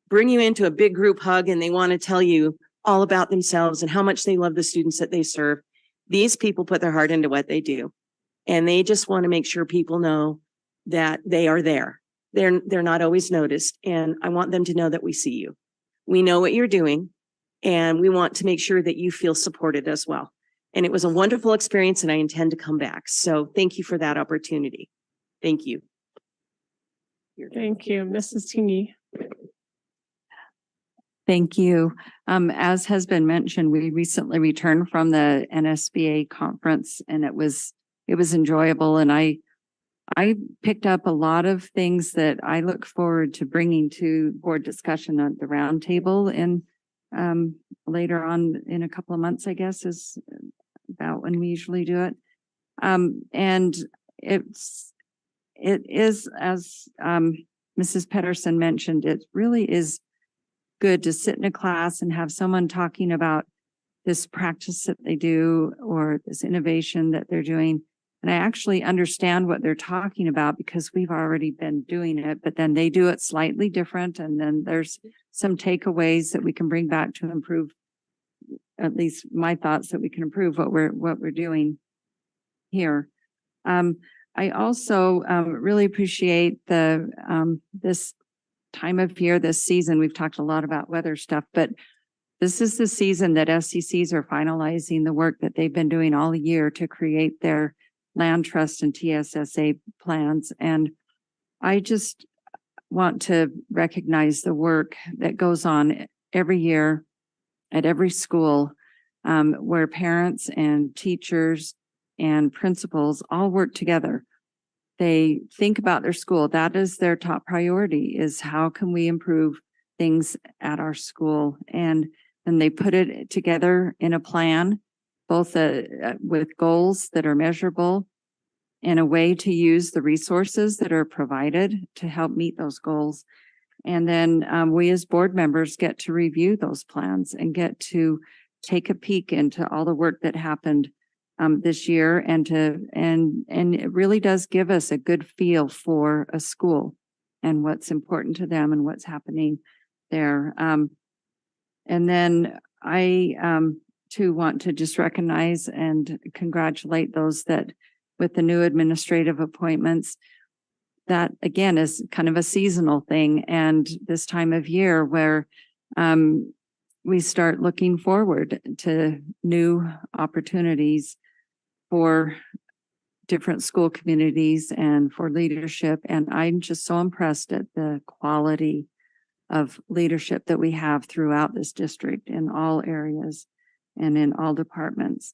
bring you into a big group hug and they want to tell you all about themselves and how much they love the students that they serve. These people put their heart into what they do, and they just want to make sure people know that they are there. They're not always noticed, and I want them to know that we see you. We know what you're doing, and we want to make sure that you feel supported as well. And it was a wonderful experience, and I intend to come back. So thank you for that opportunity. Thank you. Thank you, Mrs. Tingy. Thank you. As has been mentioned, we recently returned from the NSBA conference and it was enjoyable. And I picked up a lot of things that I look forward to bringing to board discussion at the roundtable and later on in a couple of months, I guess, is about when we usually do it. And it is, as Mrs. Pedersen mentioned, it really is good to sit in a class and have someone talking about this practice that they do or this innovation that they're doing. And I actually understand what they're talking about because we've already been doing it, but then they do it slightly different. And then there's some takeaways that we can bring back to improve, at least my thoughts that we can improve what we're doing here. I also really appreciate this time of year, this season. We've talked a lot about weather stuff, but this is the season that SCCs are finalizing the work that they've been doing all year to create their land trust and TSSA plans. And I just want to recognize the work that goes on every year at every school, where parents and teachers and principals all work together. They think about their school. That is their top priority, is how can we improve things at our school? And then they put it together in a plan, both with goals that are measurable and a way to use the resources that are provided to help meet those goals. And then we as board members get to review those plans and get to take a peek into all the work that happened this year, and it really does give us a good feel for a school and what's important to them and what's happening there. And then I too want to just recognize and congratulate those that with the new administrative appointments, that again is kind of a seasonal thing, and this time of year where we start looking forward to new opportunities for different school communities and for leadership. And I'm just so impressed at the quality of leadership that we have throughout this district in all areas and in all departments.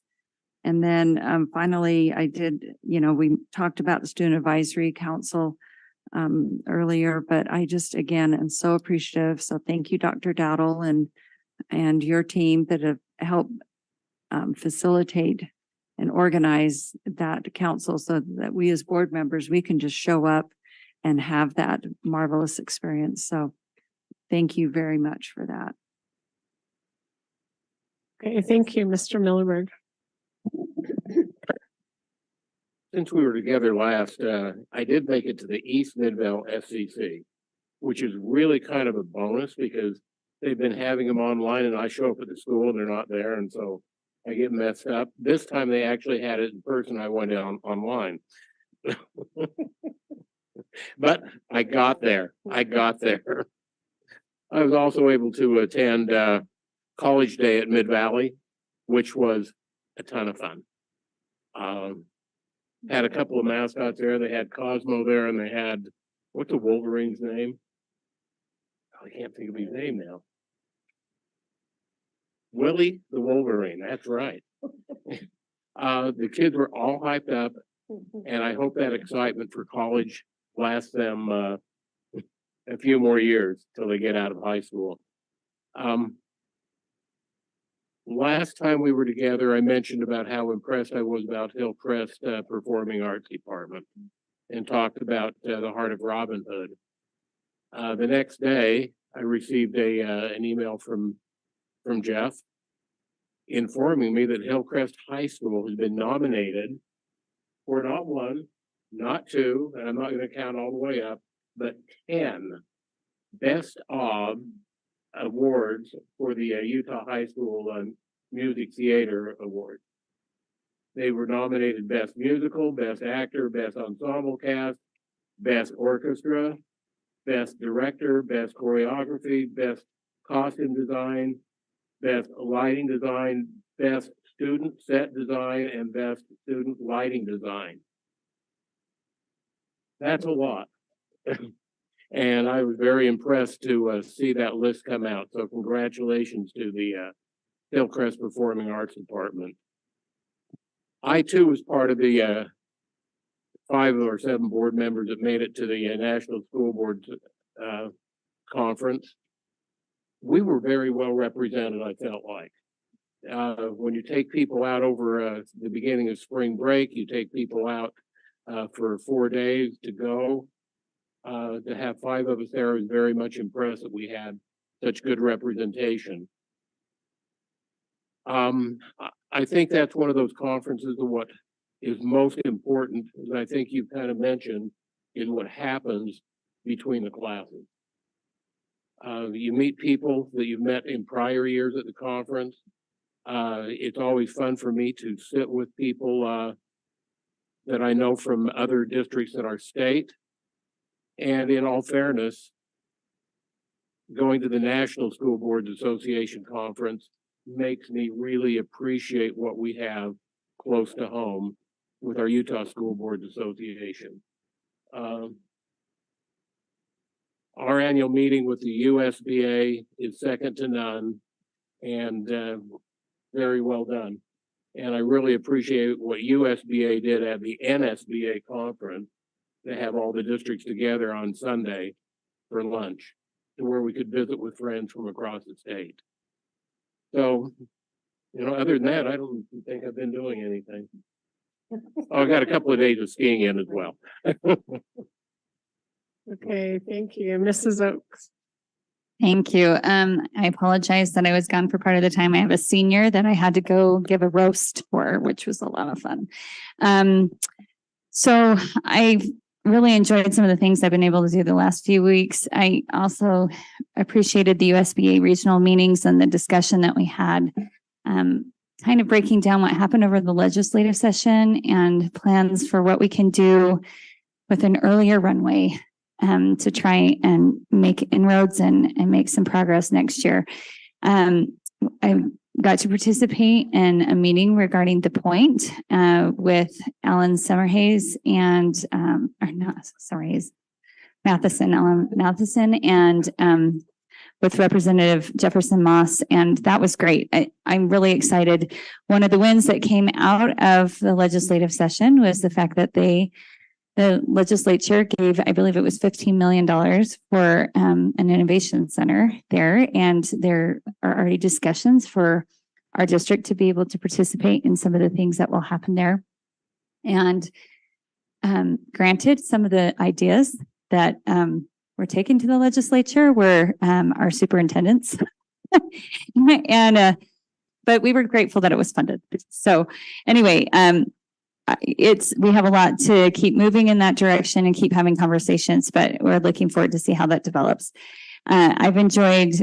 And then finally, we talked about the Student Advisory Council earlier, but I just, again, am so appreciative. So thank you, Dr. Dowdle and your team that have helped facilitate and organize that council so that we as board members, we can just show up and have that marvelous experience. So thank you very much for that. Okay, thank you, Mr. Millerberg. Since we were together last, I did make it to the East Midvale FCC, which is really kind of a bonus because they've been having them online and I show up at the school and they're not there. And so I get messed up. This time they actually had it in person. I went down online. But I got there. I was also able to attend College Day at Mid-Valley, which was a ton of fun. Had a couple of mascots there. They had Cosmo there and they had, what's the Wolverine's name? I can't think of his name now. Willie the Wolverine, that's right. The kids were all hyped up, and I hope that excitement for college lasts them a few more years till they get out of high school. Last time we were together, I mentioned about how impressed I was about Hillcrest Performing Arts Department and talked about the Heart of Robin Hood. The next day, I received an email from Jeff informing me that Hillcrest High School has been nominated for not one, not two, and I'm not going to count all the way up, but 10 Best of awards for the Utah High School Music Theater Award. They were nominated Best Musical, Best Actor, Best Ensemble Cast, Best Orchestra, Best Director, Best Choreography, Best Costume Design, Best Lighting Design, Best Student Set Design, and Best Student Lighting Design. That's a lot. And I was very impressed to see that list come out. So congratulations to the Hillcrest Performing Arts Department. I too was part of the 5 or 7 board members that made it to the National School Board conference. We were very well represented, I felt like. When you take people out over the beginning of spring break, you take people out for 4 days to go. To have 5 of us there, I was very much impressed that we had such good representation. I think that's one of those conferences of what is most important, as I think you kind of mentioned, is what happens between the classes. You meet people that you've met in prior years at the conference. It's always fun for me to sit with people that I know from other districts in our state. And in all fairness, going to the National School Boards Association conference makes me really appreciate what we have close to home with our Utah School Boards Association. Our annual meeting with the USBA is second to none and very well done. And I really appreciate what USBA did at the NSBA conference to have all the districts together on Sunday for lunch, to where we could visit with friends from across the state. So, you know, other than that, I don't think I've been doing anything. Oh, I got a couple of days of skiing in as well. Okay, thank you. Mrs. Oaks. Thank you. I apologize that I was gone for part of the time. I have a senior that I had to go give a roast for, which was a lot of fun. So I've really enjoyed some of the things I've been able to do the last few weeks. I also appreciated the USBA regional meetings and the discussion that we had, kind of breaking down what happened over the legislative session and plans for what we can do with an earlier runway to try and make inroads and make some progress next year. I got to participate in a meeting regarding the point with Alan Summerhays and Alan Matheson and with Representative Jefferson Moss, and that was great. I'm really excited. One of the wins that came out of the legislative session was the fact that the legislature gave, I believe it was $15 million for an innovation center there. And there are already discussions for our district to be able to participate in some of the things that will happen there. And granted, some of the ideas that were taken to the legislature were our superintendents. And but we were grateful that it was funded. So anyway, we have a lot to keep moving in that direction and keep having conversations, but we're looking forward to see how that develops. I've enjoyed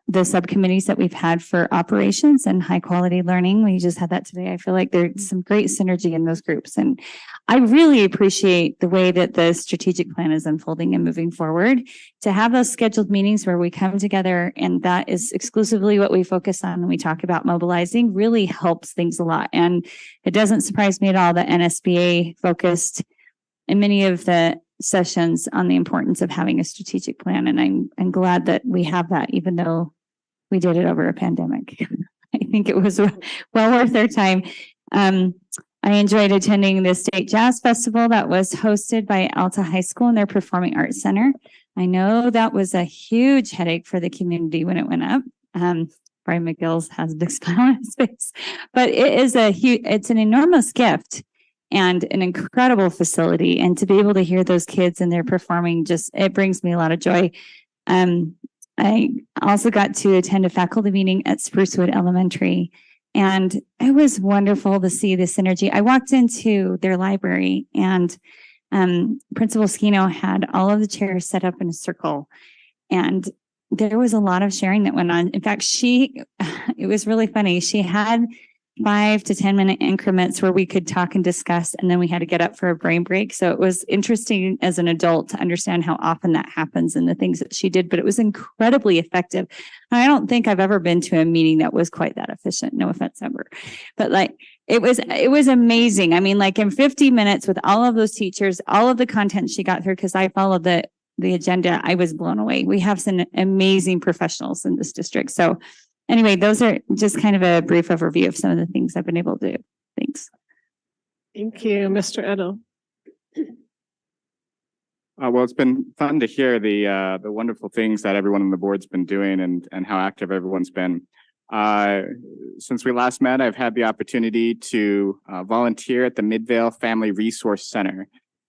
the subcommittees that we've had for operations and high quality learning. We just had that today. I feel like there's some great synergy in those groups. And I really appreciate the way that the strategic plan is unfolding and moving forward. To have those scheduled meetings where we come together and that is exclusively what we focus on when we talk about mobilizing really helps things a lot. And it doesn't surprise me at all that NSBA focused in many of the sessions on the importance of having a strategic plan. And I'm glad that we have that, even though we did it over a pandemic. I think it was well worth their time. I enjoyed attending the State Jazz Festival that was hosted by Alta High School and their Performing Arts Center. I know that was a huge headache for the community when it went up. Brian McGills has a big smile on his face, but it's an enormous gift and an incredible facility. And to be able to hear those kids and their performing, it brings me a lot of joy. I also got to attend a faculty meeting at Sprucewood Elementary, and it was wonderful to see the synergy. I walked into their library and Principal Skino had all of the chairs set up in a circle, and there was a lot of sharing that went on. In fact, it was really funny. She had 5 to 10 minute increments where we could talk and discuss, and then we had to get up for a brain break. So it was interesting as an adult to understand how often that happens and the things that she did, but it was incredibly effective. I don't think I've ever been to a meeting that was quite that efficient. No offense, Amber, but like it was amazing. I mean, like in 50 minutes with all of those teachers, all of the content she got through, because I followed the agenda, I was blown away. We have some amazing professionals in this district. So anyway, those are just kind of a brief overview of some of the things I've been able to do. Thanks. Thank you, Mr. Edel. Well, it's been fun to hear the wonderful things that everyone on the board's been doing and how active everyone's been. Since we last met, I've had the opportunity to volunteer at the Midvale Family Resource Center.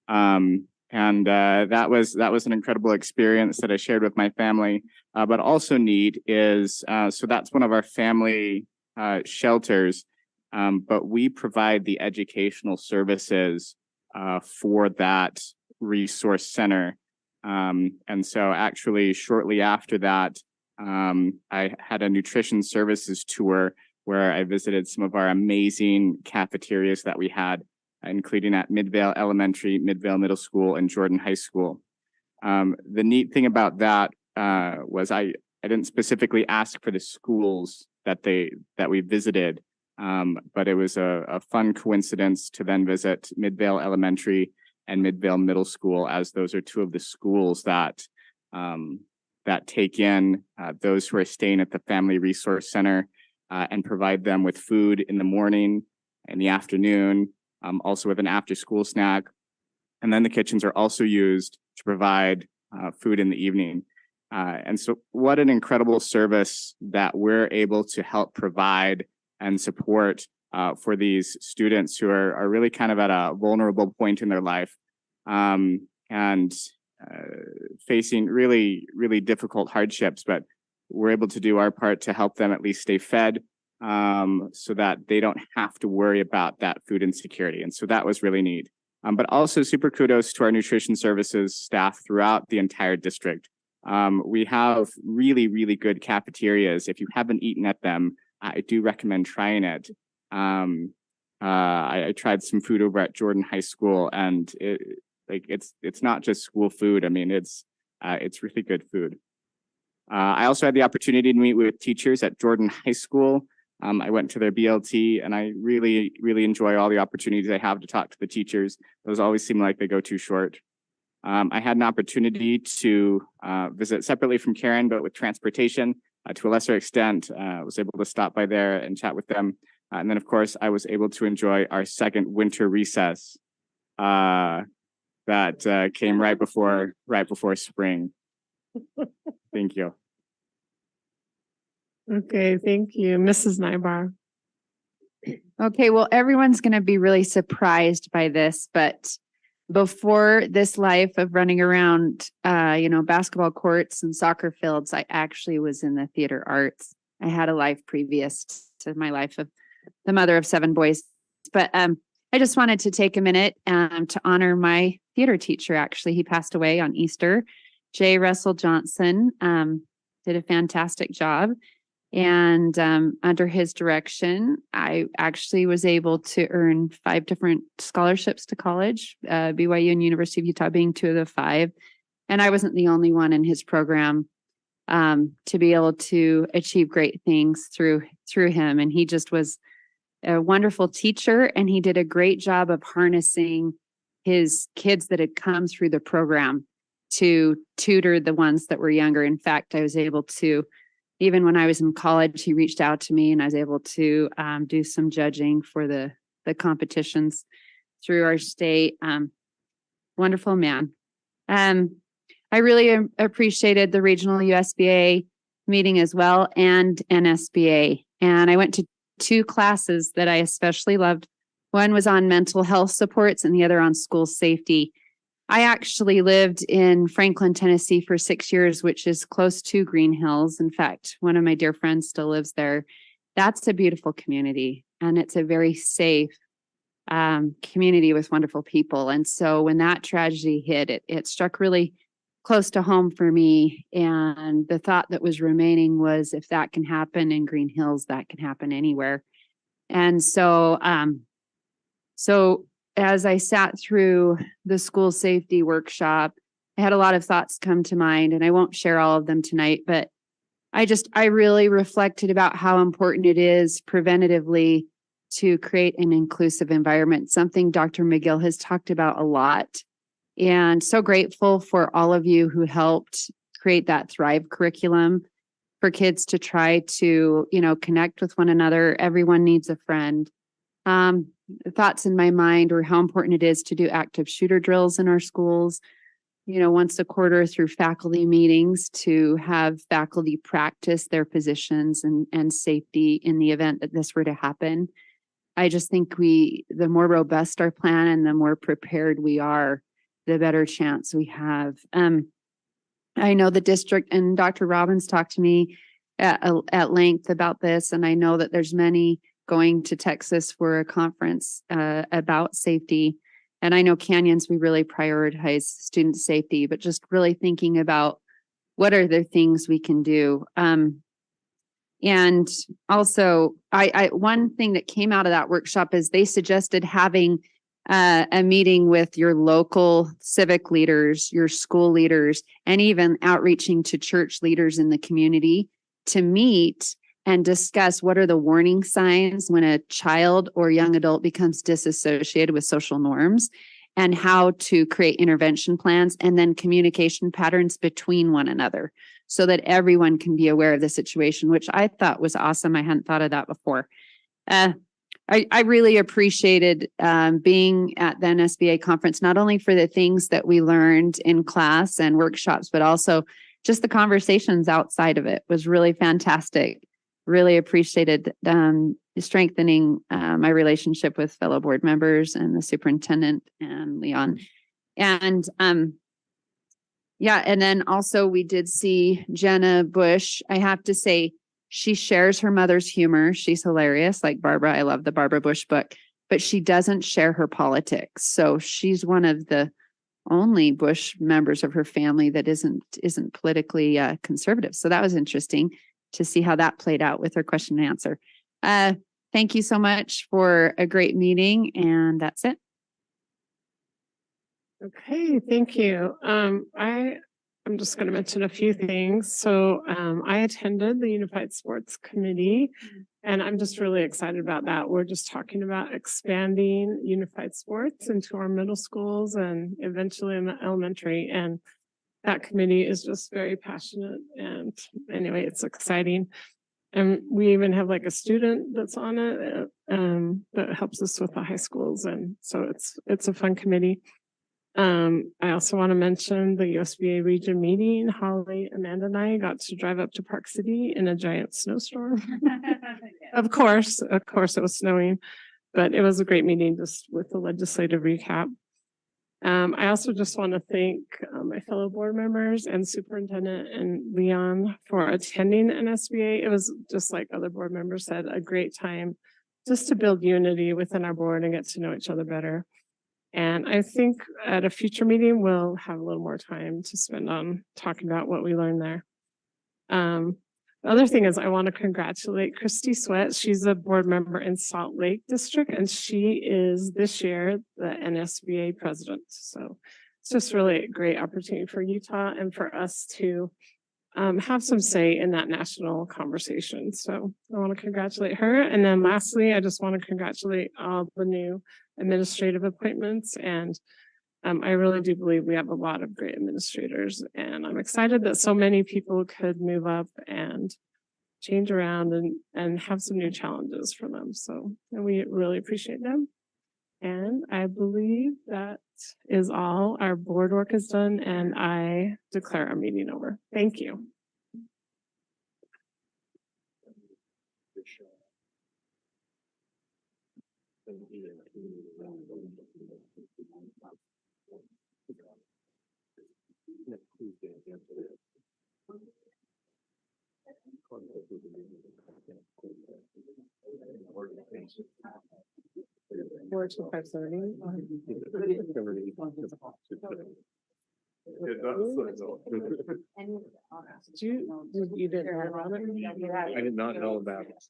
And that was an incredible experience that I shared with my family. But also neat is, so that's one of our family shelters, but we provide the educational services for that resource center. And so actually shortly after that, I had a nutrition services tour where I visited some of our amazing cafeterias that we had, including at Midvale Elementary, Midvale Middle School, and Jordan High School. The neat thing about that was I didn't specifically ask for the schools that we visited, but it was a fun coincidence to then visit Midvale Elementary and Midvale Middle School, as those are two of the schools that take in those who are staying at the Family Resource Center and provide them with food in the morning, in the afternoon, also with an after-school snack. And then the kitchens are also used to provide food in the evening. And so what an incredible service that we're able to help provide and support for these students who are really kind of at a vulnerable point in their life and facing really, really difficult hardships, but we're able to do our part to help them at least stay fed so that they don't have to worry about that food insecurity. And so that was really neat. But also super kudos to our nutrition services staff throughout the entire district. We have really, really good cafeterias. If you haven't eaten at them, I do recommend trying it. I tried some food over at Jordan High School, and it's not just school food. I mean, it's really good food. I also had the opportunity to meet with teachers at Jordan High School. I went to their BLT, and I really, really enjoy all the opportunities I have to talk to the teachers. Those always seem like they go too short. I had an opportunity to visit separately from Karen, but with transportation to a lesser extent. I was able to stop by there and chat with them. And then, of course, I was able to enjoy our second winter recess that came right before spring. Thank you. Okay, thank you, Mrs. Nybar. Okay, well, everyone's going to be really surprised by this, but before this life of running around, basketball courts and soccer fields, I actually was in the theater arts. I had a life previous to my life of the mother of 7 boys. But I just wanted to take a minute to honor my theater teacher. Actually, he passed away on Easter. J. Russell Johnson did a fantastic job. And under his direction, I actually was able to earn 5 different scholarships to college, BYU and University of Utah being 2 of the 5. And I wasn't the only one in his program to be able to achieve great things through him. And he just was a wonderful teacher, and he did a great job of harnessing his kids that had come through the program to tutor the ones that were younger. In fact, I was able to, even when I was in college, he reached out to me, and I was able to do some judging for the competitions through our state. Wonderful man. I really appreciated the regional USBA meeting as well, and NSBA. And I went to 2 classes that I especially loved. One was on mental health supports and the other on school safety. I actually lived in Franklin, Tennessee for 6 years, which is close to Green Hills. In fact, one of my dear friends still lives there. That's a beautiful community, and it's a very safe community with wonderful people. And so when that tragedy hit, it struck really close to home for me. And the thought that was remaining was, if that can happen in Green Hills, that can happen anywhere. And so, so as I sat through the school safety workshop, I had a lot of thoughts come to mind, and I won't share all of them tonight, but I really reflected about how important it is preventatively to create an inclusive environment, something Dr. McGill has talked about a lot. And so grateful for all of you who helped create that Thrive curriculum for kids to try to, connect with one another. Everyone needs a friend. The thoughts in my mind were how important it is to do active shooter drills in our schools, once a quarter through faculty meetings, to have faculty practice their positions and safety in the event that this were to happen. I just think the more robust our plan and the more prepared we are, the better chance we have. I know the district, and Dr. Robbins talked to me at length about this, and I know that there's many going to Texas for a conference about safety. And I know Canyons, we really prioritize student safety, but just really thinking about what are the things we can do. And also, one thing that came out of that workshop is they suggested having a meeting with your local civic leaders, your school leaders, and even outreaching to church leaders in the community to meet and discuss what are the warning signs when a child or young adult becomes disassociated with social norms, and how to create intervention plans and then communication patterns between one another so that everyone can be aware of the situation, which I thought was awesome. I hadn't thought of that before. I really appreciated being at the NSBA conference, not only for the things that we learned in class and workshops, but also just the conversations outside of it was really fantastic. Really appreciated strengthening my relationship with fellow board members and the superintendent and Leon. And and then also we did see Jenna Bush. I have to say, she shares her mother's humor. She's hilarious, like Barbara. I love the Barbara Bush book, but she doesn't share her politics. So she's one of the only Bush members of her family that isn't politically conservative. So that was interesting to see how that played out with her question and answer. Thank you so much for a great meeting, and that's it. Okay, thank you. I'm just going to mention a few things. So I attended the Unified Sports Committee, and I'm just really excited about that. We're just talking about expanding unified sports into our middle schools and eventually in the elementary. And that committee is just very passionate. And anyway, it's exciting. And we even have like a student that's on it that helps us with the high schools. And so it's a fun committee. I also want to mention the USBA region meeting. Holly, Amanda, and I got to drive up to Park City in a giant snowstorm. Of course, it was snowing, but it was a great meeting just with the legislative recap. I also just want to thank my fellow board members and superintendent and Leon for attending NSBA. It was just like other board members said, a great time just to build unity within our board and get to know each other better. And I think at a future meeting, we'll have a little more time to spend on talking about what we learned there. The other thing is I want to congratulate Christy Sweat. She's a board member in Salt Lake District, and she is this year the NSBA president. So it's just really a great opportunity for Utah and for us to have some say in that national conversation. So I want to congratulate her. And then lastly, I just want to congratulate all the new administrative appointments. And I really do believe we have a lot of great administrators, and I'm excited that so many people could move up and change around and have some new challenges for them. So and we really appreciate them. And I believe that is all. Our board work is done, and I declare our meeting over. Thank you. You didn't hear about it? I did not know about it.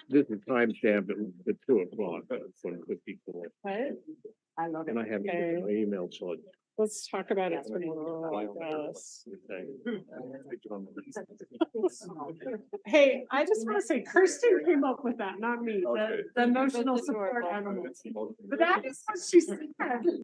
This is timestamped at 2:00, it's 1:54. What? I love And I have Okay. my email, so. Let's talk about it tomorrow, I guess. Hey, I just want to say Kirsten came up with that, not me, the emotional support animals. But that is what she said.